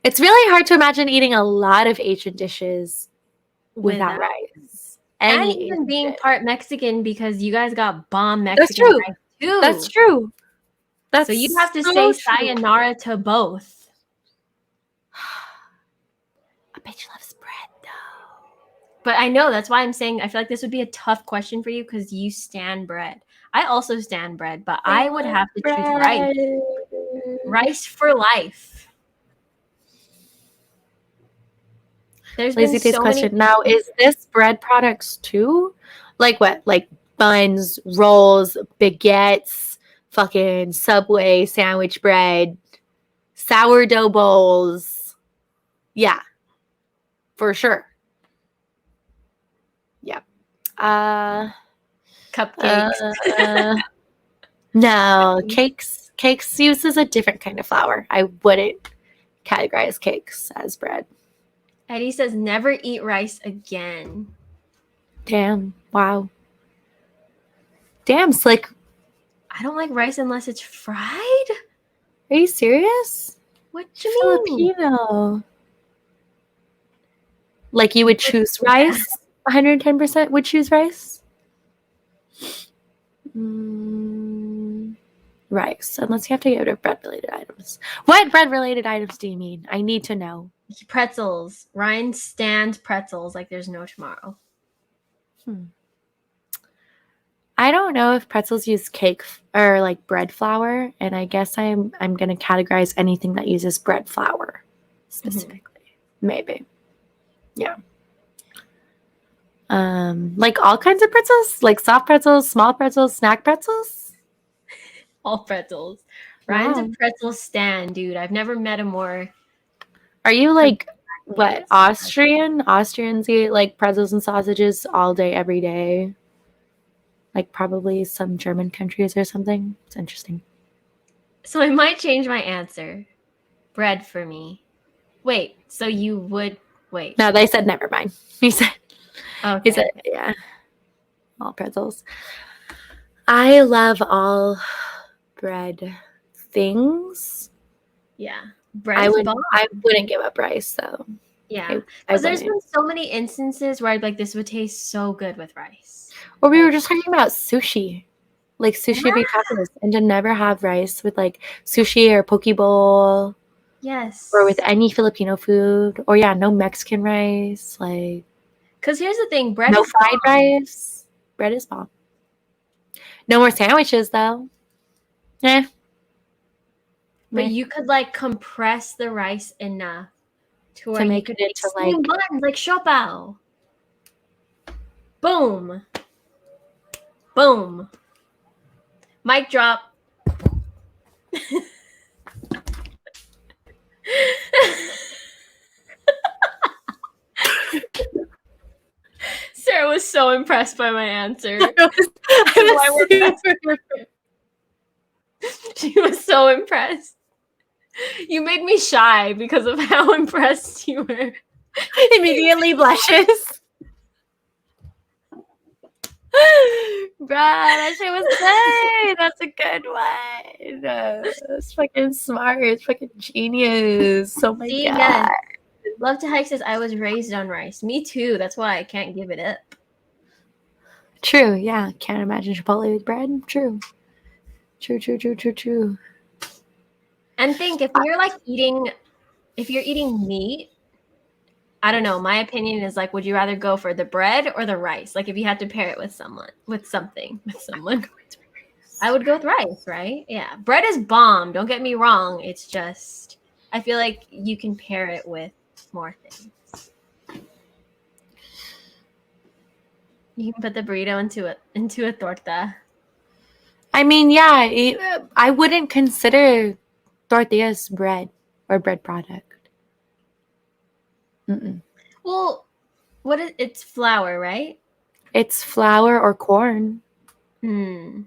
It's really hard to imagine eating a lot of Asian dishes without rice. And Any even Asian being dish. part Mexican because you guys got bomb Mexican true. rice too. That's true. That's So you'd have to so say true. sayonara to both. I bet you loves bread though. But I know that's why I'm saying I feel like this would be a tough question for you because you stan bread. I also stan bread, but I would have to choose rice. Rice for life. There's Lazy been Face so question. many. Now, is this bread products too? Like what? Like buns, rolls, baguettes, fucking Subway sandwich bread, sourdough bowls. Yeah, for sure. Yep. Cupcakes. No, cakes uses a different kind of flour. I wouldn't categorize cakes as bread. Eddie says never eat rice again. Damn. Wow. Damn, Slick. I don't like rice unless it's fried. Are you serious? What do you mean? Filipino. Like you would choose rice? 110% would choose rice? Rice. Unless you have to get rid of bread-related items. What bread-related items do you mean? I need to know. Pretzels. Ryan stands pretzels like there's no tomorrow. I don't know if pretzels use cake or like bread flour, and I guess I'm gonna categorize anything that uses bread flour specifically. Maybe. Yeah. Like all kinds of pretzels, like soft pretzels, small pretzels, snack pretzels. All pretzels. Ryan's Wow. a pretzel stan, dude. I've never met a more. Are you like what Austrian? Austrians eat like pretzels and sausages all day, every day. Like probably some German countries or something. It's interesting. So I might change my answer. Bread for me. Wait, so you would wait. No, they said never mind. He said Okay. yeah. All pretzels. I love all bread things. Yeah. I Bread's would bomb. I wouldn't give up rice though. Yeah. I Because there's wouldn't. been so many instances where I'd like this would taste so good with rice. Or we were just talking about sushi. Like sushi be tacos, and to never have rice with like sushi or poke bowl Yes. or with any Filipino food. Or yeah, no Mexican rice. Like Because here's the thing, bread no is fried bomb. rice. Bread is bomb. No more sandwiches though. Eh. But Meh. you could like compress the rice enough to where make you could it make into, steamed like- buns like Chopao. Boom. Boom. Mic drop. Sarah was so impressed by my answer. She was so impressed. You made me shy because of how impressed you were. Immediately blushes. Bruh, that shit was good. That's a good one. It's fucking smart. It's fucking genius. Oh my See, god. yes. Love to Hike says I was raised on rice. Me too. That's why I can't give it up. True. Yeah. Can't imagine Chipotle with bread. True. True. And think if you're like if you're eating meat, I don't know. My opinion is like, would you rather go for the bread or the rice? Like if you had to pair it with someone, I would go with rice, right? Yeah. Bread is bomb. Don't get me wrong. It's just, I feel like you can pair it with more things. You can put the burrito into a torta. I mean, yeah, I wouldn't consider tortillas bread or bread product. Mm-mm. Well, it's flour, right? It's flour or corn, Hmm.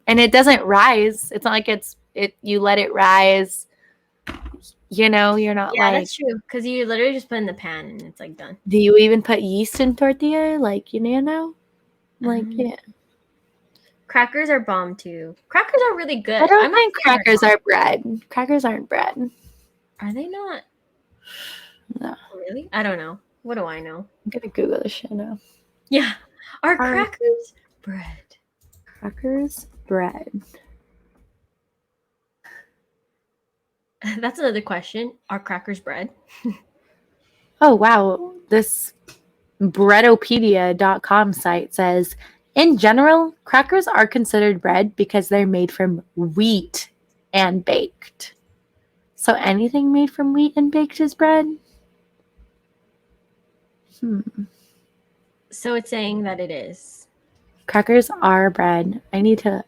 and it doesn't rise. It's not like you let it rise. You know, you're not Yeah, like. that's true. Because you literally just put it in the pan and it's like done. Do you even put yeast in tortilla? Like you know, like yeah. Crackers are bomb too. Crackers are really good. I don't I'm think crackers are bread. Crackers aren't bread. Are they not? No. Really? I don't know. What do I know? I'm gonna Google this shit now. Yeah. Are crackers bread? Crackers bread. That's another question. Are crackers bread? Oh wow. This breadopedia.com site says in general, crackers are considered bread because they're made from wheat and baked. So anything made from wheat and baked is bread? So it's saying that it is. Crackers are bread. I need to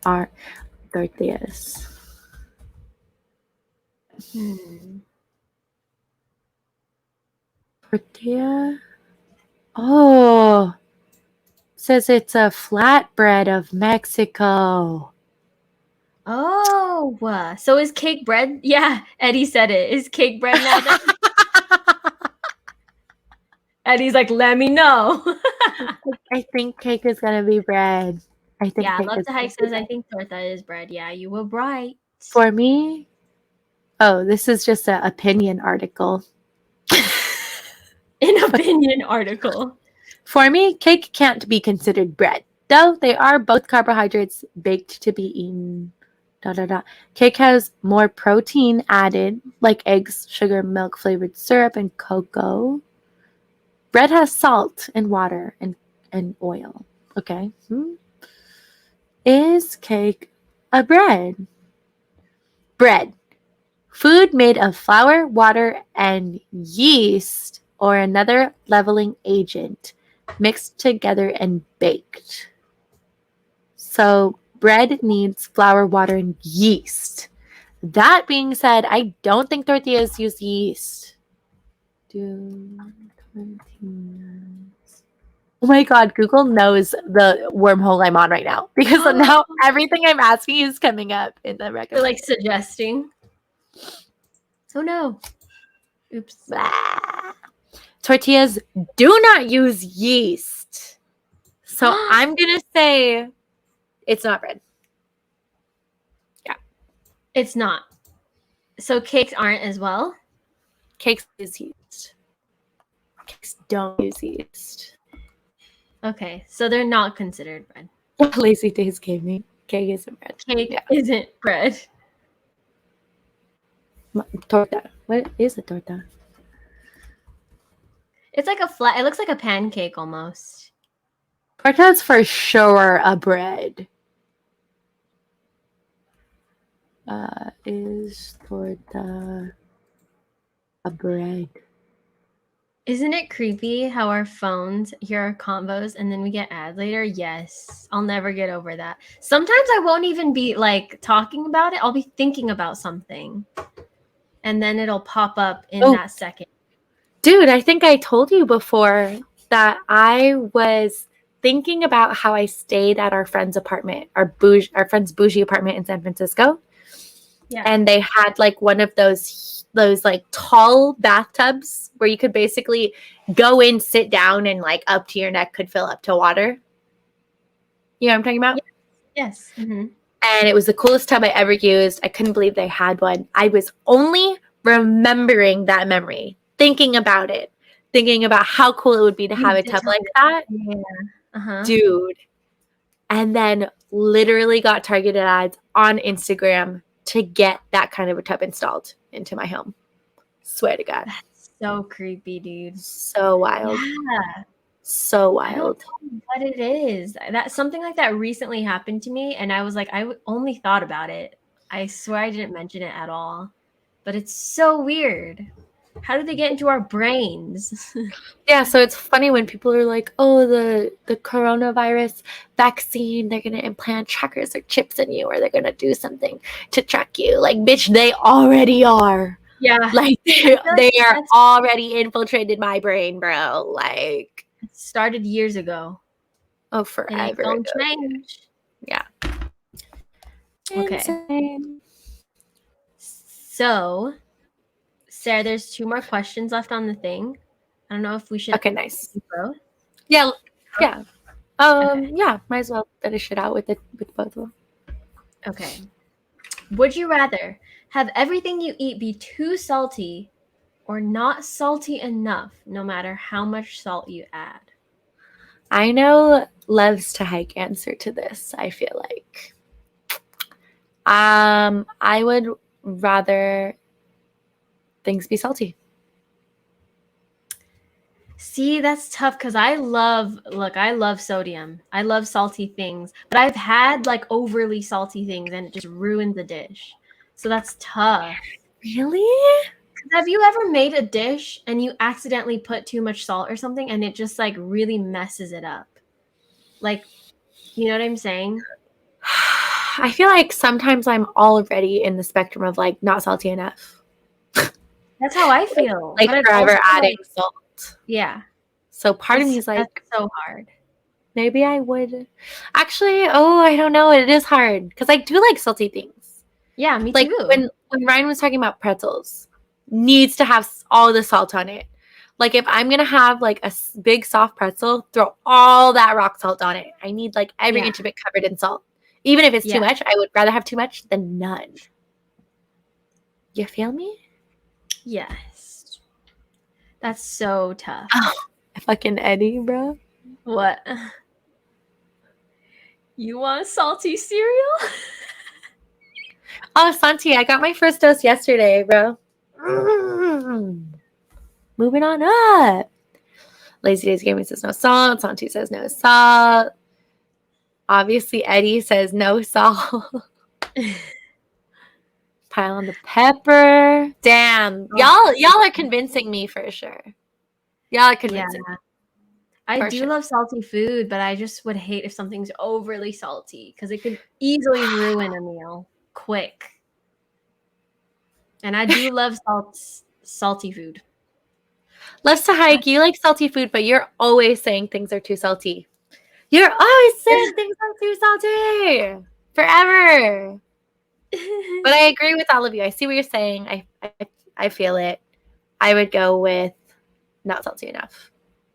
tortillas. Tortilla. Oh. Says it's a flatbread of Mexico. Oh, so is cake bread? Yeah, Eddie said it. Is cake bread now? Eddie's like, let me know. I think cake is gonna be bread. I think. Yeah, cake Love is to gonna Hike be says bread. I think torta is bread. Yeah, you were right. For me, oh, this is just an opinion article. An opinion article. For me, cake can't be considered bread, though they are both carbohydrates baked to be eaten. Cake has more protein added, like eggs, sugar, milk, flavored syrup, and cocoa. Bread has salt and water and oil. Okay. Is cake a bread? Bread. Food made of flour, water, and yeast or another leavening agent mixed together and baked. So bread needs flour, water, and yeast. That being said, I don't think tortillas use yeast. Do tortillas? Oh my god, Google knows the wormhole I'm on right now because now everything I'm asking is coming up in the record. They're like suggesting. Oh no. Oops. Tortillas do not use yeast. So I'm going to say it's not bread. Yeah. It's not. So cakes aren't as well? Cakes use yeast. Cakes don't use yeast. Okay, so they're not considered bread. Lazy Days gave me. Cake isn't bread. Cake isn't bread. Torta. What is a torta? It's like it looks like a pancake almost. Torta is for sure a bread. Is torta a bread? Isn't it creepy how our phones hear our combos and then we get ads later? Yes. I'll never get over that. Sometimes I won't even be like talking about it. I'll be thinking about something. And then it'll pop up in that second. Dude, I think I told you before that I was thinking about how I stayed at our friend's apartment, our friend's bougie apartment in San Francisco. Yeah. And they had like one of those like tall bathtubs where you could basically go in, sit down, and like up to your neck could fill up to water. You know what I'm talking about? Yes. Mm-hmm. And it was the coolest tub I ever used. I couldn't believe they had one. I was only remembering that memory, thinking about it, thinking about how cool it would be to have a tub like that. Yeah. Uh-huh. Dude. And then literally got targeted ads on Instagram to get that kind of a tub installed into my home. Swear to God. That's so creepy, dude. So wild. Yeah. So I don't wild. know what it is. That something like that recently happened to me, and I was like, only thought about it. I swear I didn't mention it at all. But it's so weird. How did they get into our brains? Yeah, so it's funny when people are like, oh, the coronavirus vaccine, they're going to implant trackers or chips in you, or they're going to do something to track you. Like, bitch, they already are. Yeah. Like, feel like they are that's- already infiltrated my brain, bro. Like, It started years ago. oh, And it forever don't ago. change. Yeah. Okay. Insane. So, Sarah, there's 2 more questions left on the thing. I don't know if we should Okay, nice. do both. Yeah, yeah. Okay. Yeah, might as well finish it out with both of them. Okay. Would you rather have everything you eat be too salty or not salty enough, no matter how much salt you add? I know loves to hike answer to this, I feel like. I would rather things be salty. See, that's tough because I love sodium. I love salty things, but I've had like overly salty things and it just ruins the dish. So that's tough. Really? Have you ever made a dish and you accidentally put too much salt or something and it just like really messes it up? Like, you know what I'm saying? I feel like sometimes I'm already in the spectrum of like not salty enough. That's how I feel. Like But I've forever also, adding like, salt. yeah. So part of me is like, that's so hard. maybe I would. Actually, I don't know. It is hard because I do like salty things. Yeah, me Like too. when Ryan was talking about pretzels, needs to have all the salt on it. Like if I'm gonna have like a big soft pretzel, throw all that rock salt on it. I need like every Yeah. inch of it covered in salt. Even if it's Yeah. too much, I would rather have too much than none. You feel me? Yes. That's so tough. Fucking Eddie, bro. What? You want salty cereal? Oh, Santi, I got my first dose yesterday, bro. Moving on up. Lazy Days Gaming says no salt. Santi says no salt. Obviously, Eddie says no salt. Pile on the pepper. Damn. Y'all are convincing me for sure. Y'all are convincing me. I For do sure. love salty food, but I just would hate if something's overly salty because it could easily ruin a meal quick. And I do love salty food. Loves to hike. You like salty food, but you're always saying things are too salty. You're always saying things are too salty. Forever. But I agree with all of you. I see what you're saying. I feel it. I would go with not salty enough.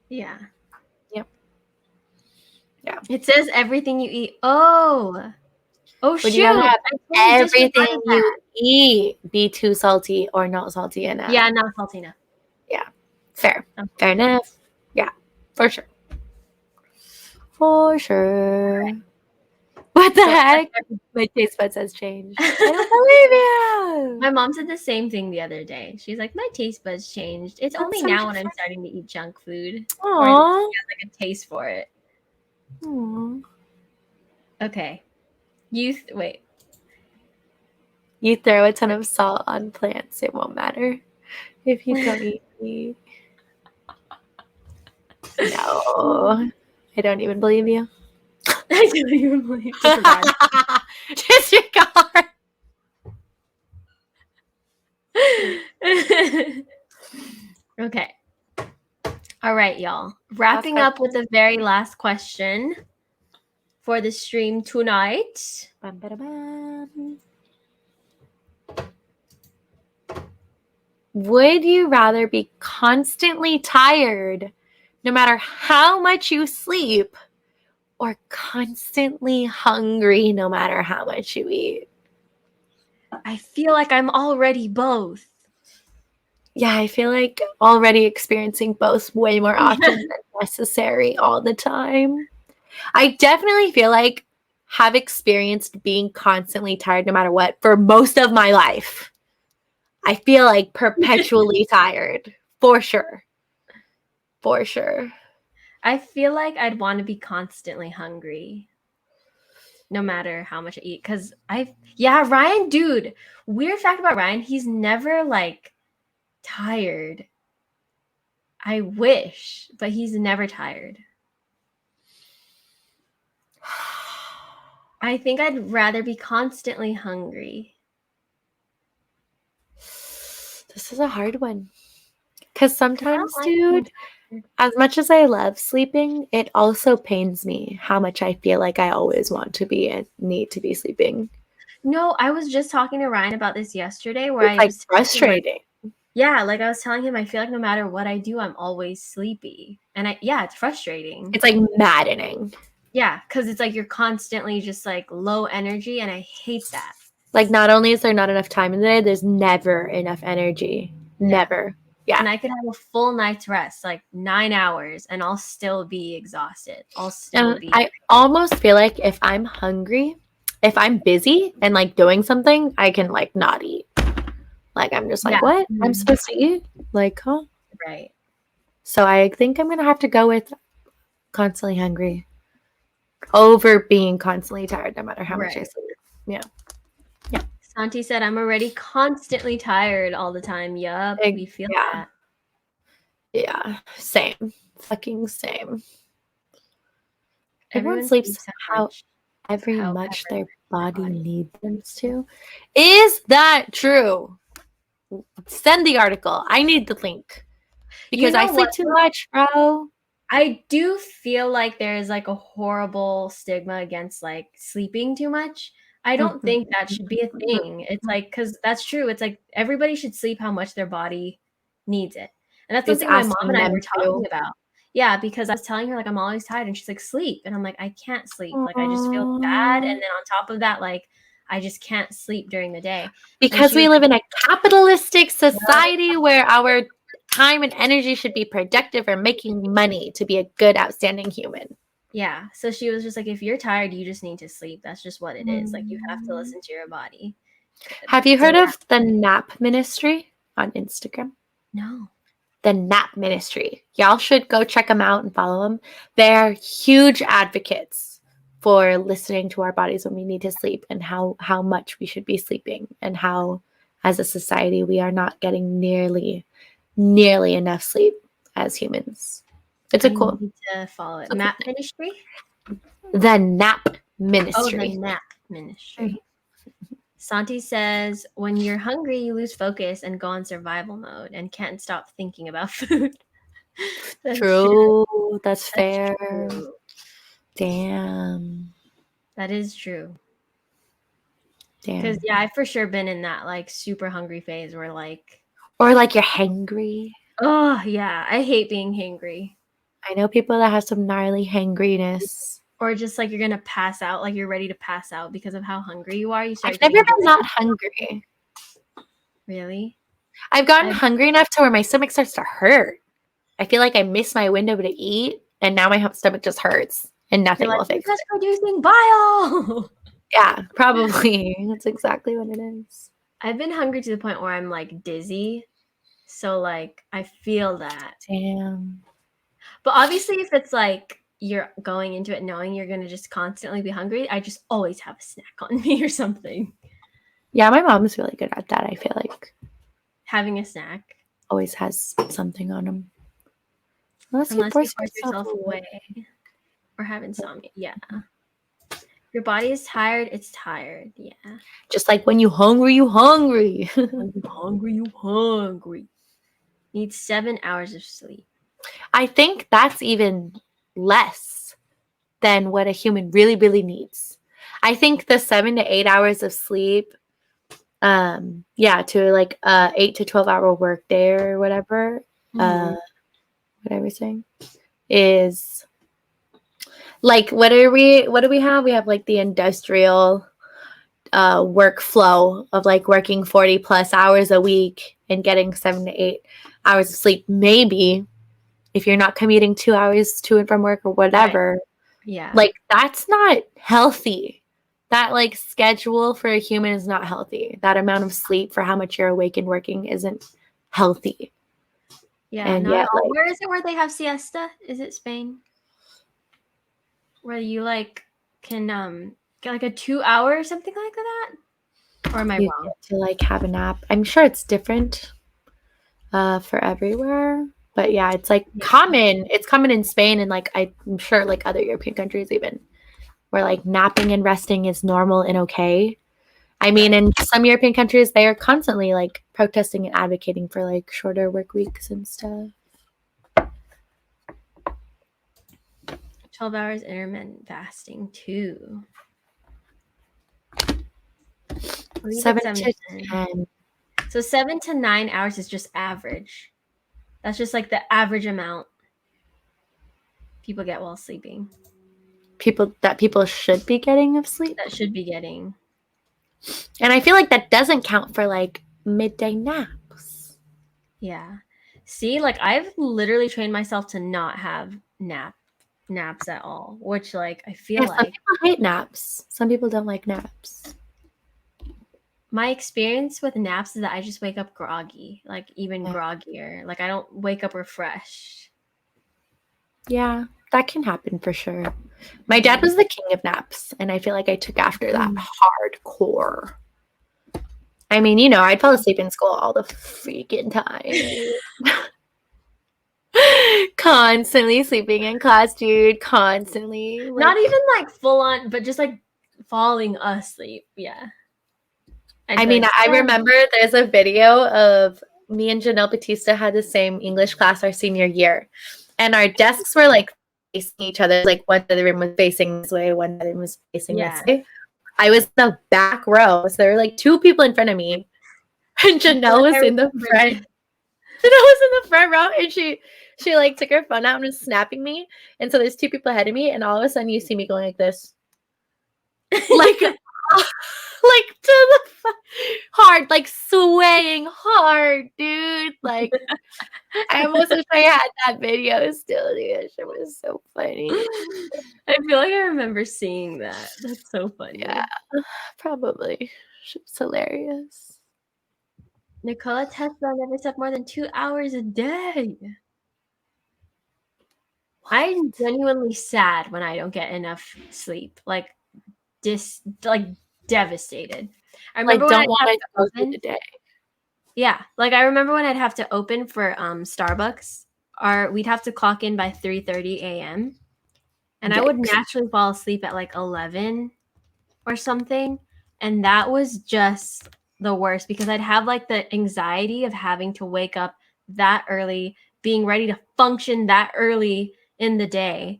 Yeah. Yep. Yeah. It says everything you eat. Oh Would shoot! you rather have I totally everything disregarded that. you eat be too salty or not salty enough? Yeah, not salty enough. Fair. Okay. Fair enough. Yeah, for sure. For sure. What the heck? My taste buds has changed. I don't believe you. My mom said the same thing the other day. She's like, my taste buds changed. It's That's only so now when I'm starting to eat junk food or Aww. like a taste for it. Aww. Okay. Wait. You throw a ton of salt on plants, it won't matter if you don't eat meat. No, I don't even believe you. I don't even believe disregard. Disregard. Okay. All right, y'all. Wrapping up with the very last question for the stream tonight. Bum, ba, da, bum. Would you rather be constantly tired no matter how much you sleep, or constantly hungry no matter how much you eat? I feel like I'm already both. Yeah, I feel like already experiencing both way more often than necessary all the time. I definitely feel like have experienced being constantly tired no matter what for most of my life. I feel like perpetually tired for sure. For sure. I feel like I'd want to be constantly hungry no matter how much I eat. Cause Ryan, dude, weird fact about Ryan, he's never like tired. I wish, but he's never tired. I think I'd rather be constantly hungry. This is a hard one. Because 'Cause I don't sometimes, like being dude, tired. as much as I love sleeping, it also pains me how much I feel like I always want to be and need to be sleeping. No, I was just talking to Ryan about this yesterday where It's I like was telling him, like, frustrating. yeah, like I was telling him I feel like no matter what I do, I'm always sleepy. And it's frustrating. It's like maddening. Yeah, because it's like you're constantly just like low energy, and I hate that. Like, not only is there not enough time in the day, there's never enough energy. Never. Yeah. And I could have a full night's rest, like 9 hours, and I'll still be exhausted. I'll still And be. I almost feel like if I'm hungry, if I'm busy and like doing something, I can like not eat. Like, I'm just like, Yeah. what? I'm Mhm. supposed to eat? Like, huh? Right. So I think I'm gonna have to go with constantly hungry over being constantly tired, no matter how much I Right. sleep. Yeah. Santi said, I'm already constantly tired all the time. Yup. We feel Yeah. that. Yeah. Same. Fucking same. Everyone Everyone sleeps so how much. every However much their body body. needs them to. Is that true? Send the article. I need the link. Because know I sleep what, too though? much, bro. I do feel like there's like a horrible stigma against like sleeping too much. I don't Mhm. think that should be a thing. It's like, because that's true. It's like everybody should sleep how much their body needs it. And that's Is something my mom asking and I them were talking to. about. Yeah, because I was telling her like I'm always tired, and she's like, sleep. And I'm like, I can't sleep. Like I just feel bad. And then on top of that, like I just can't sleep during the day. Because she we was live like, in a capitalistic society where our time and energy should be productive or making money to be a good, outstanding human. yeah. So she was just like, if you're tired, you just need to sleep. That's just what it is. Like you have to listen to your body. Have you So, heard of the Nap Ministry on Instagram? no. The Nap Ministry. Y'all should go check them out and follow them. They're huge advocates for listening to our bodies when we need to sleep and how much we should be sleeping and how, as a society, we are not getting nearly enough sleep as humans. It's a I cool. need to follow it. Okay. Map Ministry? The Nap Oh, the Ministry. Nap Ministry. Santi says, when you're hungry, you lose focus and go on survival mode and can't stop thinking about food. That's True. That's That's fair. true. Damn. That is true. Damn. Because, yeah, I've for sure been in that, like, super hungry phase where, like, Or like you're hangry. oh, yeah, I hate being hangry. I know people that have some gnarly hangriness. Or just, like, you're going to pass out, like, you're ready to pass out because of how hungry you are. You start I've never getting been that hungry. Really? I've gotten I've- hungry enough to where my stomach starts to hurt. I feel like I missed my window to eat, and now my stomach just hurts, and nothing You're will like, fix because it. producing bile. Yeah, probably. That's exactly what it is. I've been hungry to the point where I'm like dizzy. So like I feel that. Damn. But obviously if it's like you're going into it knowing you're gonna just constantly be hungry, I just always have a snack on me or something. Yeah, my mom's really good at that. I feel like Having a snack. always has something on them. Unless you Unless you force force yourself away. away. Or have insomnia. Yeah. Your body is tired, it's tired. Yeah. Just like when you hungry, you hungry. When you hungry, you hungry. Need 7 hours of sleep. I think that's even less than what a human really, really needs. I think the 7 to 8 hours of sleep, to like 8 to 12-hour work day or whatever, Mhm. what I was saying, is Like, what do we have? We have like the industrial workflow of like working 40 plus hours a week and getting 7 to 8 hours of sleep. Maybe if you're not commuting 2 hours to and from work or whatever, Yeah. like that's not healthy. That like schedule for a human is not healthy. That amount of sleep for how much you're awake and working isn't healthy. Yeah. And Not yet, at all. like, Where is it where they have siesta? Is it Spain? Where you like can get like a 2 hour or something like that? Or am I you wrong? get to like have a nap. I'm sure it's different for everywhere. But yeah, it's like Yeah. common. It's common in Spain and like I'm sure like other European countries even where like napping and resting is normal and okay. I mean, in some European countries, they are constantly like protesting and advocating for like shorter work weeks and stuff. 12 hours intermittent fasting too. 7 to 10. So 7 to 9 hours is just average. That's just like the average amount people get while sleeping. People should be getting of sleep. That should be getting. And I feel like that doesn't count for like midday naps. Yeah. See, like I've literally trained myself to not have naps at all, which like I feel Yeah, some like people hate naps. Some people don't like naps. my experience with naps is that I just wake up groggy, like even Yeah. groggier. Like I don't wake up refreshed. Yeah, that can happen for sure. My dad was the king of naps, and I feel like I took after that hardcore. I mean, you know, I'd fall asleep in school all the freaking time. Constantly sleeping in class, dude. Constantly. Like, Not even like full on, but just like falling asleep. Yeah. I mean, I remember there's a video of me and Janelle Batista had the same English class our senior year. And our desks were like facing each other. Like one of the room was facing this way, one of the room was facing this way. I was in the back row. So there were like two people in front of me. And Janelle was in the front. Janelle was in the front row and she like took her phone out and was snapping me. And so there's two people ahead of me, and all of a sudden you see me going like this. Like like to the hard, like swaying hard, dude. Like I almost wish I had that video still, dude. That shit was so funny. I feel like I remember seeing that. That's so funny. Yeah, probably. It's hilarious. Nikola Tesla never slept more than 2 hours a day. I'm genuinely sad when I don't get enough sleep. Like devastated. I remember Like, when don't want to go through the day. Yeah, like I remember when I'd have to open for Starbucks, or we'd have to clock in by 3:30 a.m. And I would naturally fall asleep at like 11 or something, and that was just the worst because I'd have like the anxiety of having to wake up that early, being ready to function that early in the day.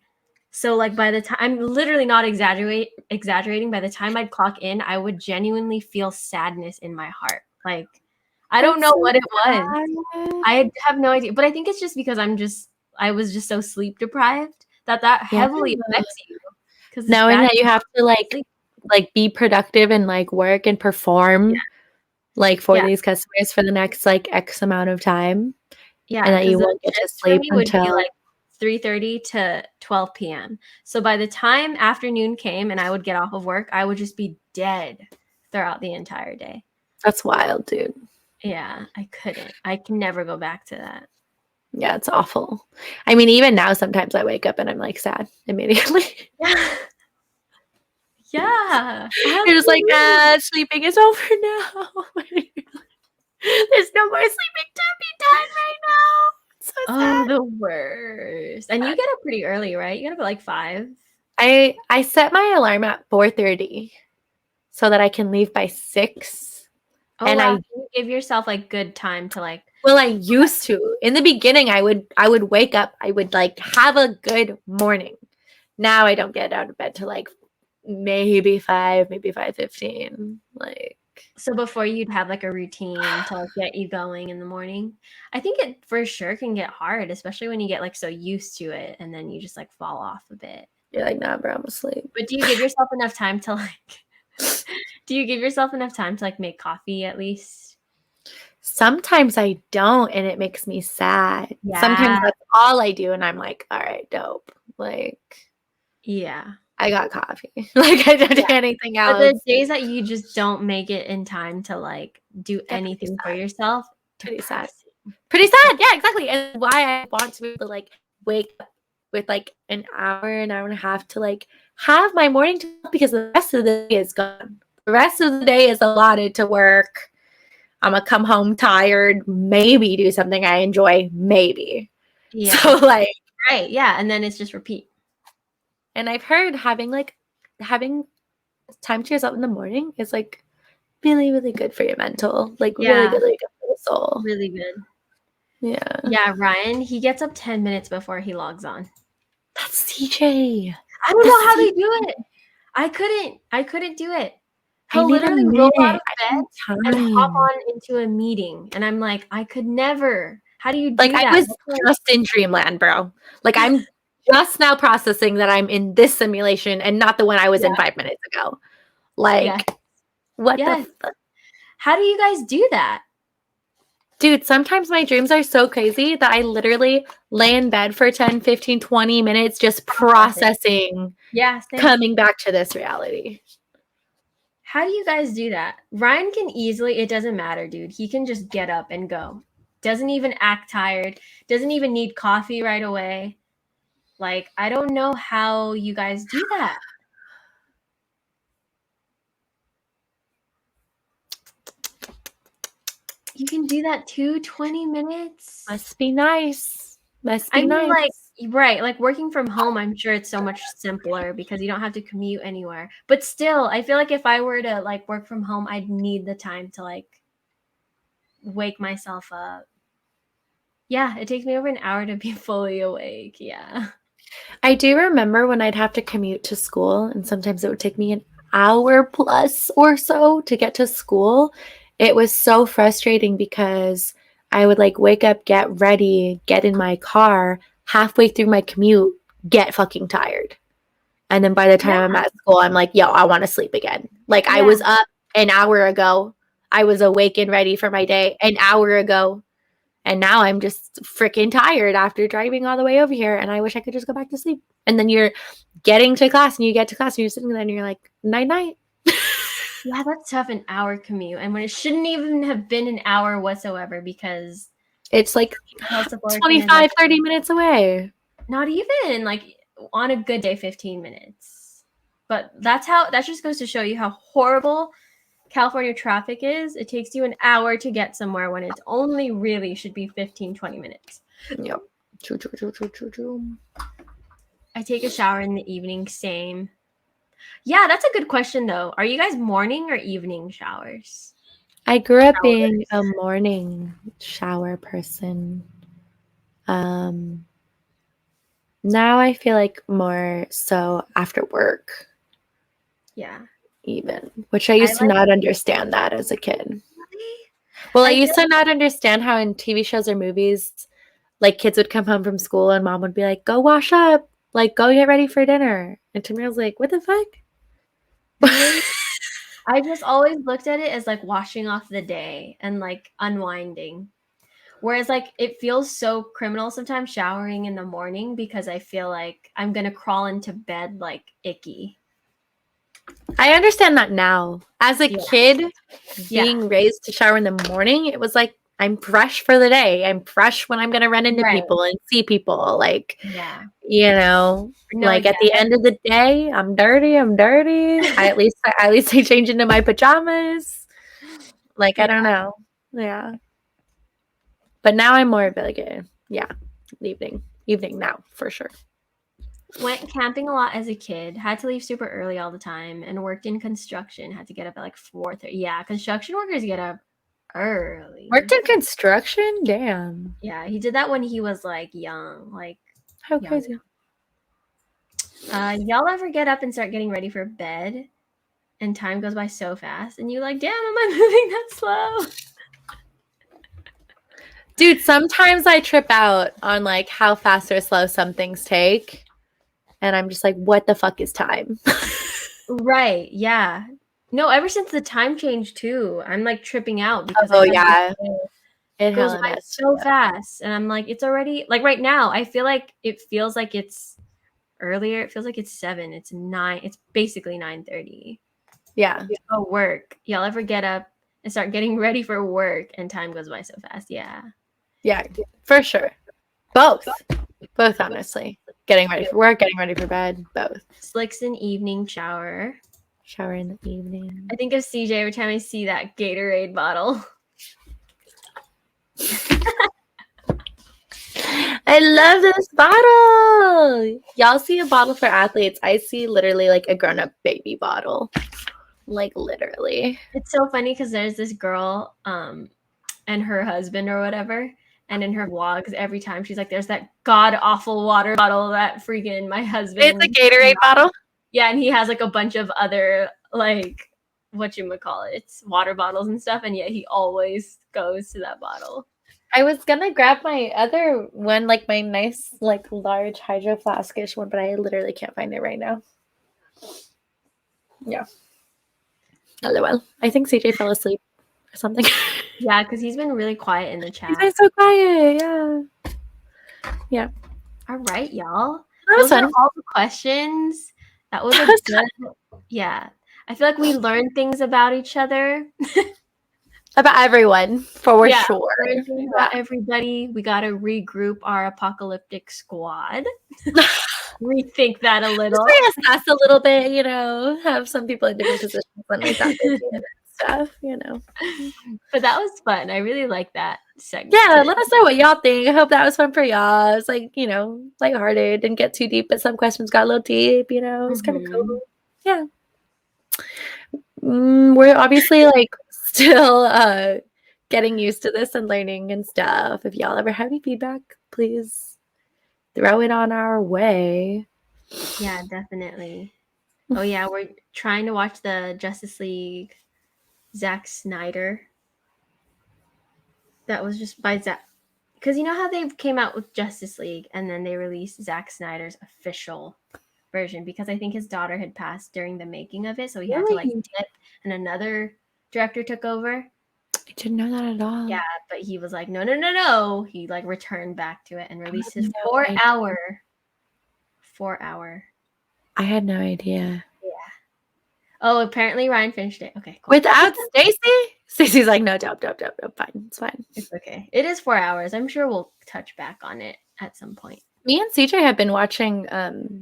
So like by the time, I'm literally not exaggerating, by the time I'd clock in, I would genuinely feel sadness in my heart. Like I don't know what it was. I have no idea, but I think it's just because I was just so sleep deprived that heavily affects you. Because knowing that you have to like be productive and like work and perform like for these customers for the next like X amount of time. Yeah, and that you won't get to sleep until would be like 3:30 to 12 p.m. So by the time afternoon came and I would get off of work, I would just be dead throughout the entire day. That's wild, dude. Yeah, I couldn't. I can never go back to that. Yeah, it's awful. I mean, even now, sometimes I wake up and I'm like sad immediately. Yeah. You're just like, sleeping is over now. There's no more sleeping to be done right now. It's so sad. The worst. And you get up pretty early, right? You get up at like 5. I set my alarm at 4:30 so that I can leave by 6. Oh, and wow. You give yourself like good time to like. Well, I used to. In the beginning, I would wake up. I would like have a good morning. Now I don't get out of bed till like maybe 5, maybe 5:15. Like. So before you'd have like a routine to like get you going in the morning. I think it for sure can get hard, especially when you get like so used to it and then you just like fall off a bit. You're like, nah, bro, I'm asleep. But do you give yourself enough time to like? Do you give yourself enough time to like make coffee at least? Sometimes I don't, and it makes me sad. Sometimes Yeah. that's all I do, and I'm like, all right, dope. Like, Yeah. I got coffee. Like, I don't do anything But else. the days that you just don't make it in time to like do pretty anything for sad. yourself, Pretty sad. depressing. Pretty sad. Yeah, exactly. And why I want to be able to like wake up with like an hour and a half to like have my morning to because the rest of the day is gone. The rest of the day is allotted to work. I'm gonna come home tired, maybe do something I enjoy, maybe. Yeah. So like, Right. Yeah. And then it's just repeat. and I've heard having time to yourself in the morning is like really, really good for your mental. Like really Yeah. good, really good for the soul. Really good. Yeah. Yeah, Ryan, he gets up 10 minutes before he logs on. That's CJ. I don't know how they do it. I couldn't do it. I He'll need a literally roll out minute. of I bed need and hop time. on into a meeting. And I'm like, I could never. How do you do Like that? I was That's like- just in dreamland, bro. Like I'm just now processing that I'm in this simulation and not the one I was in 5 minutes ago. Like Yeah. what Yes. the fuck? How do you guys do that? Dude, sometimes my dreams are so crazy that I literally lay in bed for 10, 15, 20 minutes just processing Yeah. Same. coming back to this reality. How do you guys do that? Ryan can easily, it doesn't matter, dude. He can just get up and go. Doesn't even act tired. Doesn't even need coffee right away. Like, I don't know how you guys do that. You can do that too, 20 minutes? Must be nice. Must be I mean, nice. like, right, like working from home, I'm sure it's so much simpler because you don't have to commute anywhere. But still, I feel like if I were to like work from home, I'd need the time to like wake myself up. Yeah, it takes me over an hour to be fully awake. Yeah. I do remember when I'd have to commute to school, and sometimes it would take me an hour plus or so to get to school. It was so frustrating because I would like wake up, get ready, get in my car, halfway through my commute, get fucking tired. And then by the time I'm at school, I'm like, yo, I want to sleep again. Like I was up an hour ago. I was awake and ready for my day an hour ago. And now I'm just freaking tired after driving all the way over here. And I wish I could just go back to sleep. And then you're getting to class and you get to class and you're sitting there and you're like, night, night. Yeah, that's tough, an hour commute. And when it shouldn't even have been an hour whatsoever because It's like house of work 25, 30 minutes away. not even like on a good day, 15 minutes. But that just goes to show you how horrible California traffic is. It takes you an hour to get somewhere when it only really should be 15, 20 minutes. Yep. True. I take a shower in the evening, same. Yeah, that's a good question though. Are you guys morning or evening showers? I grew up being a morning shower person. Now I feel like more so after work, Yeah. even, which I used to not understand that as a kid. Well, I used to not understand how in TV shows or movies, like kids would come home from school and mom would be like, go wash up, like go get ready for dinner. And Tamir was like, what the fuck? I just always looked at it as like washing off the day and like unwinding. Whereas like it feels so criminal sometimes showering in the morning because I feel like I'm going to crawl into bed like icky. I understand that now. As a kid, being raised to shower in the morning, it was like, I'm fresh for the day. I'm fresh when I'm going to run into people and see people. Like, you know, like at the end of the day, I'm dirty. I at least I change into my pajamas. Like, I don't know. Yeah. But now I'm more of like evening now for sure. Went camping a lot as a kid, had to leave super early all the time, and worked in construction, had to get up at like 4:30. Yeah, construction workers get up early. Worked in construction? Damn. Yeah, he did that when he was like young. Like, how crazy. Y'all ever get up and start getting ready for bed and time goes by so fast and you're like, damn, am I moving that slow? Dude, sometimes I trip out on like how fast or slow some things take. and I'm just like, what the fuck is time? Right. Yeah. No, ever since the time change too, I'm like tripping out because Oh, I have yeah. it It goes hella by messed so up. fast. And I'm like, it's already like right now, I feel like it feels like it's earlier. It feels like it's 7. It's 9. It's basically 9:30. Yeah. Oh, work. Y'all ever get up and start getting ready for work and time goes by so fast? Yeah. Yeah, for sure. Both, honestly. Getting ready for work, getting ready for bed, both. Slicks an evening shower. Shower in the evening. I think of CJ every time I see that Gatorade bottle. I love this bottle. Y'all see a bottle for athletes. I see literally like a grown-up baby bottle. Like literally. It's so funny because there's this girl and her husband or whatever. And in her vlogs, every time she's like, there's that god awful water bottle that freaking my husband. It's a Gatorade bottle. Yeah, and he has like a bunch of other like it's water bottles and stuff, and yet he always goes to that bottle. I was gonna grab my other one, like my nice, like large hydro flaskish one, but I literally can't find it right now. Yeah. LOL. I think CJ fell asleep or something. Yeah, because he's been really quiet in the chat. He's been so quiet. Yeah. All right, y'all. That was Those are fun. all the questions. That was a That was good. Yeah, I feel like we learned things about each other. About everyone, for Yeah, sure. learned things about everybody. We got to regroup our apocalyptic squad. Rethink that a little. Just reassess a little bit, you know, have some people in different positions when we thought they did and stuff, you know. But that was fun. I really like that segment. Yeah, let us know what y'all think. I hope that was fun for y'all. It's like, you know, lighthearted, didn't get too deep, but some questions got a little deep, you know. It's kind of cool. Yeah. We're obviously like still getting used to this and learning and stuff. If y'all ever have any feedback, please throw it on our way. Yeah, definitely. Oh yeah, we're trying to watch the Justice League Zack Snyder. That was just by Zack, because you know how they came out with Justice League and then they released Zack Snyder's official version because I think his daughter had passed during the making of it, so he had to like dip, and another director took over. I didn't know that at all. Yeah, but he was like, no. He like returned back to it and released his 4-hour. I had no idea. Yeah. Oh, apparently Ryan finished it. Okay, cool. Without Stacy? Stacy's like, no, don't. Fine. It's fine. It's okay. It is 4 hours. I'm sure we'll touch back on it at some point. Me and CJ have been watching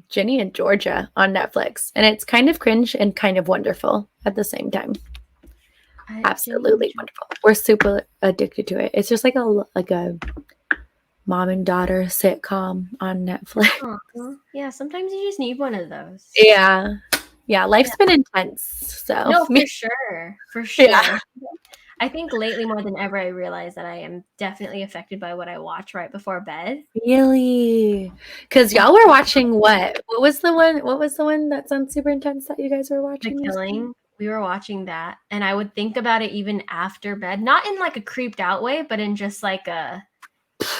Ginny and Georgia on Netflix, and it's kind of cringe and kind of wonderful at the same time. Absolutely wonderful. We're super addicted to it. It's just like a mom and daughter sitcom on Netflix. Aww. Yeah, sometimes you just need one of those. Yeah. Life's been intense. So no, for sure. Yeah. I think lately more than ever, I realize that I am definitely affected by what I watch right before bed. Really? Because y'all were watching what? What was the one that sounds super intense that you guys were watching? The Killing. We were watching that, and I would think about it even after bed, not in like a creeped out way, but in just like a,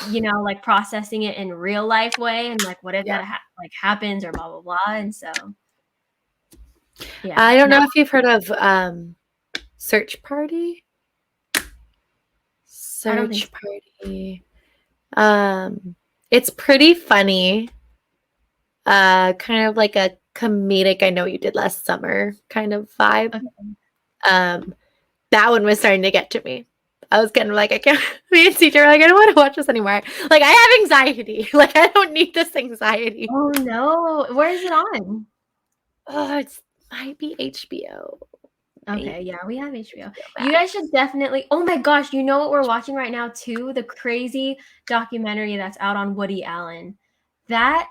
you know, like processing it in real life way, and like what if that happens or blah blah blah. And so, yeah. I don't know if you've heard of Search Party. Search Party. It's pretty funny. Kind of like a comedic I Know What You Did Last Summer kind of vibe. Okay. That one was starting to get to me. I was getting like, I can't. Me and CJ were like, I don't want to watch this anymore. Like, I have anxiety. Like, I don't need this anxiety. Oh no, where is it on? Oh, it might be HBO. Okay, yeah, we have HBO. You guys should definitely. Oh my gosh, you know what we're watching right now too? The crazy documentary that's out on Woody Allen. That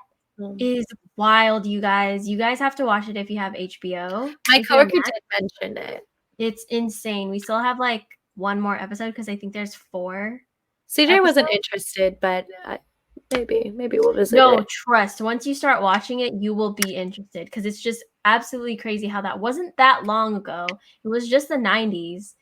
is wild, you guys. You guys have to watch it if you have HBO. My coworker did mention it. It's insane. We still have like one more episode because I think there's 4. CJ wasn't interested, but maybe we'll visit. No, trust. Once you start watching it, you will be interested because it's just absolutely crazy how that wasn't that long ago. It was just the 90s.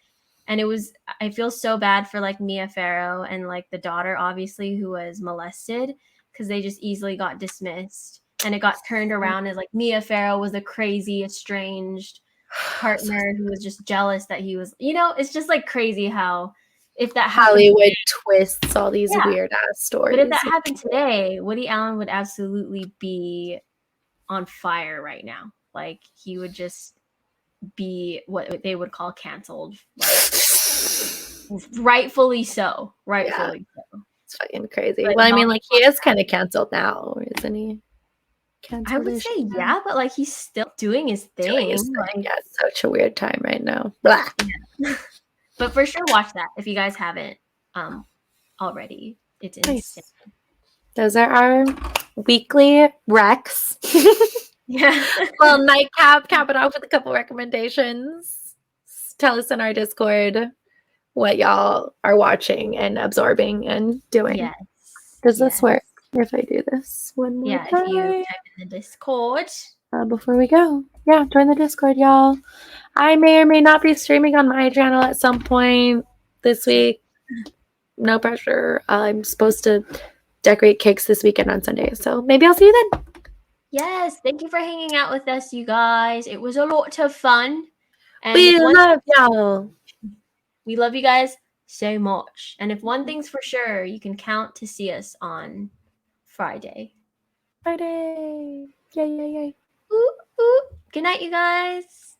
And it was, I feel so bad for like Mia Farrow and like the daughter, obviously, who was molested because they just easily got dismissed. and it got turned around as like Mia Farrow was a crazy, estranged partner who was just jealous that he was, it's just like crazy how if that happened, Hollywood twists all these Yeah. weird ass stories. but if that happened today, Woody Allen would absolutely be on fire right now. Like he would just be what they would call canceled, like, rightfully so. Rightfully so. It's fucking crazy. But Well, I not- mean, like he is kind of canceled now, isn't he? I would say yeah, but like he's still doing his thing. Like, Yeah, it's such a weird time right now. Blah. but for sure, watch that if you guys haven't already. It's Nice. insane. Those are our weekly recs. Yeah. Well, nightcap, cap it off with a couple recommendations. Tell us in our Discord what y'all are watching and absorbing and doing. Yes. Does this Yes. work if I do this one more Yeah, time if you type in the Discord. before we go? Yeah, join the Discord, y'all. I may or may not be streaming on my channel at some point this week. No pressure. I'm supposed to decorate cakes this weekend on Sunday, so maybe I'll see you then. Yes, thank you for hanging out with us, you guys. It was a lot of fun. And We one- love y'all. we love you guys so much. And if one thing's for sure, you can count to see us on Friday. Friday. Yay, yay, yay. Ooh, ooh. Good night, you guys.